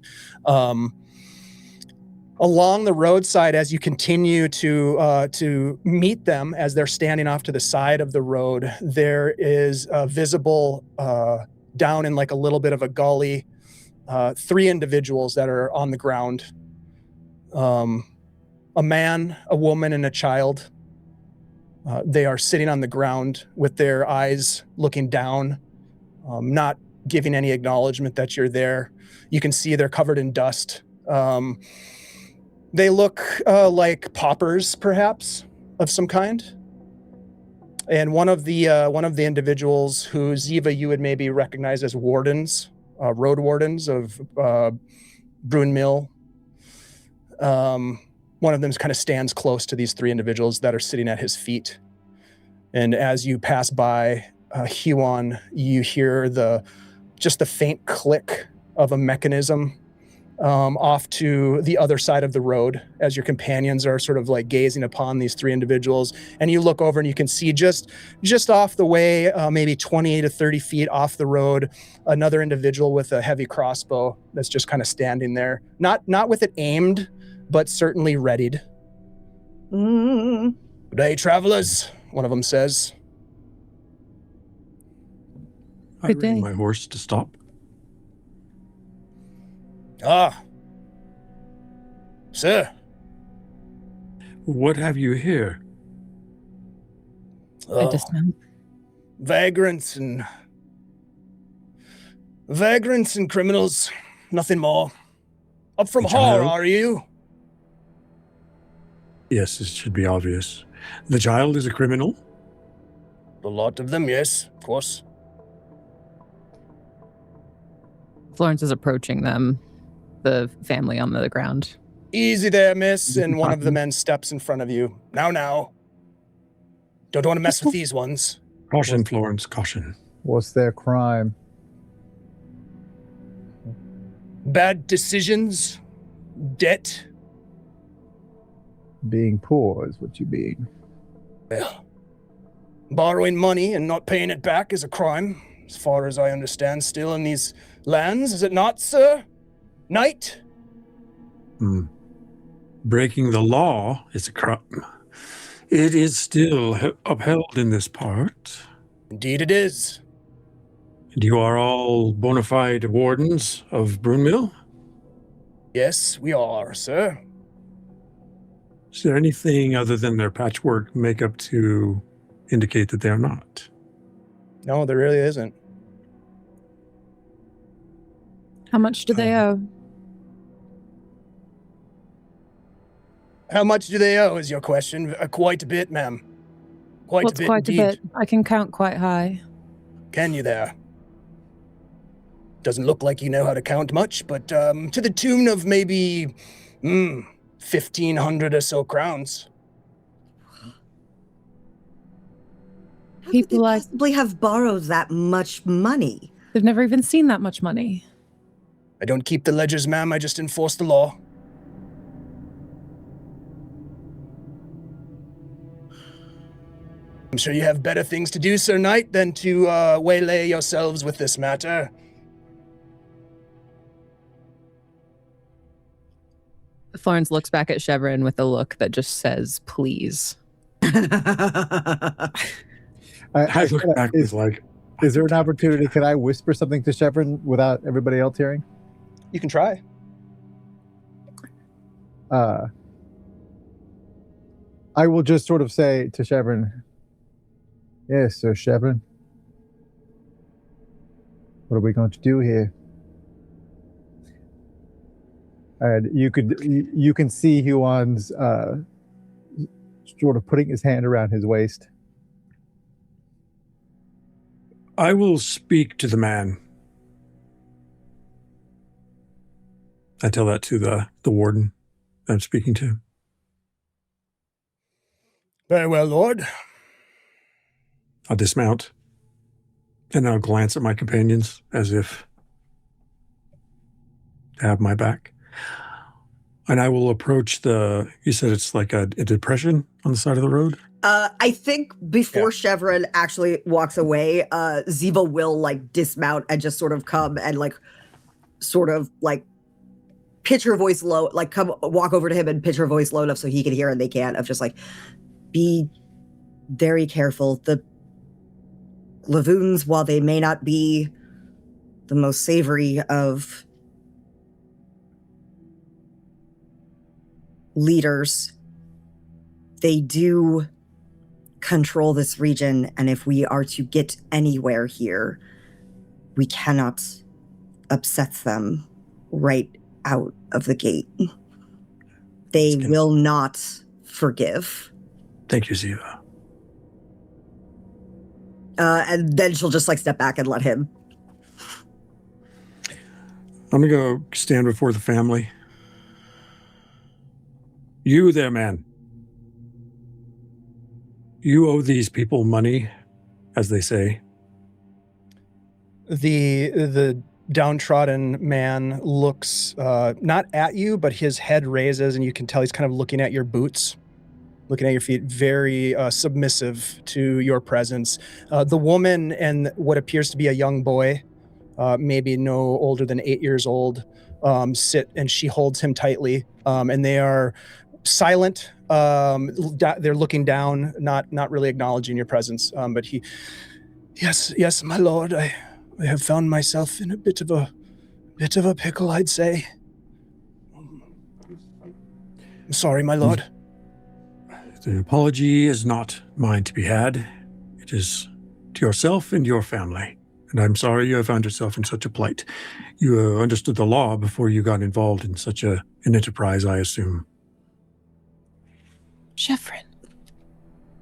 Along the roadside, as you continue to meet them as they're standing off to the side of the road, there is visible down in like a little bit of a gully, 3 individuals that are on the ground. A man, a woman, and a child. They are sitting on the ground with their eyes looking down, not giving any acknowledgement that you're there. You can see they're covered in dust. They look like paupers, perhaps, of some kind. And one of the individuals who, Ziva, you would maybe recognize as wardens, Road Wardens of Brunmiil. One of them kind of stands close to these 3 individuals that are sitting at his feet. And as you pass by Huon, you hear the faint click of a mechanism off to the other side of the road as your companions are sort of like gazing upon these 3 individuals. And you look over and you can see just off the way, maybe 20 to 30 feet off the road, another individual with a heavy crossbow that's just kind of standing there. Not with it aimed, but certainly readied. Good day, travelers, one of them says. I ring my horse to stop. Ah, sir. What have you here? I dismount. Vagrants and criminals. Nothing more. Up from The Har, child? are you? Yes, it should be obvious. The child is a criminal? A lot of them, yes, of course. Florence is approaching them, the family on the ground. Easy there, miss. And one of the men steps in front of you. Now. Don't want to mess with these ones. Caution, Florence, caution. What's their crime? Bad decisions. Debt. Being poor is what you mean. Well, borrowing money and not paying it back is a crime, as far as I understand, still in these lands, is it not, sir? Knight? Breaking the law is a crime. It is still upheld in this part. Indeed it is. And you are all bona fide wardens of Brunmiil? Yes, we are, sir. Is there anything other than their patchwork makeup to indicate that they are not? No, there really isn't. How much do they owe? How much do they owe is your question. Quite a bit, ma'am. Quite a bit indeed. I can count quite high. Can you there? Doesn't look like you know how to count much, but to the tune of maybe 1,500 or so crowns. How People could they like- possibly have borrowed that much money? They've never even seen that much money. I don't keep the ledgers, ma'am. I just enforce the law. I'm sure you have better things to do, Sir Knight, than to waylay yourselves with this matter. Florence looks back at Chevron with a look that just says, please. I look back with like... Is there an opportunity? Can I whisper something to Chevron without everybody else hearing? You can try. I will just sort of say to Chevron, yes, Sir Chevron, what are we going to do here? And you can see Huon's sort of putting his hand around his waist. I will speak to the man. I tell that to the warden I'm speaking to. Very well, Lord. I'll dismount, and I'll glance at my companions as if to have my back. And I will approach you said it's like a depression on the side of the road? I think before Chevron actually walks away, Ziva will like dismount and just sort of come and pitch her voice low, like come walk over to him and pitch her voice low enough so he can hear and they can't, of just like, be very careful. The Lavoons, while they may not be the most savory of leaders, they do control this region, and if we are to get anywhere here, we cannot upset them right out of the gate. They will not forgive. Thank you, Ziva. And then she'll just like step back and let him. I'm going to go stand before the family. You there, man. You owe these people money, as they say. The downtrodden man looks not at you, but his head raises, and you can tell he's kind of looking at your boots, looking at your feet, very submissive to your presence. The woman and what appears to be a young boy, maybe no older than 8 years old, sit, and she holds him tightly, and they are silent. They're looking down, not really acknowledging your presence. But he, yes, my lord, I have found myself in a bit of a pickle, I'd say. I'm sorry, my lord. The apology is not mine to be had. It is to yourself and your family. And I'm sorry you have found yourself in such a plight. You understood the law before you got involved in such an enterprise, I assume. Shevrin.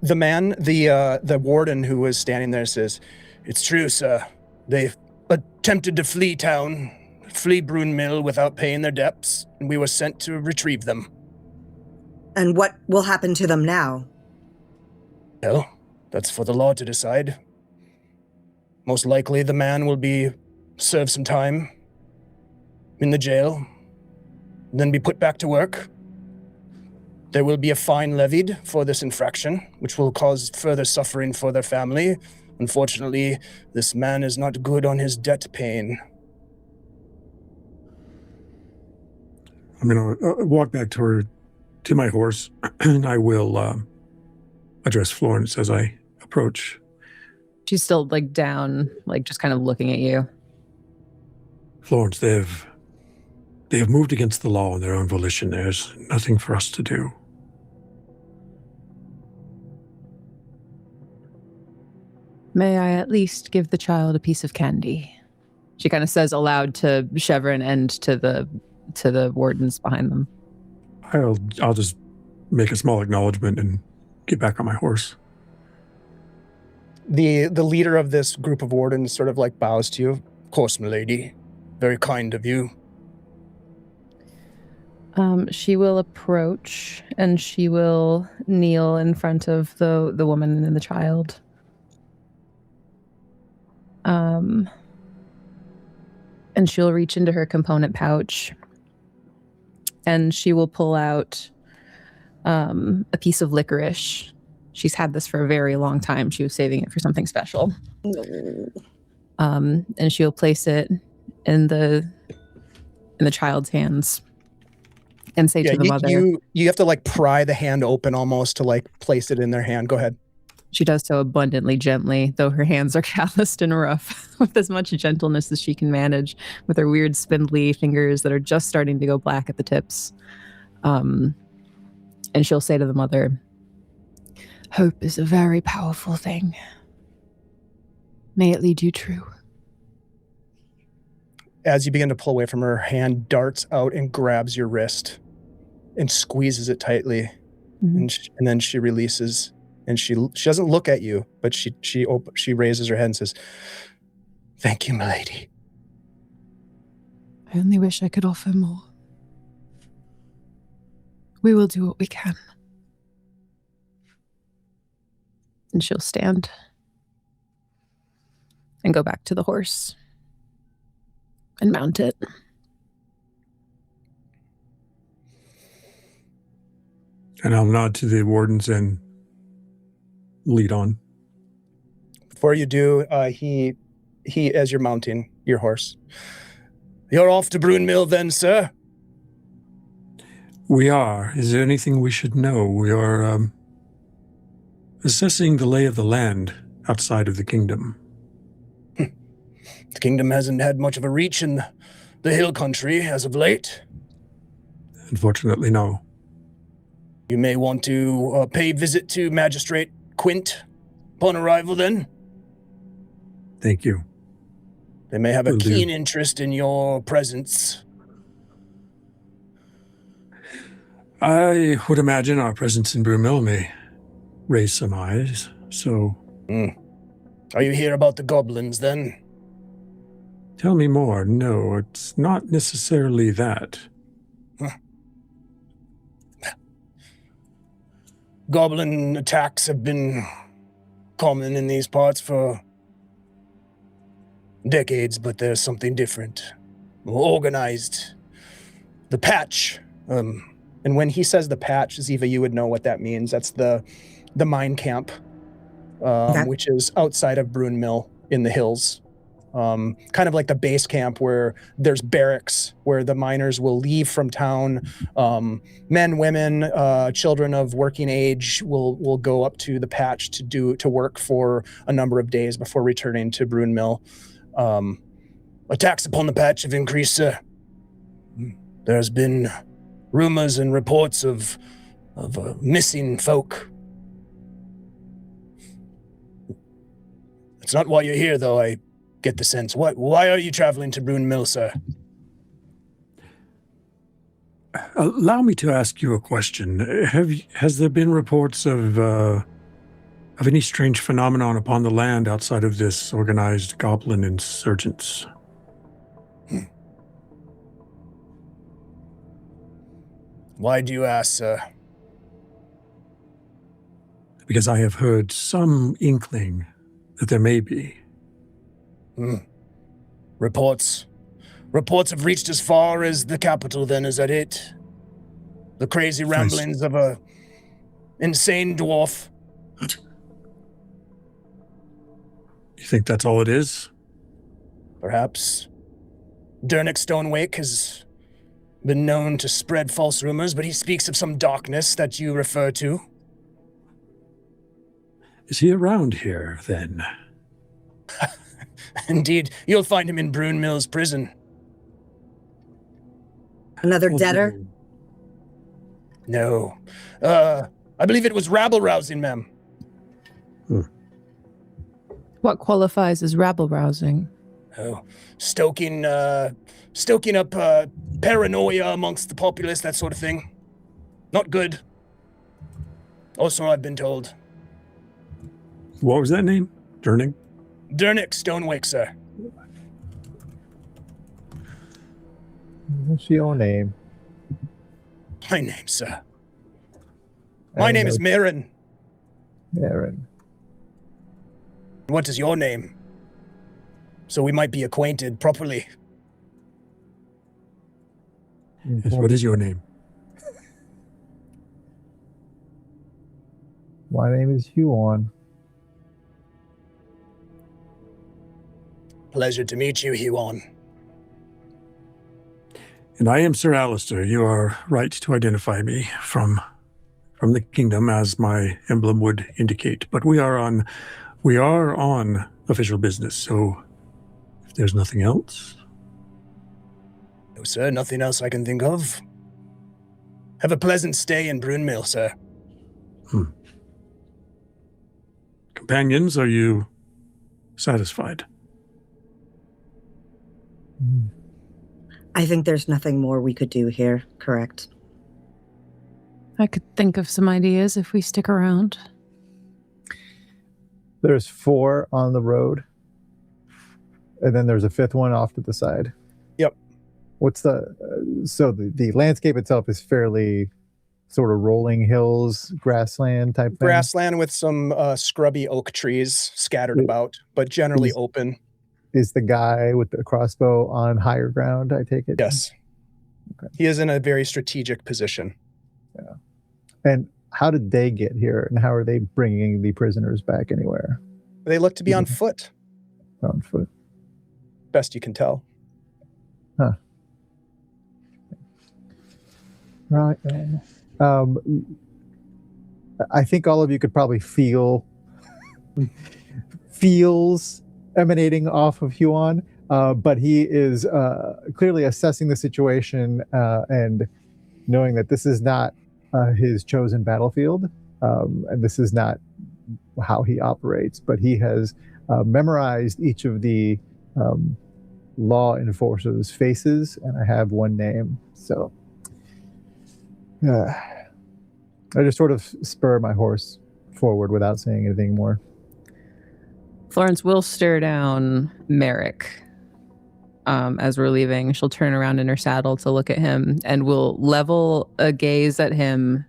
The man, the warden who was standing there says, "It's true, sir. They attempted to flee Brunmiil without paying their debts, and we were sent to retrieve them." And what will happen to them now? Well, that's for the law to decide. Most likely the man will be served some time in the jail, then be put back to work. There will be a fine levied for this infraction, which will cause further suffering for their family. Unfortunately, this man is not good on his debt paying. I'm going to walk back to my horse, and I will address Florence as I approach. She's still like down, like just kind of looking at you. Florence, they have moved against the law on their own volition. There's nothing for us to do. May I at least give the child a piece of candy? She kind of says aloud to Shevrin and to the wardens behind them. I'll just make a small acknowledgement and get back on my horse. The leader of this group of wardens sort of like bows to you. "Of course, milady. Very kind of you." She will approach and she will kneel in front of the woman and the child. And she'll reach into her component pouch and she will pull out a piece of licorice. She's had this for a very long time. She was saving it for something special. And she'll place it in the child's hands and say to the mother. You have to like pry the hand open almost to like place it in their hand. Go ahead. She does so abundantly gently, though her hands are calloused and rough, with as much gentleness as she can manage, with her weird spindly fingers that are just starting to go black at the tips. And she'll say to the mother, "Hope is a very powerful thing. May it lead you true." As you begin to pull away from her, hand darts out and grabs your wrist and squeezes it tightly. Mm-hmm. And then she releases. And she doesn't look at you, but she raises her head and says, "Thank you, milady." I only wish I could offer more. We will do what we can. And she'll stand and go back to the horse and mount it. And I'll nod to the wardens and lead on. Before you do, he as you're mounting your horse, "You're off to Brunmiil then, sir?" We are. Is there anything we should know? We are assessing the lay of the land outside of the kingdom. The kingdom hasn't had much of a reach in the hill country as of late. Unfortunately, no. You may want to pay visit to Magistrate Quint upon arrival then. Thank you. They may have a keen interest in your presence. I would imagine our presence in Brunmiil may raise some eyes, so... Are you here about the goblins then? Tell me more. No, it's not necessarily that. Goblin attacks have been common in these parts for decades, but there's something different. More organized. The patch. And when he says the patch, Ziva, you would know what that means. That's the mine camp, which is outside of Brunmiil in the hills. Kind of like the base camp where there's barracks where the miners will leave from town. Men, women, children of working age will go up to the patch to work for a number of days before returning to Brunmiil. Attacks upon the patch have increased. There's been rumors and reports of missing folk. It's not why you're here, though, I get the sense. Why are you traveling to Brunmiil, sir? Allow me to ask you a question. Has there been reports of any strange phenomenon upon the land outside of this organized goblin insurgents? Why do you ask, sir? Because I have heard some inkling that there may be. Reports have reached as far as the capital, then, is that it? The crazy ramblings of a insane dwarf? You think that's all it is? Perhaps. Dernick Stonewake has been known to spread false rumors, but he speaks of some darkness that you refer to. Is he around here, then? Indeed, you'll find him in Brunmiil's prison. Another debtor? No. I believe it was rabble-rousing, ma'am. What qualifies as rabble-rousing? Oh, stoking up paranoia amongst the populace, that sort of thing. Not good. Also, I've been told. What was that name? Dernick? Dernick Stonewake, sir. What's your name? My name, sir. My name is Mirren. Aaron. What is your name? So we might be acquainted properly. Yes, what is your name? My name is Huon. Pleasure to meet you, Huon. And I am Sir Alistair. You are right to identify me from the kingdom, as my emblem would indicate. But we are on official business, so if there's nothing else. No, sir, nothing else I can think of. Have a pleasant stay in Brunmiil, sir. Companions, are you satisfied? I think there's nothing more we could do here, correct? I could think of some ideas if we stick around. There's 4 on the road, and then there's a 5th one off to the side. Yep. What's the landscape itself is fairly sort of rolling hills, grassland type thing? Grassland with some scrubby oak trees scattered about, but generally open. Is the guy with the crossbow on higher ground, I take it? Yes. Okay. He is in a very strategic position. Yeah. And how did they get here, and how are they bringing the prisoners back anywhere? They look to be on foot. On foot. Best you can tell. Huh. Right. I think all of you could probably feel feels emanating off of Huon, but he is clearly assessing the situation and knowing that this is not his chosen battlefield, and this is not how he operates, but he has memorized each of the law enforcers' faces, and I have one name. So I just sort of spur my horse forward without saying anything more. Florence will stare down Merrick as we're leaving. She'll turn around in her saddle to look at him and will level a gaze at him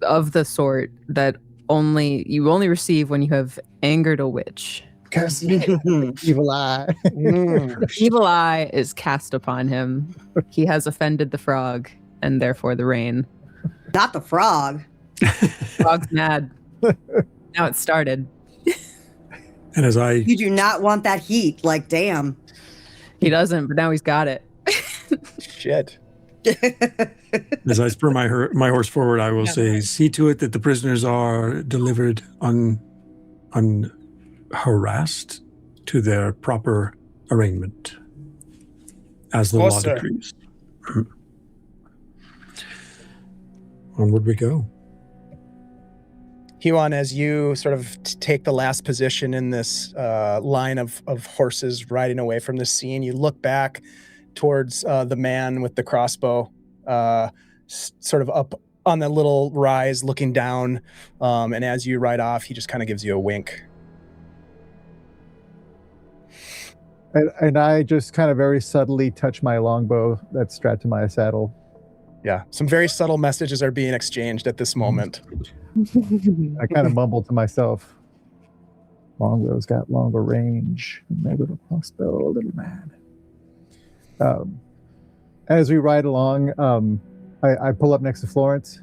of the sort that you only receive when you have angered a witch. Curse you, evil eye. Evil eye is cast upon him. He has offended the frog and therefore the rain. Not the frog. Frog's mad. Now it started. And as You do not want that heat, like, damn. He doesn't, but now he's got it. Shit. As I spur my horse forward, I will say, see to it that the prisoners are delivered unharassed to their proper arraignment, as the law decrees. onward we go. Huon, as you sort of take the last position in this line of horses riding away from the scene, you look back towards the man with the crossbow, sort of up on the little rise looking down, and as you ride off, he just kind of gives you a wink. And I just kind of very subtly touch my longbow that's strapped to my saddle. Yeah, some very subtle messages are being exchanged at this moment. I kind of mumble to myself, longbow's got longer range than my little crossbow, little man. As we ride along, I pull up next to Florence.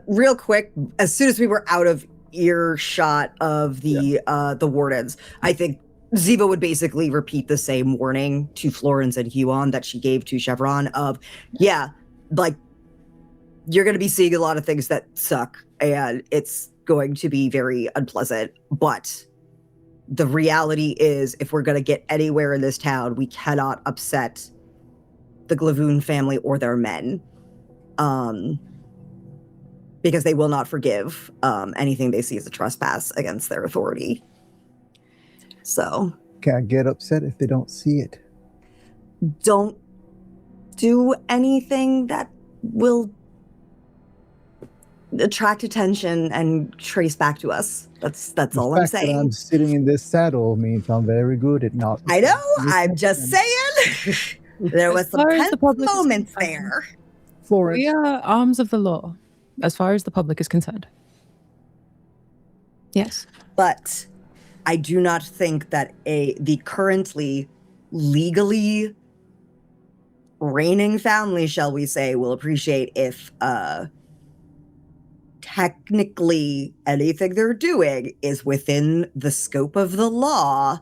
Real quick, as soon as we were out of earshot of the wardens, I think Ziva would basically repeat the same warning to Florence and Huon that she gave to Chevron of, like, you're going to be seeing a lot of things that suck, and it's going to be very unpleasant, but the reality is, if we're going to get anywhere in this town, we cannot upset the Glavoon family or their men, because they will not forgive anything they see as a trespass against their authority. So, Can't get upset if they don't see it. don't do anything that will attract attention and trace back to us. That's all I'm The fact that saying. I'm sitting in this saddle means I'm very good at not. I know. I'm just saying. There was As some far as tense the public is moments concerned. there. Florence. We are arms of the law, as far as the public is concerned. Yes. But I do not think that the currently legally reigning family, shall we say, will appreciate if technically anything they're doing is within the scope of the law.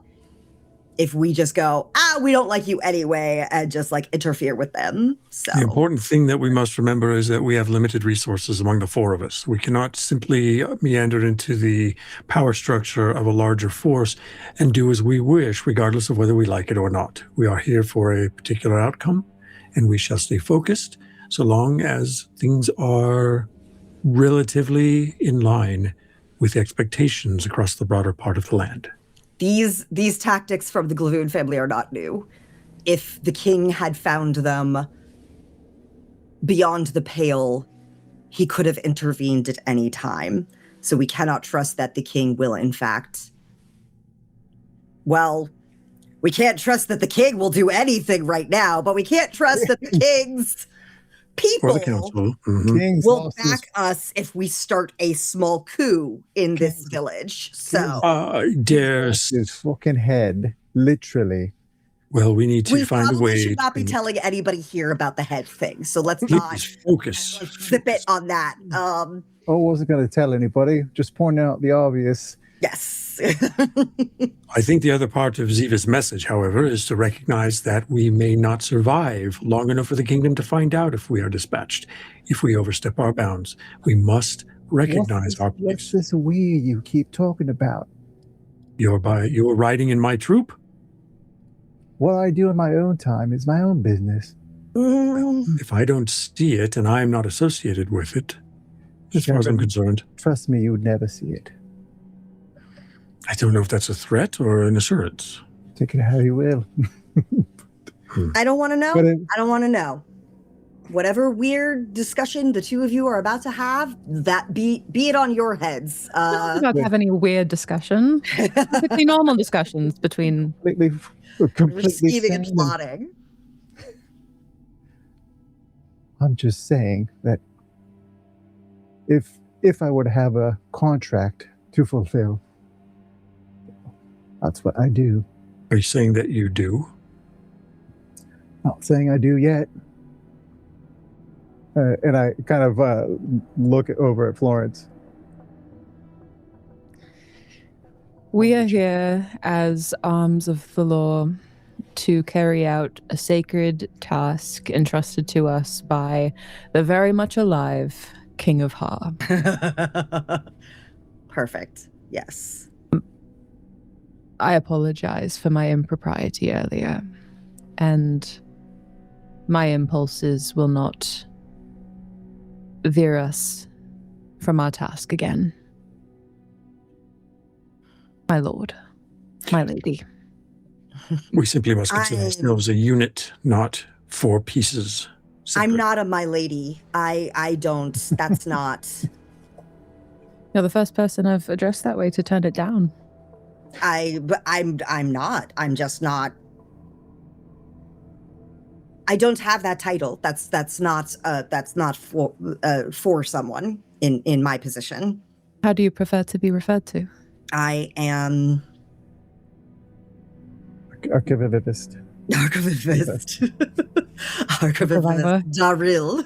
If we just go, we don't like you anyway, and just like interfere with them. So The important thing that we must remember is that we have limited resources among the four of us. We cannot simply meander into the power structure of a larger force and do as we wish, regardless of whether we like it or not. We are here for a particular outcome, and we shall stay focused so long as things are relatively in line with expectations across the broader part of the land. These tactics from the Glavoon family are not new. If the king had found them beyond the pale, he could have intervened at any time. So we cannot trust that the king will, in fact. Well, we can't trust that the king will do anything right now, but we can't trust that the king's people Or the council. Mhm. King's will lost his- back us if we start a small coup in this village. So Dares. his fucking head, literally. Well, we need to we find a probably way should not be to telling anybody here about the head thing. So let's please not focus. zip it on that. I wasn't going to tell anybody, just pointing out the obvious. Yes. I think the other part of Ziva's message, however, is to recognize that we may not survive long enough for the kingdom to find out if we are dispatched, if we overstep our bounds. We must recognize our What's place. this we you keep talking about? You're riding in my troop? What I do in my own time is my own business. If I don't see it and I'm not associated with it, as far as I'm concerned, Trust me, you would never see it. I don't know if that's a threat or an assurance. Take it how you will. I don't want to know. But I don't want to know. Whatever weird discussion the two of you are about to have, that be it on your heads. Not about to have any weird discussion. Perfectly normal discussions between. Completely we're scheming and sane. plotting. I'm just saying that if I were to have a contract to fulfill, that's what I do. Are you saying that you do? Not saying I do yet. And I kind of look over at Florence. We are here as arms of the law to carry out a sacred task entrusted to us by the very much alive King of Ha. Perfect. Yes. I apologize for my impropriety earlier. And my impulses will not veer us from our task again. My lord, my lady. We simply must consider ourselves a unit, not 4 pieces. Separate. I'm not a my lady. I don't. That's not. You're the first person I've addressed that way to turn it down. But I'm not. I'm just not. I don't have that title. That's not for someone in my position. How do you prefer to be referred to? I am Archivist. Archivist. Archivist. Daril.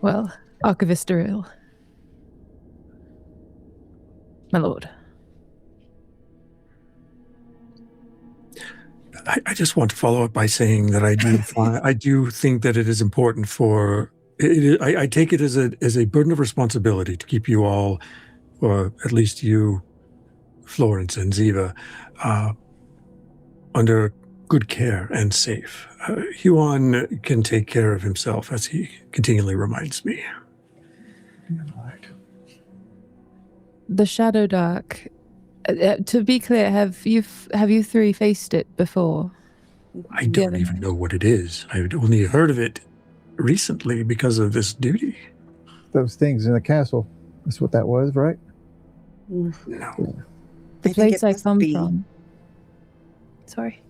Well, Archivist Daril. My lord. I just want to follow up by saying that I do think that it is important for. I take it as a burden of responsibility to keep you all, or at least you, Florence and Ziva, under good care and safe. Huon can take care of himself, as he continually reminds me. The Shadowdark. To be clear, have you 3 faced it before? I don't even know what it is. I've only heard of it recently because of this duty. Those things in the castle. That's what that was, right? No. The place I come from. Sorry.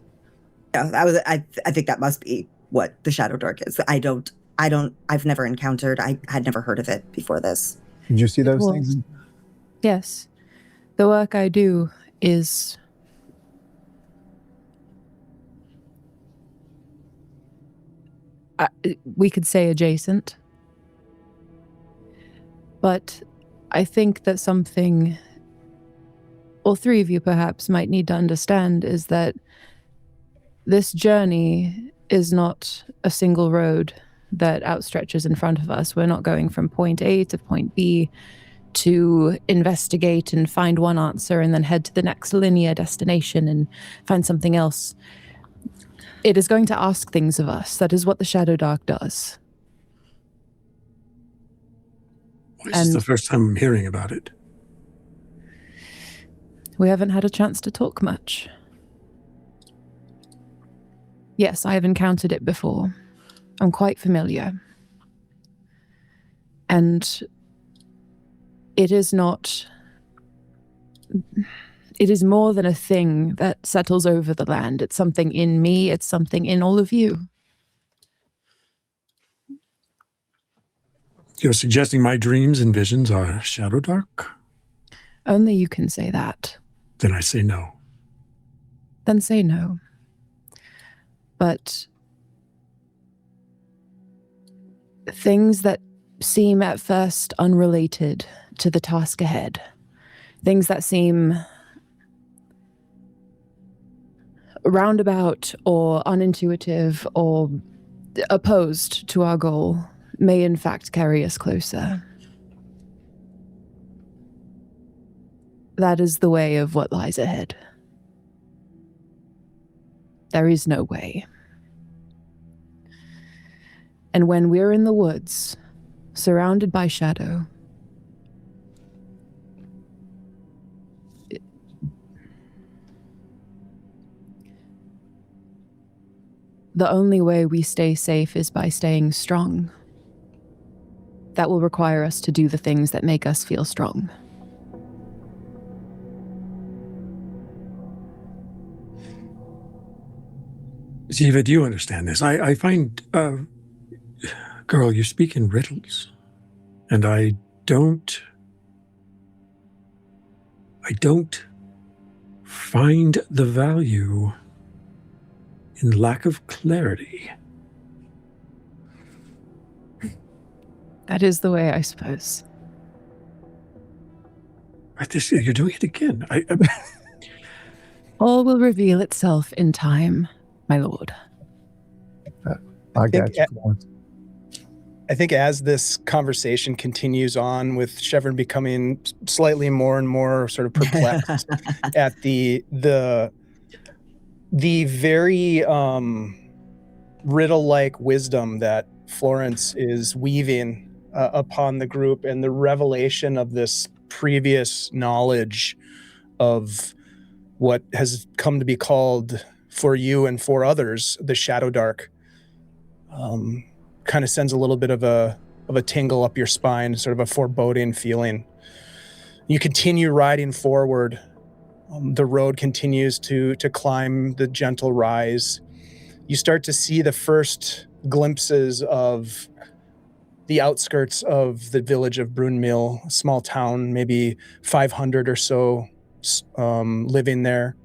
Yeah, I think that must be what the Shadowdark is. I've never encountered. I had never heard of it before this. Did you see those things? Yes. The work I do is we could say adjacent. But I think that something all 3 of you perhaps might need to understand is that this journey is not a single road that outstretches in front of us. We're not going from point A to point B to investigate and find one answer and then head to the next linear destination and find something else. It is going to ask things of us. That is what the Shadowdark does. This is the first time I'm hearing about it. We haven't had a chance to talk much. Yes, I have encountered it before. I'm quite familiar. And it is more than a thing that settles over the land. It's something in me. It's something in all of you. You're suggesting my dreams and visions are Shadowdark? Only you can say that. Then I say no. Then say no. But things that seem at first unrelated to the task ahead, things that seem roundabout or unintuitive or opposed to our goal, may in fact carry us closer. That is the way of what lies ahead. There is no way. And when we're in the woods, surrounded by shadow, the only way we stay safe is by staying strong. That will require us to do the things that make us feel strong. Ziva, do you understand this? I find, girl, you speak in riddles, and I don't find the value in lack of clarity. That is the way, I suppose. You're doing it again. All will reveal itself in time, my lord. I got you. I think as this conversation continues on, with Shevrin becoming slightly more and more sort of perplexed at the the very riddle-like wisdom that Florence is weaving upon the group, and the revelation of this previous knowledge of what has come to be called for you and for others the Shadowdark, kind of sends a little bit of a tingle up your spine, sort of a foreboding feeling. You continue riding forward. The road continues to climb the gentle rise. You start to see the first glimpses of the outskirts of the village of Brunmiil, a small town, maybe 500 or so living there.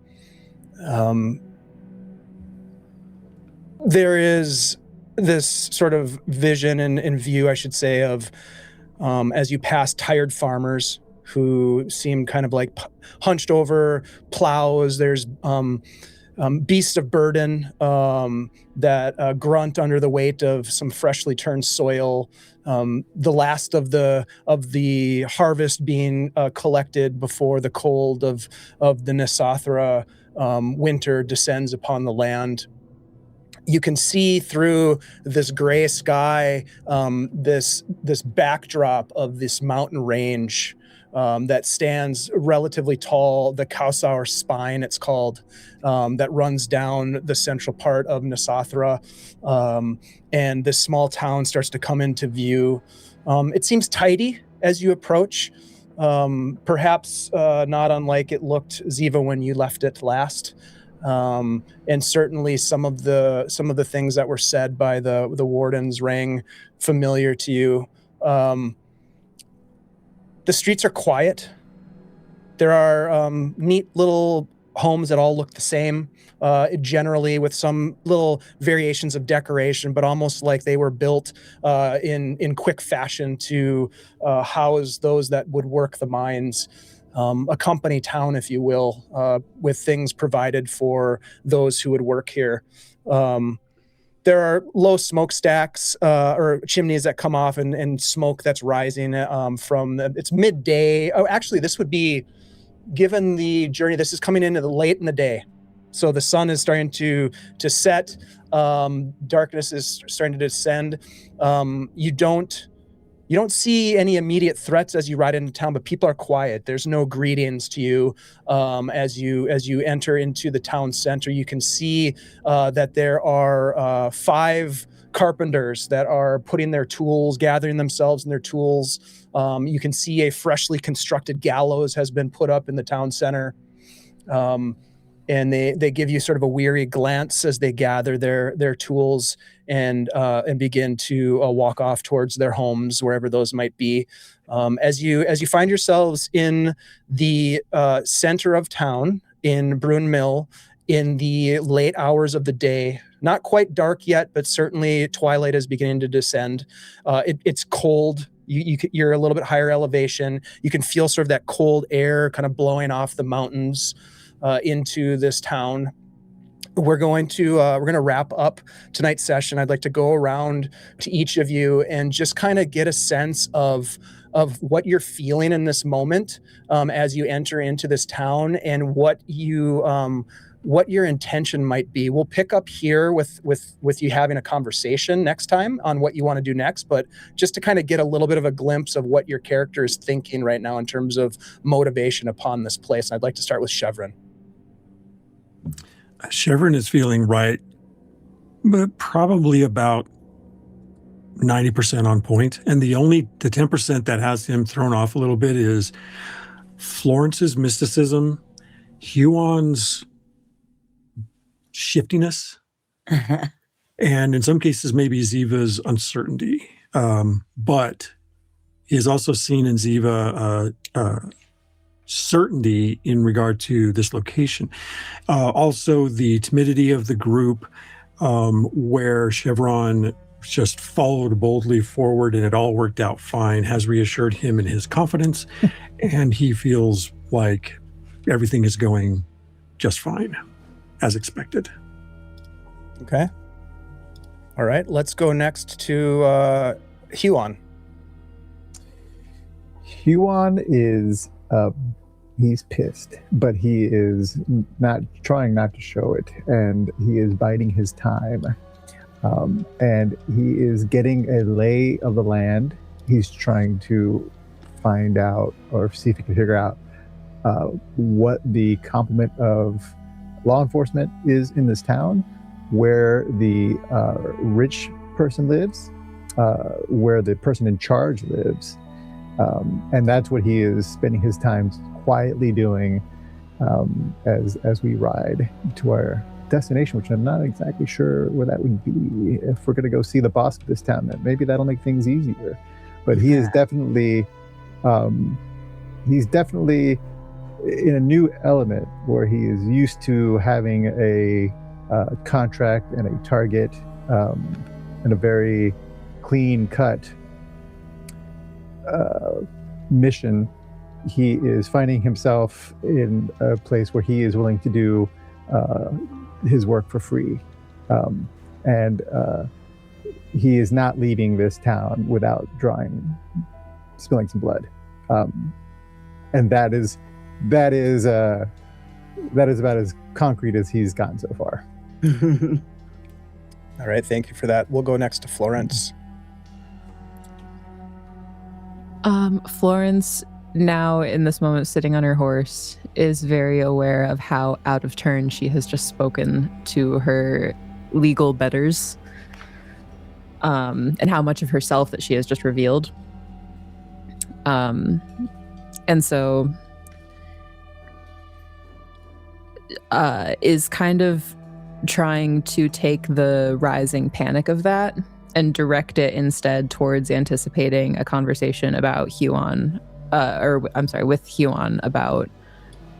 There is this sort of vision and view, I should say, of as you pass tired farmers who seem kind of like hunched over plows. There's beasts of burden that grunt under the weight of some freshly turned soil. The last of the harvest being collected before the cold of the Nyssathra winter descends upon the land. You can see through this gray sky, this backdrop of this mountain range that stands relatively tall, the Kausauer Spine, it's called, that runs down the central part of Nyssathra. And this small town starts to come into view. It seems tidy as you approach, perhaps not unlike it looked, Ziva, when you left it last. And certainly some of the things that were said by the wardens rang familiar to you. The streets are quiet. There are neat little homes that all look the same, generally with some little variations of decoration, but almost like they were built in quick fashion to house those that would work the mines. A company town, if you will, with things provided for those who would work here. There are low smokestacks or chimneys that come off and smoke that's rising from it's midday. Oh, actually, this would be, given the journey, this is coming into the late in the day. So the sun is starting to set. Darkness is starting to descend. You don't see any immediate threats as you ride into town, but people are quiet. There's no greetings to you as you enter into the town center. You can see that there are 5 carpenters that are putting their tools, gathering themselves in their tools. You can see a freshly constructed gallows has been put up in the town center. And they give you sort of a weary glance as they gather their tools and begin to walk off towards their homes, wherever those might be. As you find yourselves in the center of town in Brunmiil in the late hours of the day, not quite dark yet, but certainly twilight is beginning to descend. It's cold. You're a little bit higher elevation. You can feel sort of that cold air kind of blowing off the mountains into this town. We're going to wrap up tonight's session. I'd like to go around to each of you and just kind of get a sense of what you're feeling in this moment as you enter into this town, and what your intention might be. We'll pick up here with you having a conversation next time on what you want to do next, but just to kind of get a little bit of a glimpse of what your character is thinking right now in terms of motivation upon this place. And I'd like to start with Chevron. Chevron is feeling right, but probably about 90% on point. And the 10% that has him thrown off a little bit is Florence's mysticism, Huon's shiftiness, and in some cases maybe Ziva's uncertainty. But he is also seen in Ziva certainty in regard to this location. Also the timidity of the group, where Chevron just followed boldly forward and it all worked out fine, has reassured him in his confidence, and he feels like everything is going just fine, as expected. Okay. All right, let's go next to Huon. Huon is He's pissed, but he is not trying not to show it, and he is biding his time. And he is getting a lay of the land. He's trying to find out or see if he can figure out what the complement of law enforcement is in this town, where the rich person lives, where the person in charge lives. And that's what he is spending his time quietly doing as we ride to our destination, which I'm not exactly sure where that would be. If we're going to go see the boss of this town, then maybe that'll make things easier. But he is definitely in a new element where he is used to having a contract and a target and a very clean cut mission. He is finding himself in a place where he is willing to do his work for free. And he is not leaving this town without spilling some blood. And that is about as concrete as he's gotten so far. All right, thank you for that. We'll go next to Florence. Florence, now in this moment sitting on her horse, is very aware of how out of turn she has just spoken to her legal betters, and how much of herself that she has just revealed. And so is kind of trying to take the rising panic of that and direct it instead towards anticipating a conversation about with Huon about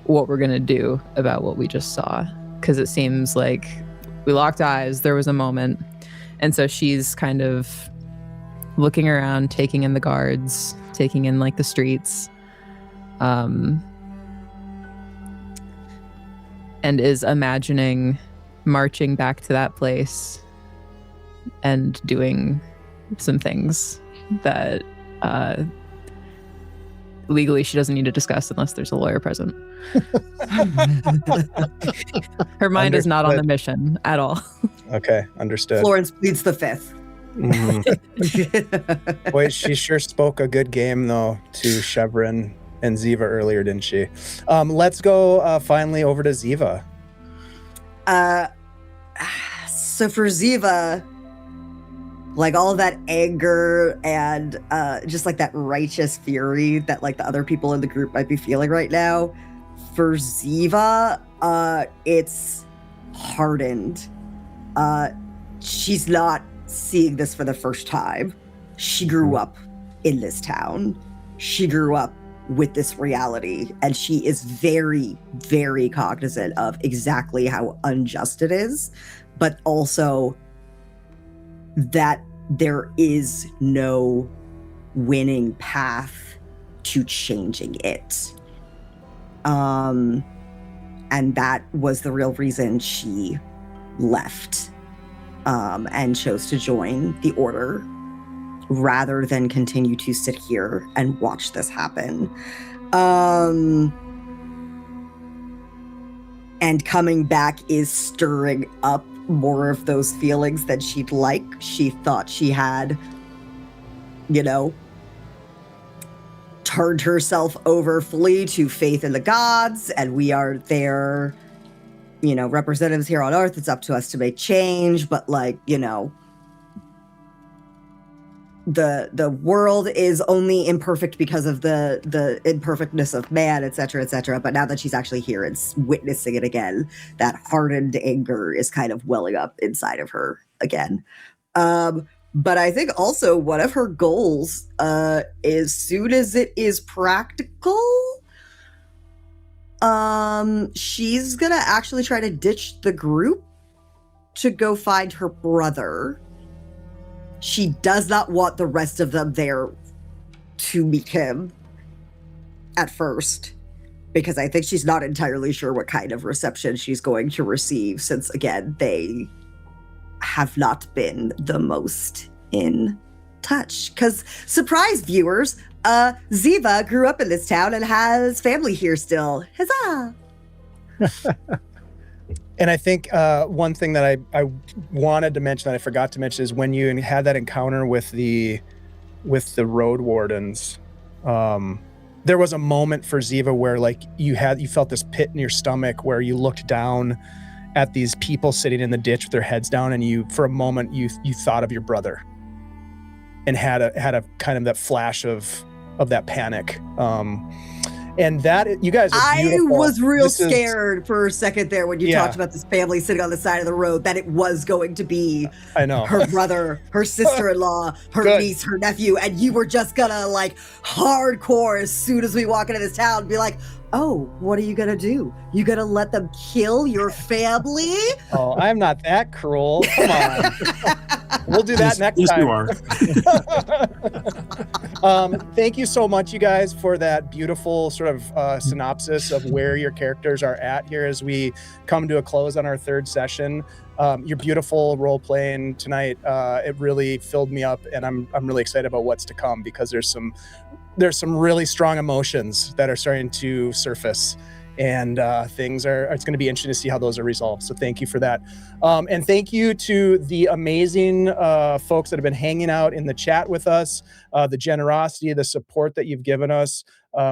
what we're going to do about what we just saw. Because it seems like we locked eyes, there was a moment. And so she's kind of looking around, taking in the guards, taking in like the streets, and is imagining marching back to that place and doing some things that legally she doesn't need to discuss unless there's a lawyer present. Her mind is not on the mission at all. Okay, understood. Florence pleads the fifth. Boy, she sure spoke a good game, though, to Chevron and Ziva earlier, didn't she? Let's go finally over to Ziva. So for Ziva, like all of that anger and just like that righteous fury that like the other people in the group might be feeling right now, for Ziva, it's hardened. She's not seeing this for the first time. She grew up in this town. She grew up with this reality, and she is very, very cognizant of exactly how unjust it is, but also that there is no winning path to changing it. And that was the real reason she left, and chose to join the Order rather than continue to sit here and watch this happen. And coming back is stirring up more of those feelings than she'd like. She thought she had, turned herself over fully to faith in the gods, and we are their, representatives here on Earth. It's up to us to make change, but the world is only imperfect because of the imperfectness of man, etc., etc. But now that she's actually here and witnessing it again, that hardened anger is kind of welling up inside of her again. But I think also one of her goals, as soon as it is practical, she's gonna actually try to ditch the group to go find her brother. She does not want the rest of them there to meet him at first, because I think she's not entirely sure what kind of reception she's going to receive, since, again, they have not been the most in touch. Because, surprise viewers, Ziva grew up in this town and has family here still. Huzzah! And I think one thing that I wanted to mention that I forgot to mention is when you had that encounter with the Road Wardens, there was a moment for Ziva where like you felt this pit in your stomach where you looked down at these people sitting in the ditch with their heads down, and you for a moment you thought of your brother and had a kind of that flash of that panic. And that, you guys are beautiful. I was real scared for a second there when you talked about this family sitting on the side of the road, that it was going to be her brother, her sister-in-law, her niece, her nephew, and you were just gonna like hardcore as soon as we walk into this town be like, oh, what are you gonna do? You gonna let them kill your family? Oh, I'm not that cruel. Come on. We'll do that next time. You are. Thank you so much, you guys, for that beautiful sort of synopsis of where your characters are at here as we come to a close on our third session. Your beautiful role playing tonight, it really filled me up, and I'm really excited about what's to come, because there's some really strong emotions that are starting to surface, and it's going to be interesting to see how those are resolved. So thank you for that. And thank you to the amazing folks that have been hanging out in the chat with us, the generosity, the support that you've given us.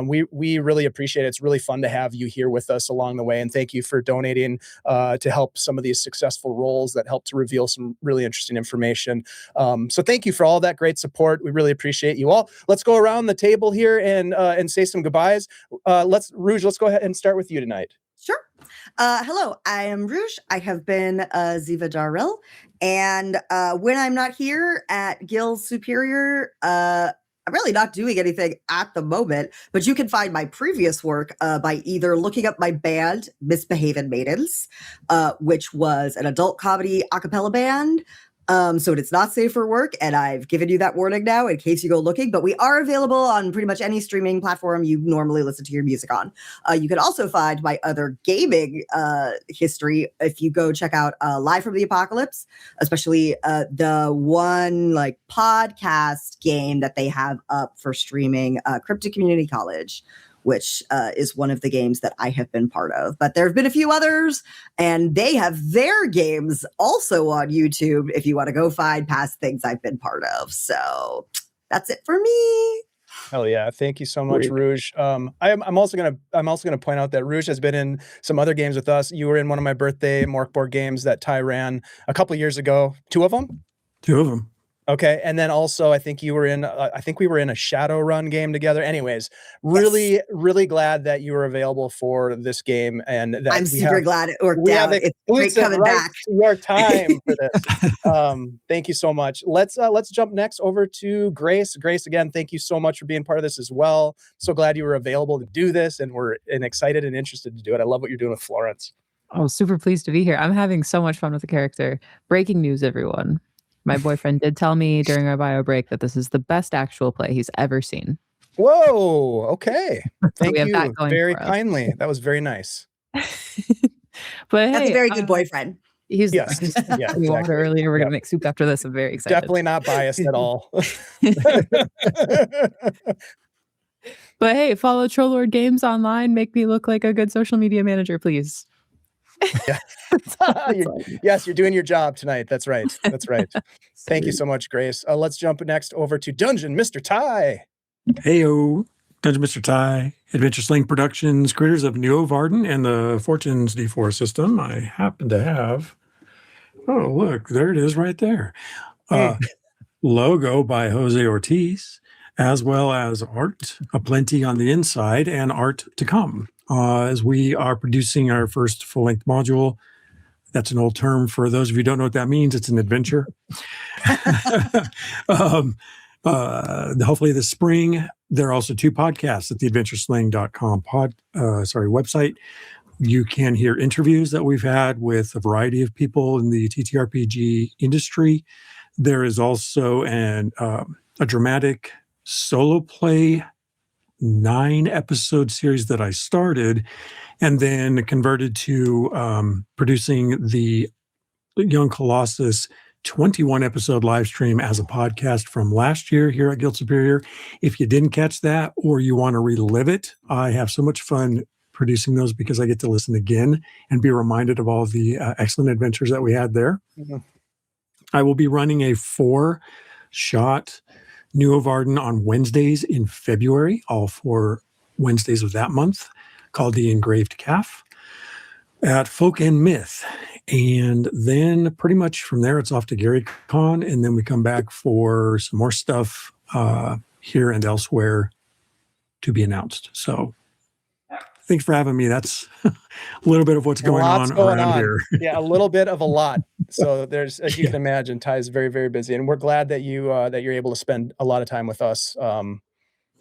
We really appreciate it. It's really fun to have you here with us along the way. And thank you for donating to help some of these successful roles that help to reveal some really interesting information. So thank you for all that great support. We really appreciate you all. Let's go around the table here and say some goodbyes. Rouge, let's go ahead and start with you tonight. Sure. Hello, I am Rouge. I have been Ziva Darrell. And when I'm not here at Guild Superior, I'm really not doing anything at the moment, but you can find my previous work by either looking up my band, Misbehaving Maidens, which was an adult comedy a cappella band. So it's not safe for work, and I've given you that warning now in case you go looking, but we are available on pretty much any streaming platform you normally listen to your music on. You can also find my other gaming history if you go check out Live from the Apocalypse, especially the one like podcast game that they have up for streaming, Cryptic Community College, which is one of the games that I have been part of. But there have been a few others, and they have their games also on YouTube if you want to go find past things I've been part of. So that's it for me. Hell yeah. Thank you so much, Rouge. I'm also gonna point out that Rouge has been in some other games with us. You were in one of my birthday Morkborg games that Ty ran a couple of years ago. Two of them. Okay, and then also I think you were in. I think we were in a Shadowrun game together. Anyways, really, really glad that you were available for this game, and that I'm super glad it worked out. It's great coming back. Your time for this. Thank you so much. Let's jump next over to Grace. Grace, again, thank you so much for being part of this as well. So glad you were available to do this, and we're excited and interested to do it. I love what you're doing with Florence. Oh, super pleased to be here. I'm having so much fun with the character. Breaking news, everyone. My boyfriend did tell me during our bio break that this is the best actual play he's ever seen. Whoa. Okay. Thank you very kindly. That was very nice. But that's a very good boyfriend. He's exactly. Water earlier. We're gonna make soup after this. I'm very excited. Definitely not biased at all. But hey, follow Trollord Games online. Make me look like a good social media manager, please. Yeah. Yes, you're doing your job tonight. That's right. Thank you so much, Grace. Let's jump next over to Dungeon Mr. Ty. Heyo, Dungeon Mr. Ty, Adventure Sling Productions, creators of Neo Varden and the Fortunes D4 system. I happen to have, oh, look, there it is right there. Logo by Jose Ortiz, as well as art aplenty on the inside and art to come. As we are producing our first full-length module. That's an old term for those of you who don't know what that means. It's an adventure. Hopefully this spring. There are also two podcasts at the adventuresling.com website. You can hear interviews that we've had with a variety of people in the TTRPG industry. There is also a dramatic solo play 9-episode series that I started and then converted to producing the Young Colossus 21 episode live stream as a podcast from last year here at Guild Superior. If you didn't catch that or you want to relive it, I have so much fun producing those because I get to listen again and be reminded of all the excellent adventures that we had there. Mm-hmm. I will be running a 4-shot New of Arden on Wednesdays in February, all 4 Wednesdays of that month, called The Engraved Calf at Folk and Myth. And then pretty much from there, it's off to Gary Con, and then we come back for some more stuff here and elsewhere to be announced. So thanks for having me. That's a little bit of what's going on around here. Yeah, a little bit of a lot. So there's, as you can imagine, Ty is very, very busy, and we're glad that you're able to spend a lot of time with us.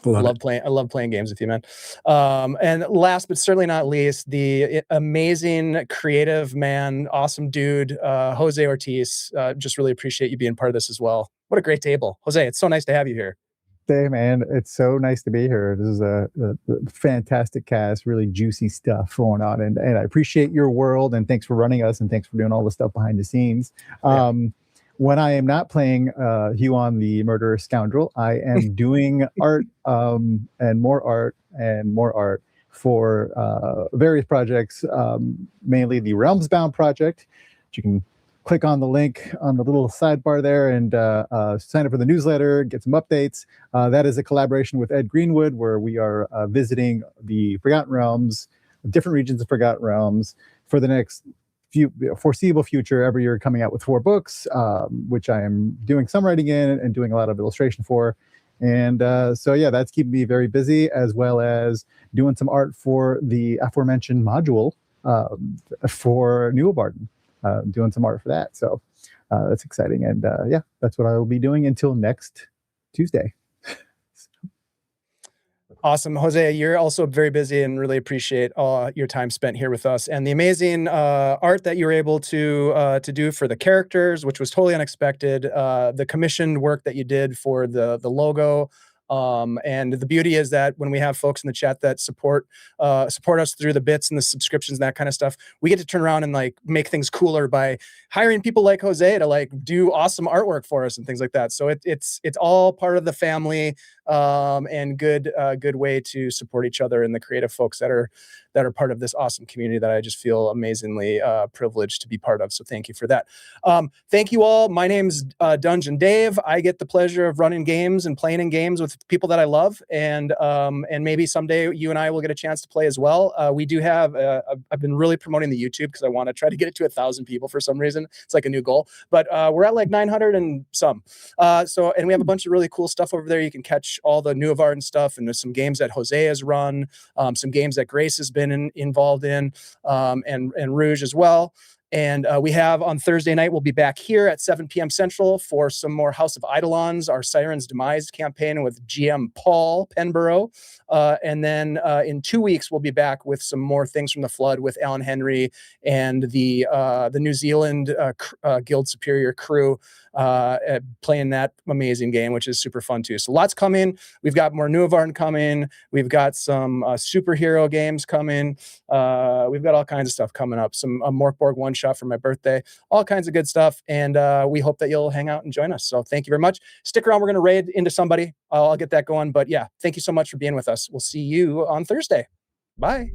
I love playing games with you, man. And last but certainly not least, the amazing creative man, awesome dude, Jose Ortiz. Just really appreciate you being part of this as well. What a great table, Jose. It's so nice to have you here. Hey man, it's so nice to be here. This is a fantastic cast, really juicy stuff going on, and I appreciate your world, and thanks for running us, and thanks for doing all the stuff behind the scenes. When I am not playing Huon the Murderer Scoundrel, I am doing art and more art for various projects, mainly the Realms Bound project, which you can click on the link on the little sidebar there and sign up for the newsletter, get some updates. That is a collaboration with Ed Greenwood, where we are visiting the Forgotten Realms, different regions of Forgotten Realms, for the next foreseeable future. Every year coming out with 4 books, which I am doing some writing in and doing a lot of illustration for. And so, yeah, that's keeping me very busy, as well as doing some art for the aforementioned module for New of Arden. Doing some art for that. So that's exciting. And yeah, that's what I will be doing until next Tuesday. Awesome. Jose, you're also very busy, and really appreciate your time spent here with us, and the amazing art that you were able to do for the characters, which was totally unexpected. The commissioned work that you did for the logo. And the beauty is that when we have folks in the chat that support us through the bits and the subscriptions and that kind of stuff, we get to turn around and like make things cooler by hiring people like Jose to like do awesome artwork for us and things like that. So it's all part of the family, and good way to support each other and the creative folks that are part of this awesome community that I just feel amazingly privileged to be part of. So thank you for that. Thank you all. My name's Dungeon Dave. I get the pleasure of running games and playing in games with people that I love, and maybe someday you and I will get a chance to play as well. We do have I've been really promoting the YouTube because I want to try to get it to 1,000 people for some reason. It's like a new goal, but we're at like 900 and some. And we have a bunch of really cool stuff over there. You can catch all the New of Arden stuff, and there's some games that Jose has run, some games that Grace has been involved in, and Rouge as well. And we have on Thursday night, we'll be back here at 7 p.m. Central for some more House of Eidolons, our Siren's Demise campaign with GM Paul Penborough. And then in 2 weeks, we'll be back with some more Things from the Flood with Alan Henry and the New Zealand Guild Superior crew playing that amazing game, which is super fun too. So lots coming. We've got more New of Arden coming. We've got some superhero games coming. We've got all kinds of stuff coming up. Some Morkborg one-shot for my birthday. All kinds of good stuff. And we hope that you'll hang out and join us. So thank you very much. Stick around. We're going to raid into somebody. I'll get that going. But yeah, thank you so much for being with us. We'll see you on Thursday. Bye.